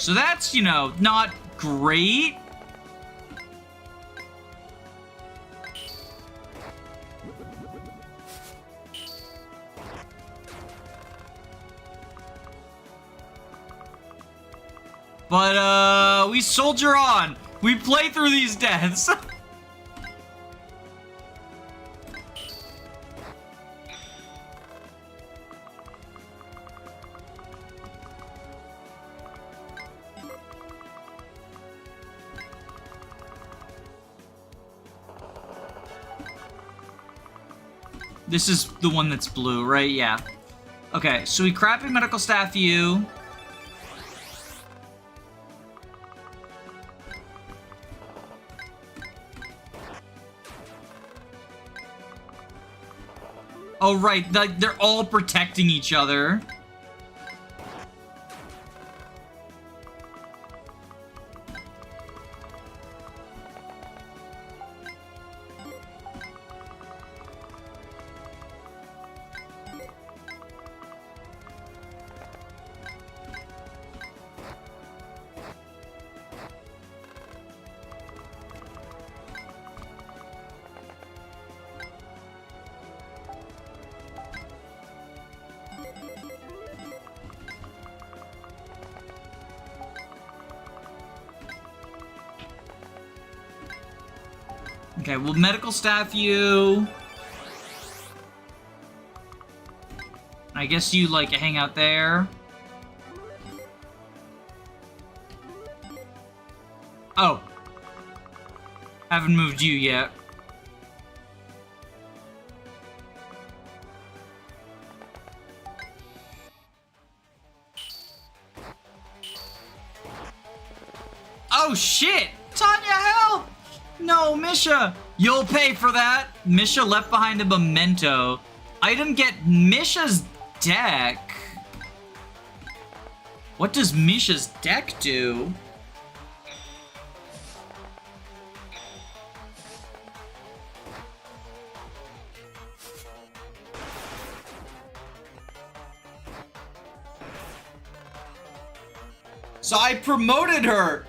So that's, you know, not great. But, we soldier on. We play through these deaths. This is the one that's blue, right? Yeah. Okay, so we crappy medical staff you. Oh, right. They're all protecting each other. Okay, we'll medical staff you. I guess you, like, hang out there. Oh. Haven't moved you yet. Oh, shit! Tanya, help! No, Misha! You'll pay for that! Misha left behind a memento. Item get Misha's deck. What does Misha's deck do? So I promoted her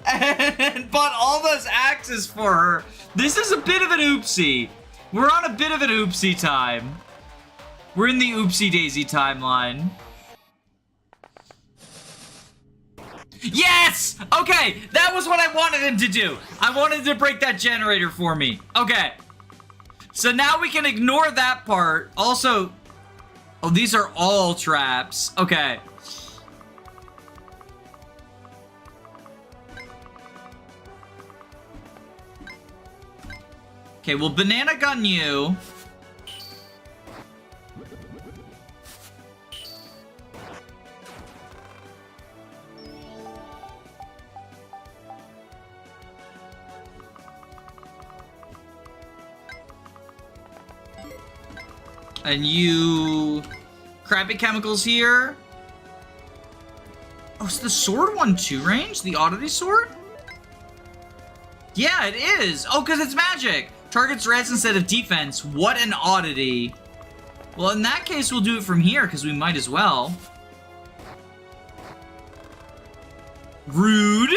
and bought all those axes for her. This is a bit of an oopsie. We're on a bit of an oopsie time. We're in the oopsie daisy timeline. Yes! Okay, that was what I wanted him to do. I wanted to break that generator for me. Okay. So now we can ignore that part. Also, oh, these are all traps. Okay. Okay, we'll banana gun you. And you... crappy chemicals here. Oh, is the sword one 2 range? The oddity sword? Yeah, it is. Oh, because it's magic. Targets res instead of defense. What an oddity. Well, in that case, we'll do it from here, because we might as well. Rude.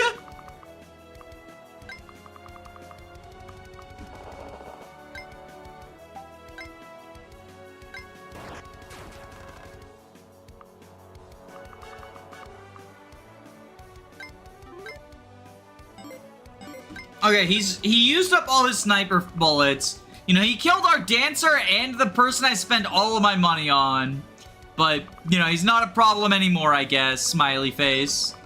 Okay, he used up all his sniper bullets. You know, he killed our dancer and the person I spent all of my money on. But, you know, he's not a problem anymore, I guess. Smiley face.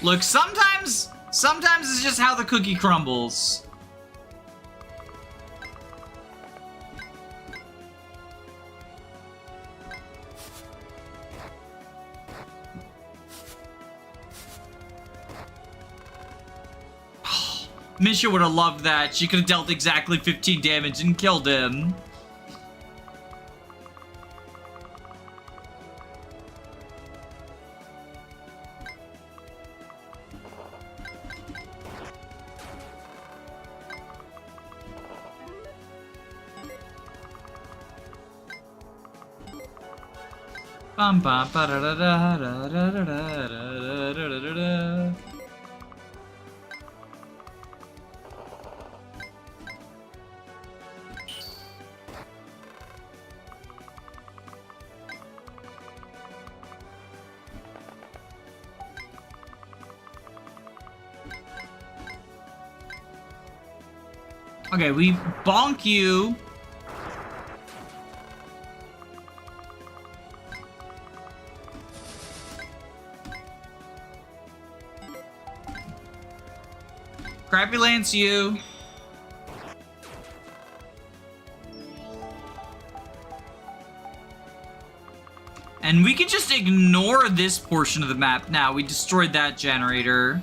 Look, sometimes it's just how the cookie crumbles. Misha would have loved that. She could have dealt exactly 15 damage and killed him. Bum bum ba da da da da da da da da da da. Okay, we bonk you. Crappy Lance you. And we can just ignore this portion of the map now. We destroyed that generator.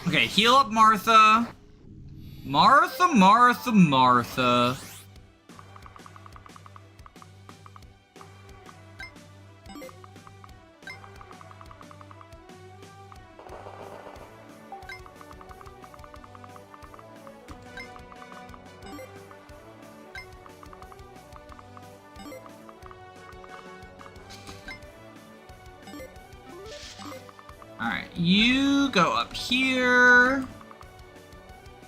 Okay, heal up Martha. Martha, Martha, Martha. Alright, you go up here.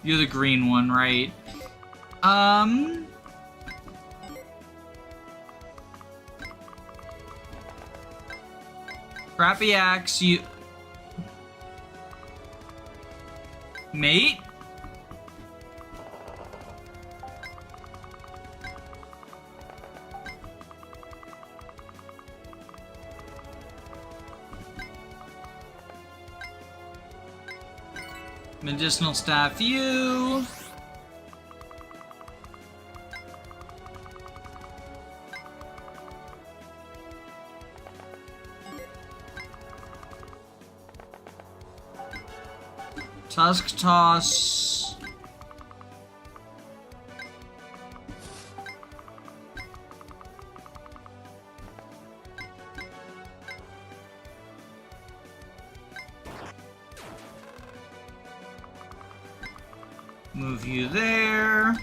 You're the green one, right? Crappy axe, you... Mate? Medicinal staff, you. Tusk toss. Move you there.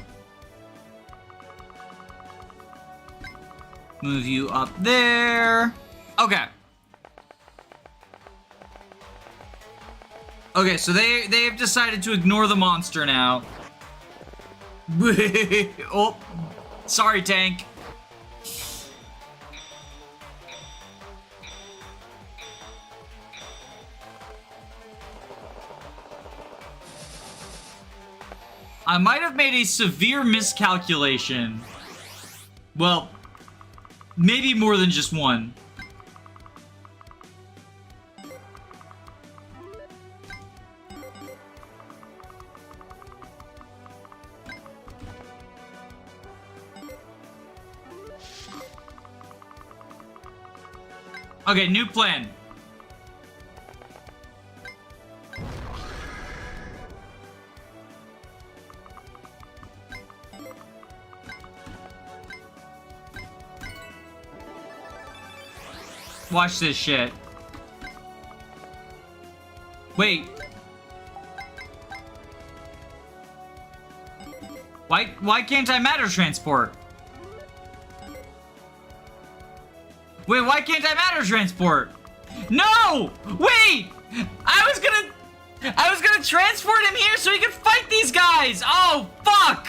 Move you up there. Okay. Okay, so they've decided to ignore the monster now. Oh, sorry, tank. I might have made a severe miscalculation. Well, maybe more than just one. Okay, new plan. Watch this shit. Wait. Why can't I matter transport? Wait, why can't I matter transport? No! Wait! I was gonna transport him here so he could fight these guys! Oh, fuck!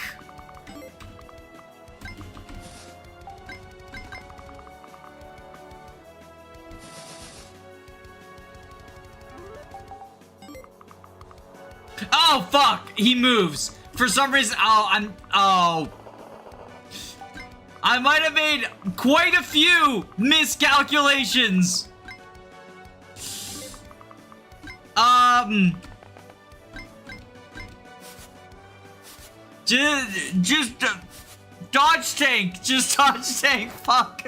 Oh, fuck! He moves. For some reason, I might have made quite a few miscalculations. Just dodge tank. Just dodge tank. Fuck.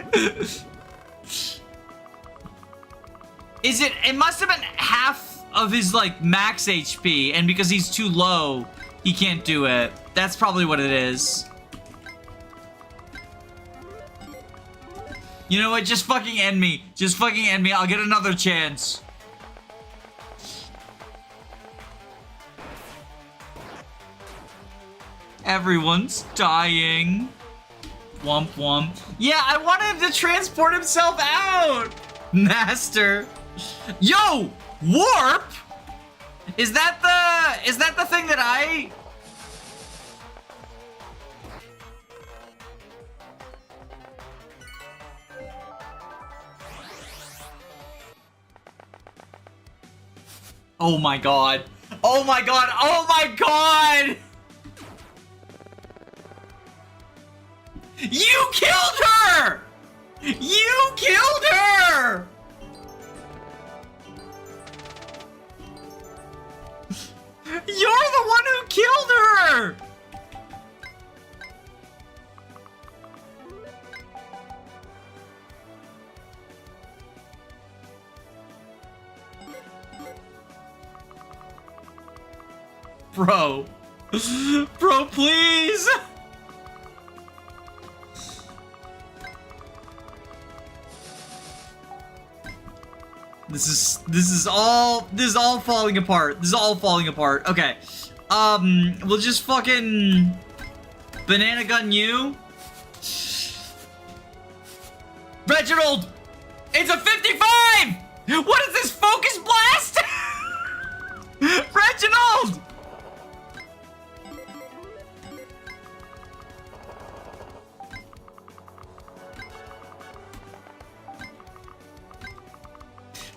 Is it? It must have been half of his, like, max HP, and because he's too low, he can't do it. That's probably what it is. You know what? Just fucking end me. Just fucking end me. I'll get another chance. Everyone's dying. Womp womp. Yeah, I want him to transport himself out. Master. Yo! Warp? Is that the thing that I... Oh my god. Oh my god. Oh my god! You killed her! You killed her! You're the one who killed her! Bro. Bro, please! This is all falling apart. This is all falling apart. Okay. We'll just fucking banana gun you. Reginald! It's a 55! What is this, focus blast? Reginald!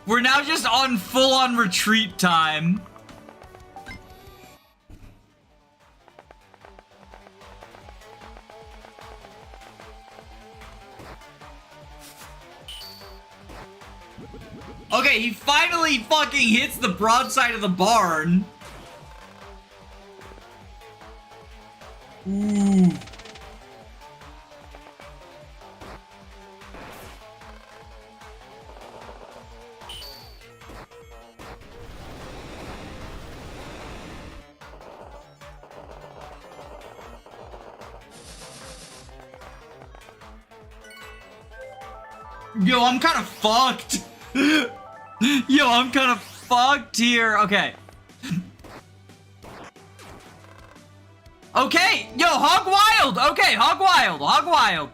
We're now just on full-on retreat time. Okay, he finally fucking hits the broadside of the barn. Ooh. Yo, I'm kind of fucked. Yo, I'm kind of fucked here. Okay. Okay. Yo, hog wild. Okay, hog wild. Hog wild.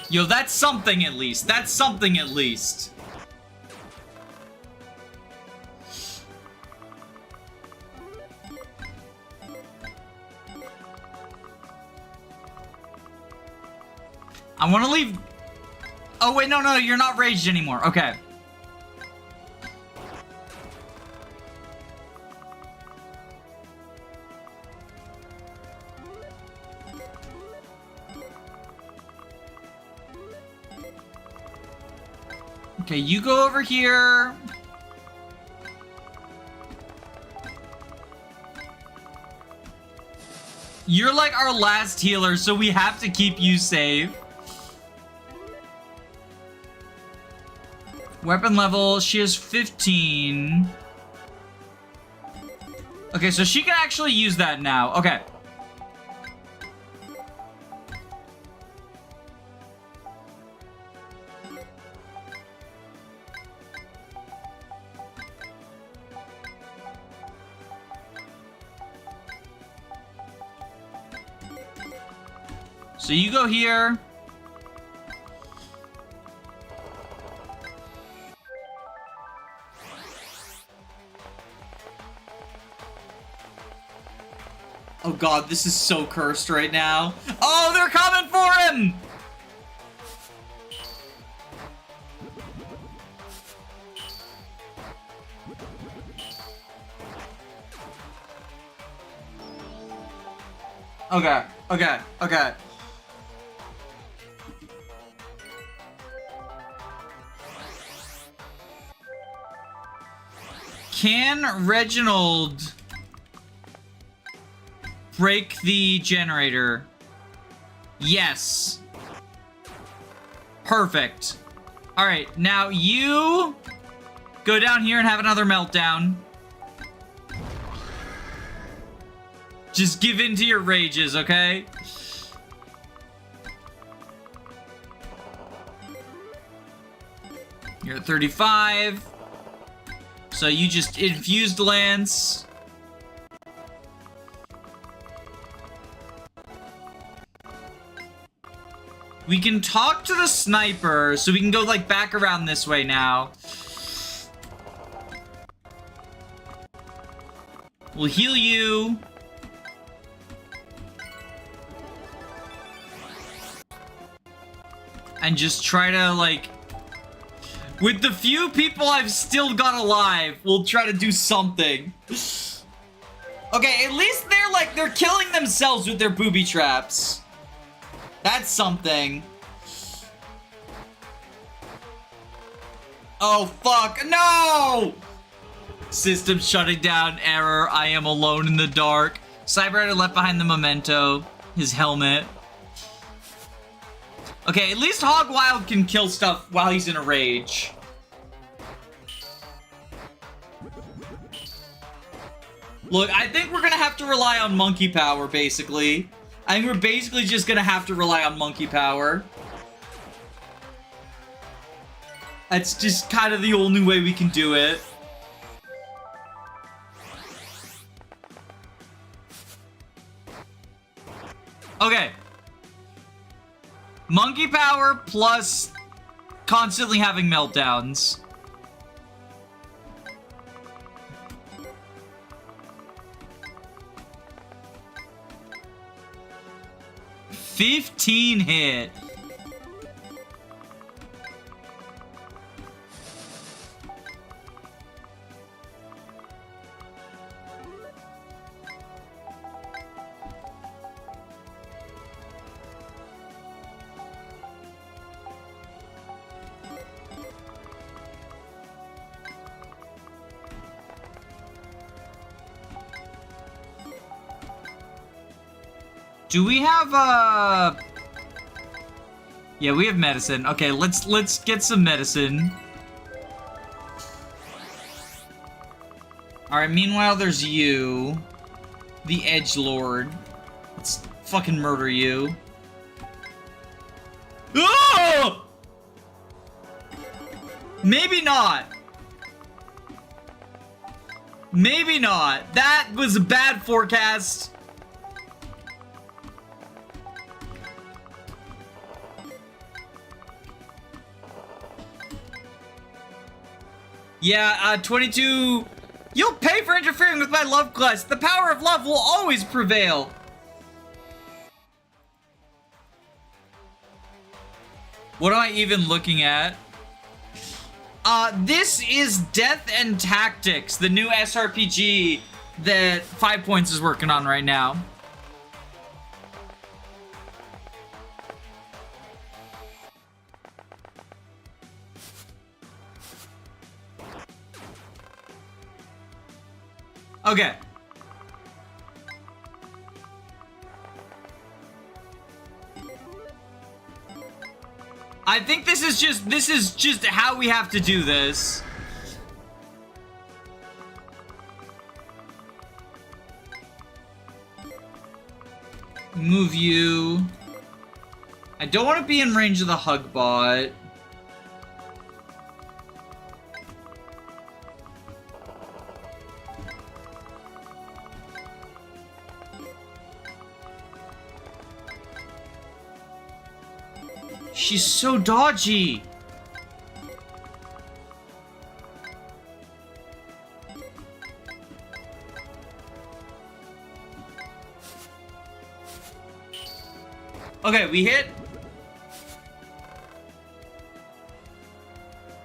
Yo, that's something at least. That's something at least. I want to leave... Oh, wait, no, you're not raged anymore. Okay. Okay, you go over here. You're like our last healer, so we have to keep you safe. Weapon level, she has 15. Okay, so she can actually use that now. Okay. So you go here. Oh god, this is so cursed right now. Oh, they're coming for him! Okay. Can Reginald break the generator? Yes. Perfect. All right, now you go down here and have another meltdown. Just give in to your rages, okay? You're at 35. So you just infused Lance. We can talk to the sniper, so we can go, like, back around this way now. We'll heal you. And just try to, like... With the few people I've still got alive, we'll try to do something. Okay, at least they're, like, they're killing themselves with their booby traps. That's something. Oh, fuck. No! System shutting down. Error. I am alone in the dark. Cyberrider left behind the memento. His helmet. Okay, at least Hogwild can kill stuff while he's in a rage. Look, I think we're gonna have to rely on monkey power, basically. I think we're basically just gonna have to rely on monkey power. That's just kind of the only way we can do it. Okay. Monkey power plus constantly having meltdowns. $15 hit. Do we have, Yeah, we have medicine. Okay, let's get some medicine. Alright, meanwhile, there's you. The Edgelord. Let's fucking murder you. Oh! Maybe not. Maybe not. That was a bad forecast. Yeah, 22... You'll pay for interfering with my love quest. The power of love will always prevail. What am I even looking at? This is Death and Tactics, the new SRPG that 5 Points is working on right now. Okay. I think this is just how we have to do this. Move you. I don't want to be in range of the hug bot. She's so dodgy. Okay, we hit.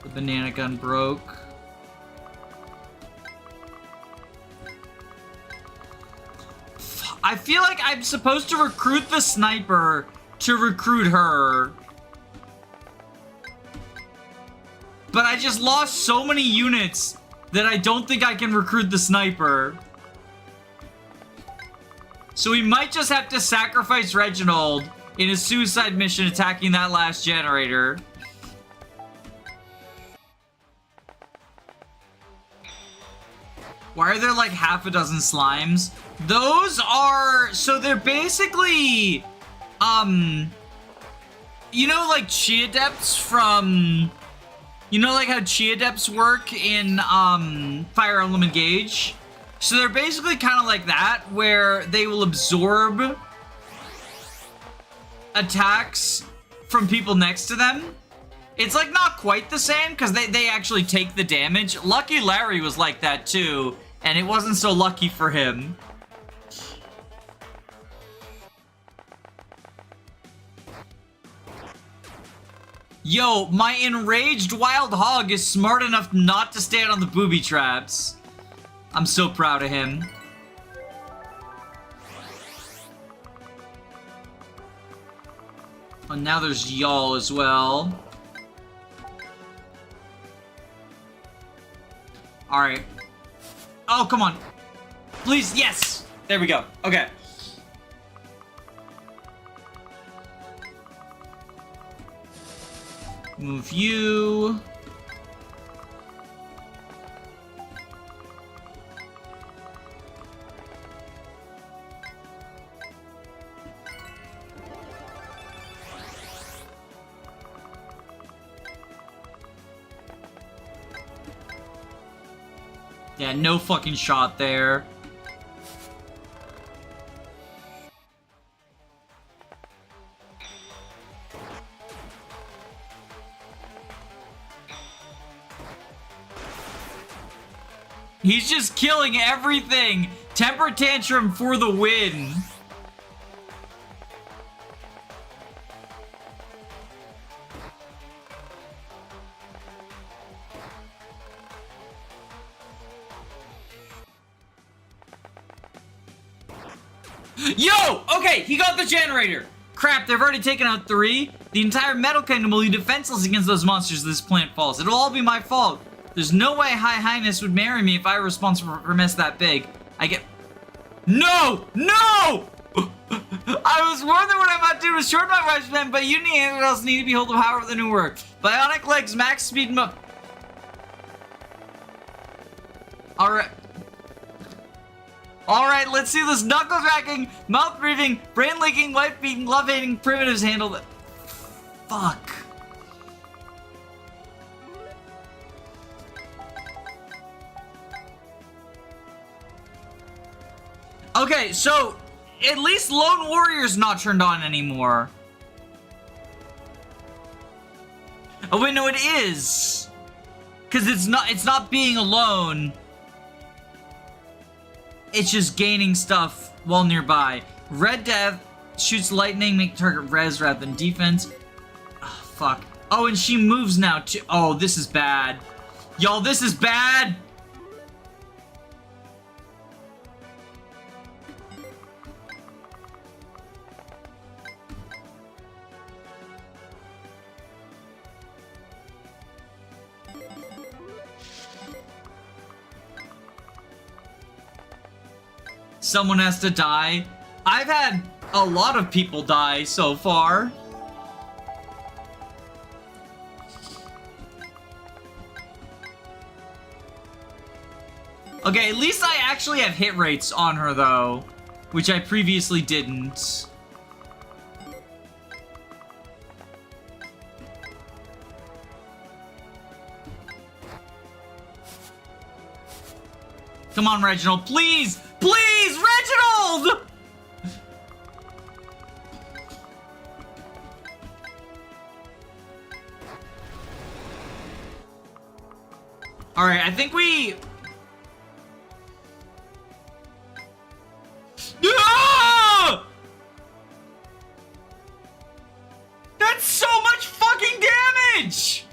The banana gun broke. I feel like I'm supposed to recruit the sniper to recruit her. But I just lost so many units that I don't think I can recruit the sniper. So we might just have to sacrifice Reginald in a suicide mission attacking that last generator. Why are there like half a dozen slimes? Those are, so they're basically, you know, like Chi Adepts from, you know, like how Chi Adepts work in, Fire Element Gauge? So they're basically kind of like that, where they will absorb attacks from people next to them. It's like not quite the same, because they actually take the damage. Lucky Larry was like that too, and it wasn't so lucky for him. Yo, my enraged wild hog is smart enough not to stand on the booby traps. I'm so proud of him. Oh, now there's y'all as well. Alright. Oh, come on. Please, yes! There we go. Okay. Move you. Yeah, no fucking shot there. He's just killing everything! Temper tantrum for the win! Yo! Okay, he got the generator! Crap, they've already taken out 3. The entire Metal Kingdom will be defenseless against those monsters if this plant falls. It'll all be my fault. There's no way High Highness would marry me if I were responsible for a mess that big. I get... No! No! I was warned that what I'm about to do was short my wife's plan, but you and anyone else need to behold the power of the new work. Bionic legs, max speed, Alright. Alright, let's see this knuckle-cracking, mouth-breathing, brain-leaking, wife-beating, love-hating primitives handle that. Fuck. Okay, so at least Lone Warrior's not turned on anymore. Oh wait, no, it is. Cause it's not being alone. It's just gaining stuff while nearby. Red Death shoots lightning, make target res rather than defense. Oh, fuck. Oh, and she moves now too. Oh, this is bad. Y'all, this is bad. Someone has to die. I've had a lot of people die so far. Okay, at least I actually have hit rates on her though, which I previously didn't. Come on, Reginald, please! Please, Reginald! Alright, I think we... Ah! That's so much fucking damage!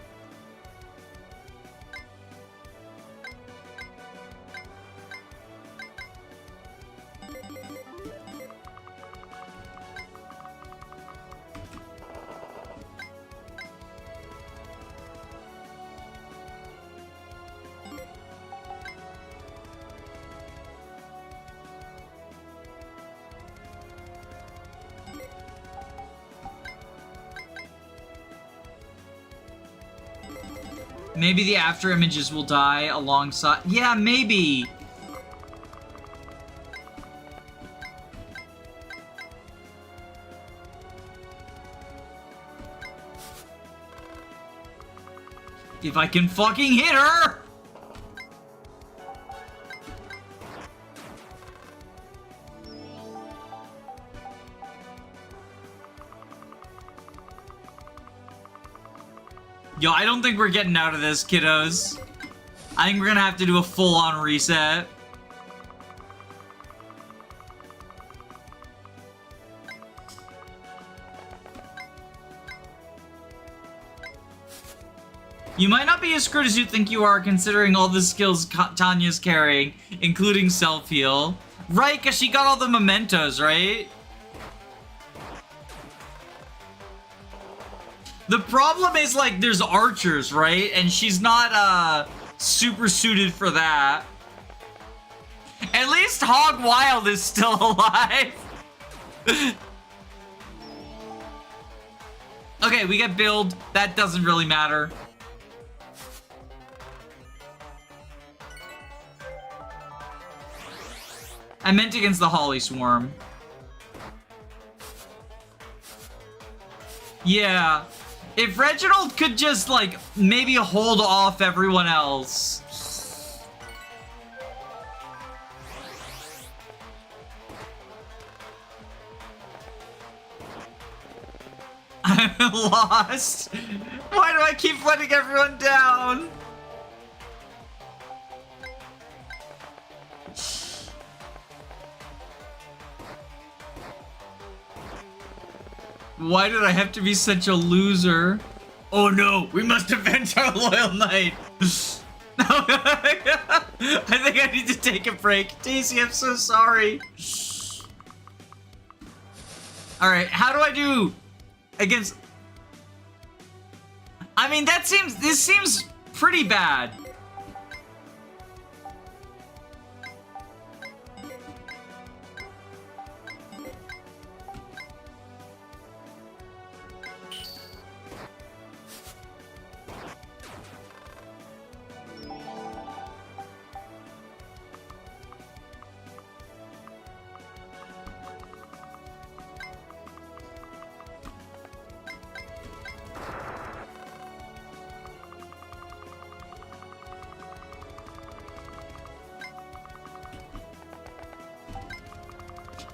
Maybe the after images will die alongside. Yeah, maybe. If I can fucking hit her! Yo, I don't think we're getting out of this, kiddos. I think we're gonna have to do a full-on reset. You might not be as screwed as you think you are, considering all the skills Tanya's carrying, including self-heal. Right, because she got all the mementos, right? The problem is, like, there's archers, right? And she's not, super suited for that. At least Hog Wild is still alive. Okay, we get build. That doesn't really matter. I meant against the Holly Swarm. Yeah. If Reginald could just, like, maybe hold off everyone else. I'm lost. Why do I keep letting everyone down? Why did I have to be such a loser? Oh no, we must avenge our loyal knight. I think I need to take a break. Daisy, I'm so sorry. Alright, how do I do against... I mean, this seems pretty bad.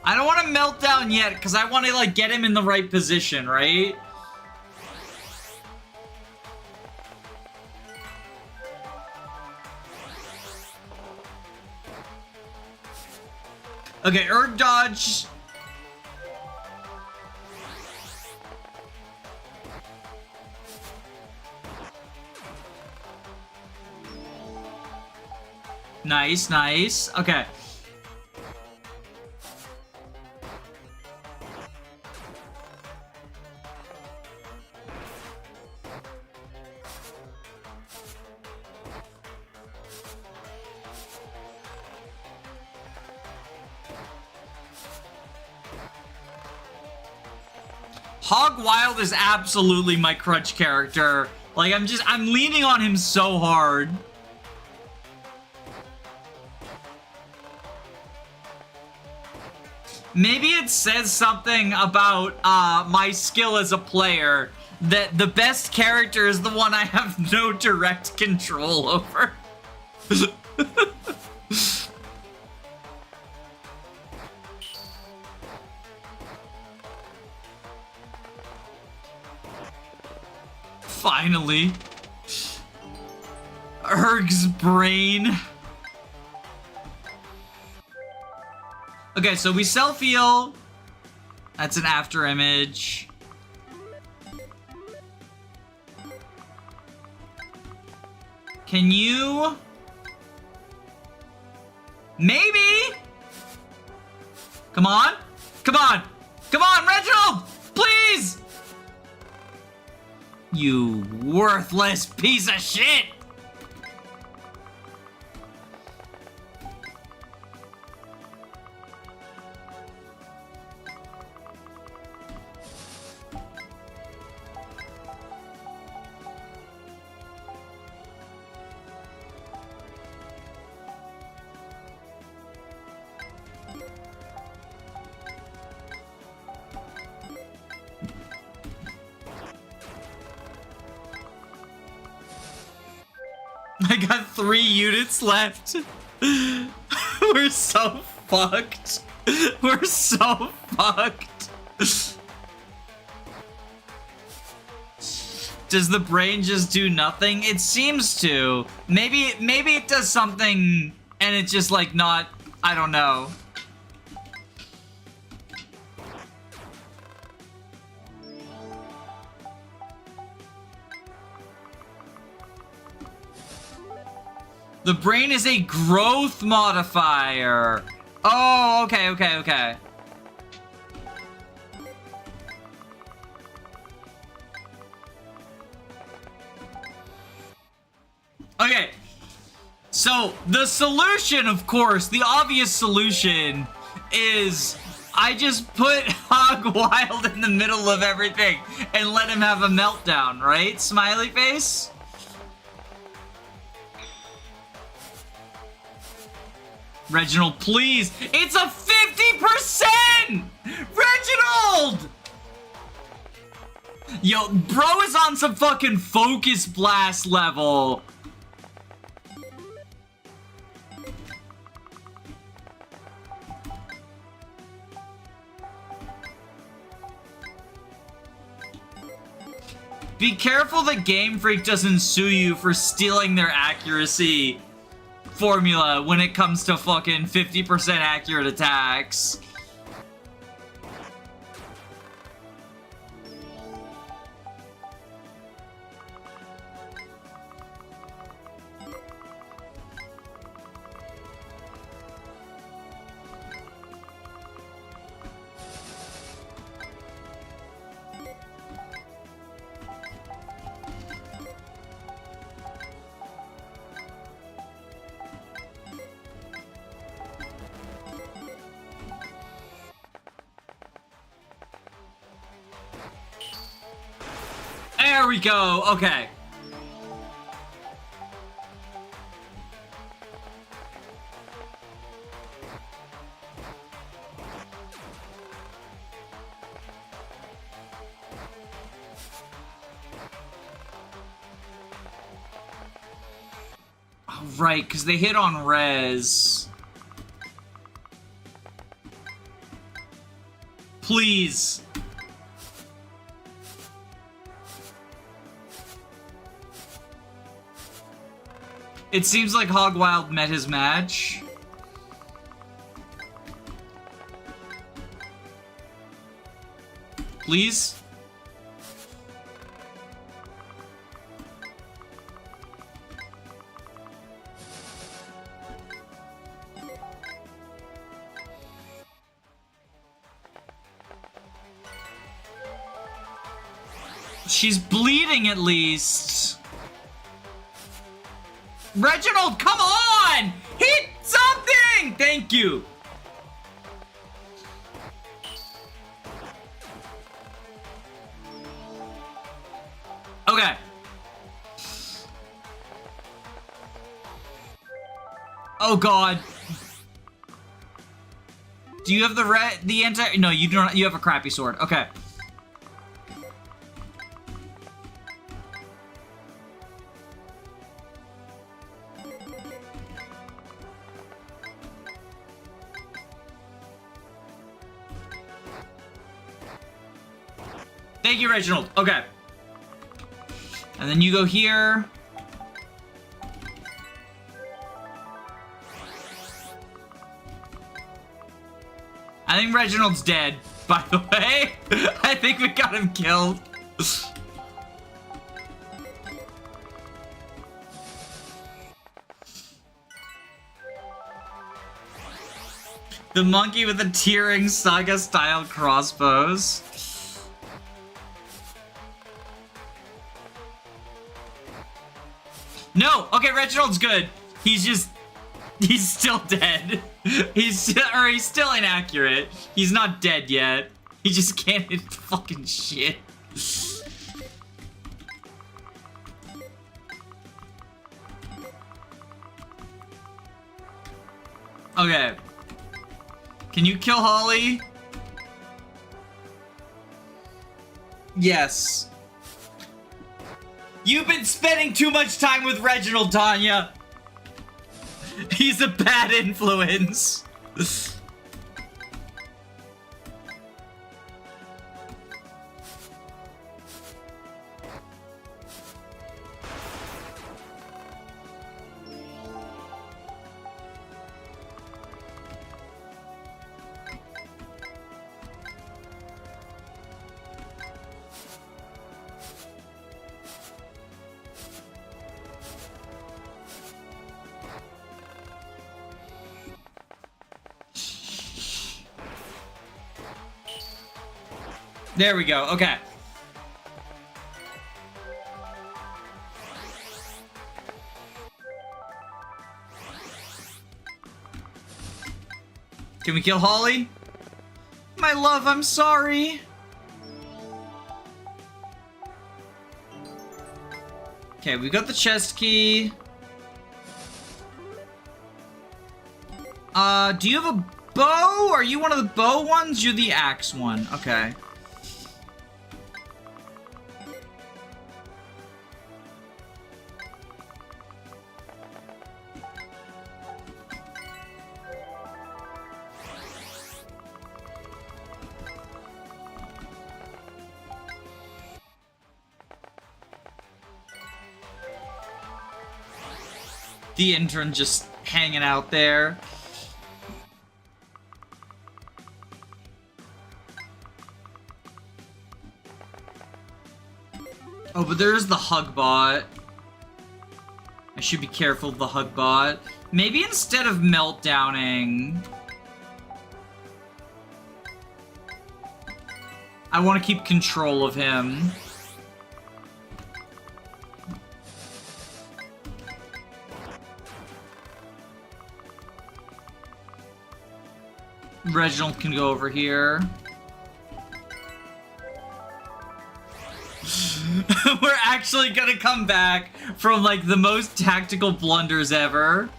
I don't want to melt down yet, because I want to, like, get him in the right position, right? Okay, Erg dodge. Nice, nice. Okay. Hog Wild is absolutely my crutch character. Like, I'm leaning on him so hard. Maybe it says something about my skill as a player, that the best character is the one I have no direct control over. Finally. Erg's brain. Okay, so we self-heal. That's an after image. Can you... Maybe? Come on. Come on. Come on, Reginald! Please! You worthless piece of shit! I got 3 units left. We're so fucked. We're so fucked. Does the brain just do nothing? It seems to. Maybe it does something and it's just like not, I don't know. The brain is a growth modifier. Oh, okay. Okay. So, the solution, of course, the obvious solution is I just put Hog Wild in the middle of everything and let him have a meltdown, right? Smiley face? Reginald, please. It's a 50%! Reginald! Yo, bro is on some fucking focus blast level. Be careful that Game Freak doesn't sue you for stealing their accuracy formula when it comes to fucking 50% accurate attacks. There we go. Okay. Oh, right, because they hit on res. Please. It seems like Hog Wild met his match. Please? She's bleeding at least. Reginald, come on! Hit something! Thank you. Okay. Oh god. Do you have the anti? No, you do not. You have a crappy sword. Okay. Thank you, Reginald. Okay. And then you go here. I think Reginald's dead, by the way. I think we got him killed. The monkey with the tearing saga-style crossbows. No! Okay, Reginald's good. He's still dead. He's still inaccurate. He's not dead yet. He just can't hit fucking shit. Okay. Can you kill Holly? Yes. You've been spending too much time with Reginald, Tanya. He's a bad influence. There we go, okay. Can we kill Holly? My love, I'm sorry. Okay, we got the chest key. Do you have a bow? Are you one of the bow ones? You're the axe one. Okay. The intern just hanging out there. Oh, but there's the hug bot. I should be careful of the hug bot. Maybe instead of meltdowning, I want to keep control of him. Reginald can go over here. We're actually gonna come back from like the most tactical blunders ever.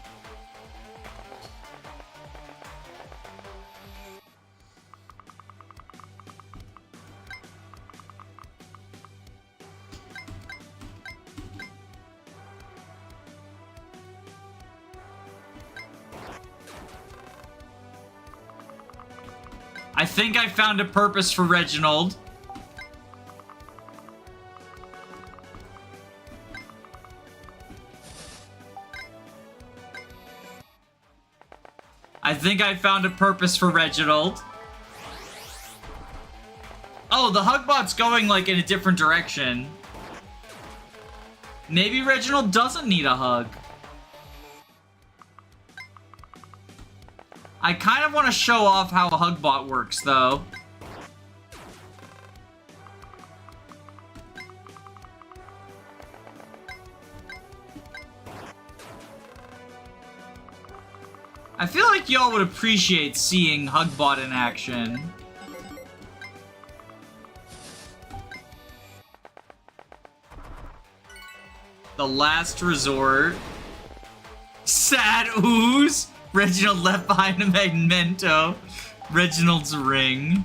I think I found a purpose for Reginald. I think I found a purpose for Reginald. Oh, the Hugbot's going like in a different direction. Maybe Reginald doesn't need a hug. I kind of want to show off how a Hugbot works, though. I feel like y'all would appreciate seeing Hugbot in action. The last resort. Sad ooze. Reginald left behind a memento. Reginald's ring.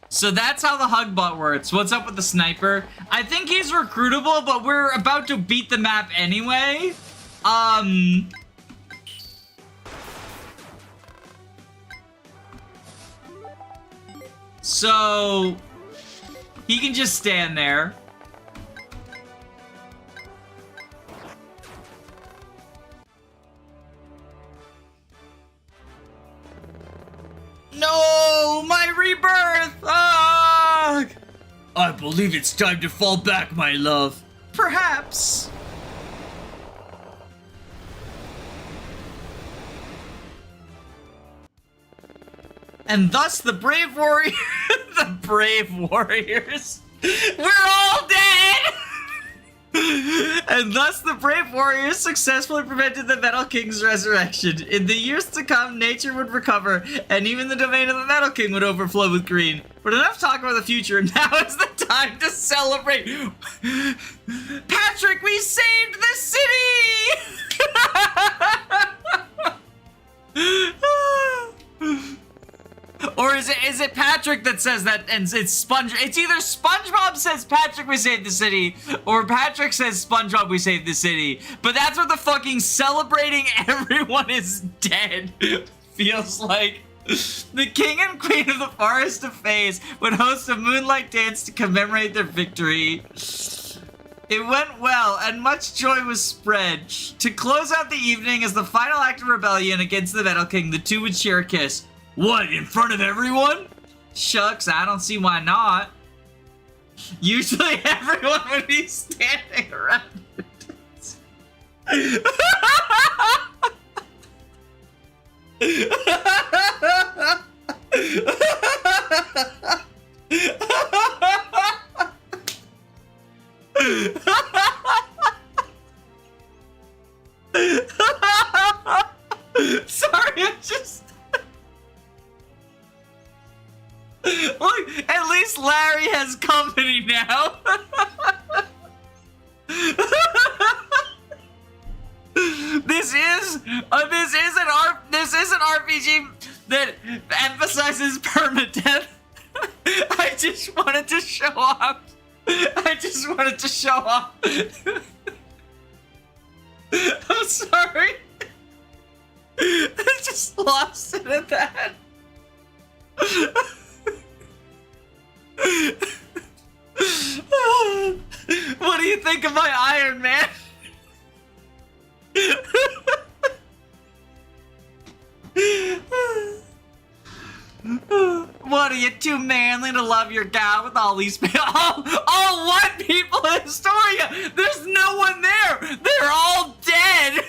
So that's how the Hugbot works. What's up with the sniper? I think he's recruitable, but we're about to beat the map anyway. So he can just stand there. No, my rebirth! Ah! I believe it's time to fall back, my love. Perhaps. And thus the brave warrior, the brave warriors, we're all dead! And thus the brave warriors successfully prevented the Metal King's resurrection. In the years to come, nature would recover, and even the domain of the Metal King would overflow with green. But enough talk about the future, now is the time to celebrate. Patrick, we saved the city! Or is it Patrick that says that, and it's it's either SpongeBob says Patrick we saved the city, or Patrick says SpongeBob we saved the city. But that's what the fucking celebrating everyone is dead feels like. The king and queen of the Forest of Fays would host a moonlight dance to commemorate their victory. It went well, and much joy was spread. To close out the evening as the final act of rebellion against the Metal King, the two would share a kiss. What, in front of everyone? Shucks, I don't see why not. Usually everyone would be standing around. Sorry, I'm just... Look, at least Larry has company now. This is an RPG that emphasizes permadeath. I just wanted to show off. I'm sorry. I just lost it at that. What do you think of my Iron Man? What, are you too manly to love your gal with all these people? All what people in Astoria? There's no one there! They're all dead!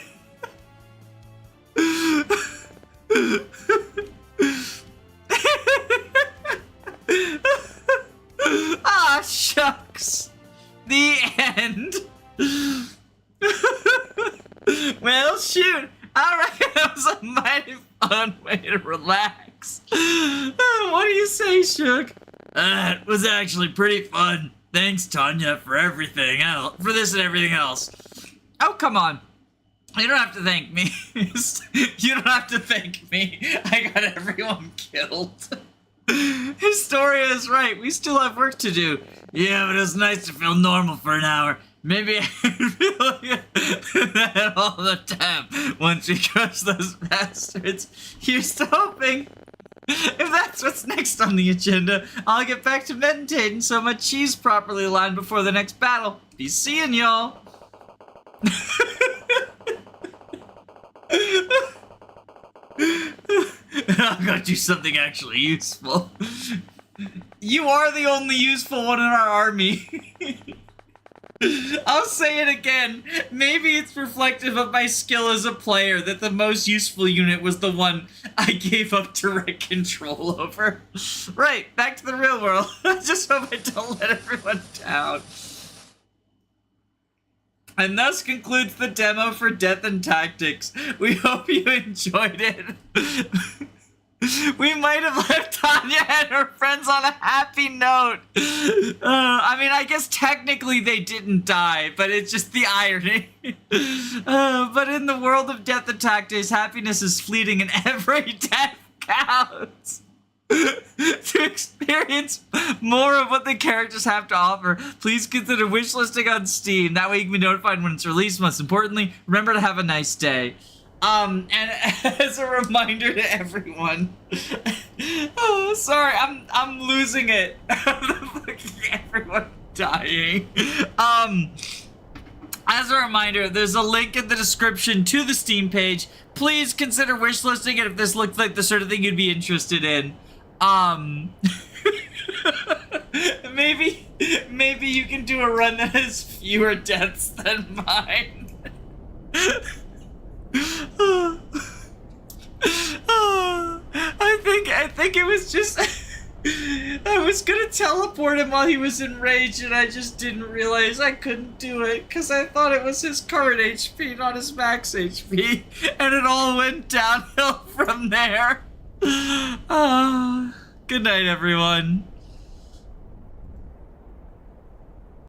Ah, shucks. The end. Well, shoot. I reckon that was a mighty fun way to relax. What do you say, Shook? It was actually pretty fun. Thanks, Tanya, for everything else. For this and everything else. Oh, come on. You don't have to thank me. You don't have to thank me. I got everyone killed. Historia is right. We still have work to do. Yeah, but it's nice to feel normal for an hour. Maybe I feel like that all the time once we crush those bastards. Here's to hoping. If that's what's next on the agenda, I'll get back to meditating so my chi's properly aligned before the next battle. Be seeing y'all. I'll go do something actually useful. You are the only useful one in our army. I'll say it again. Maybe it's reflective of my skill as a player that the most useful unit was the one I gave up direct control over. Right, back to the real world. I just hope I don't let everyone down. And thus concludes the demo for Death and Tactics. We hope you enjoyed it. We might have left Tanya and her friends on a happy note. I mean, I guess technically they didn't die, but it's just the irony. But in the world of Death and Tactics, happiness is fleeting and every death counts. To experience more of what the characters have to offer, please consider wishlisting on Steam. That way you can be notified when it's released. Most importantly, remember to have a nice day. And as a reminder to everyone, oh, sorry, I'm losing it. Everyone dying. As a reminder, there's a link in the description to the Steam page. Please consider wishlisting it if this looks like the sort of thing you'd be interested in. Maybe you can do a run that has fewer deaths than mine. I think it was just I was gonna teleport him while he was enraged, and I just didn't realize I couldn't do it because I thought it was his current HP, not his max HP, and it all went downhill from there. Good night, everyone.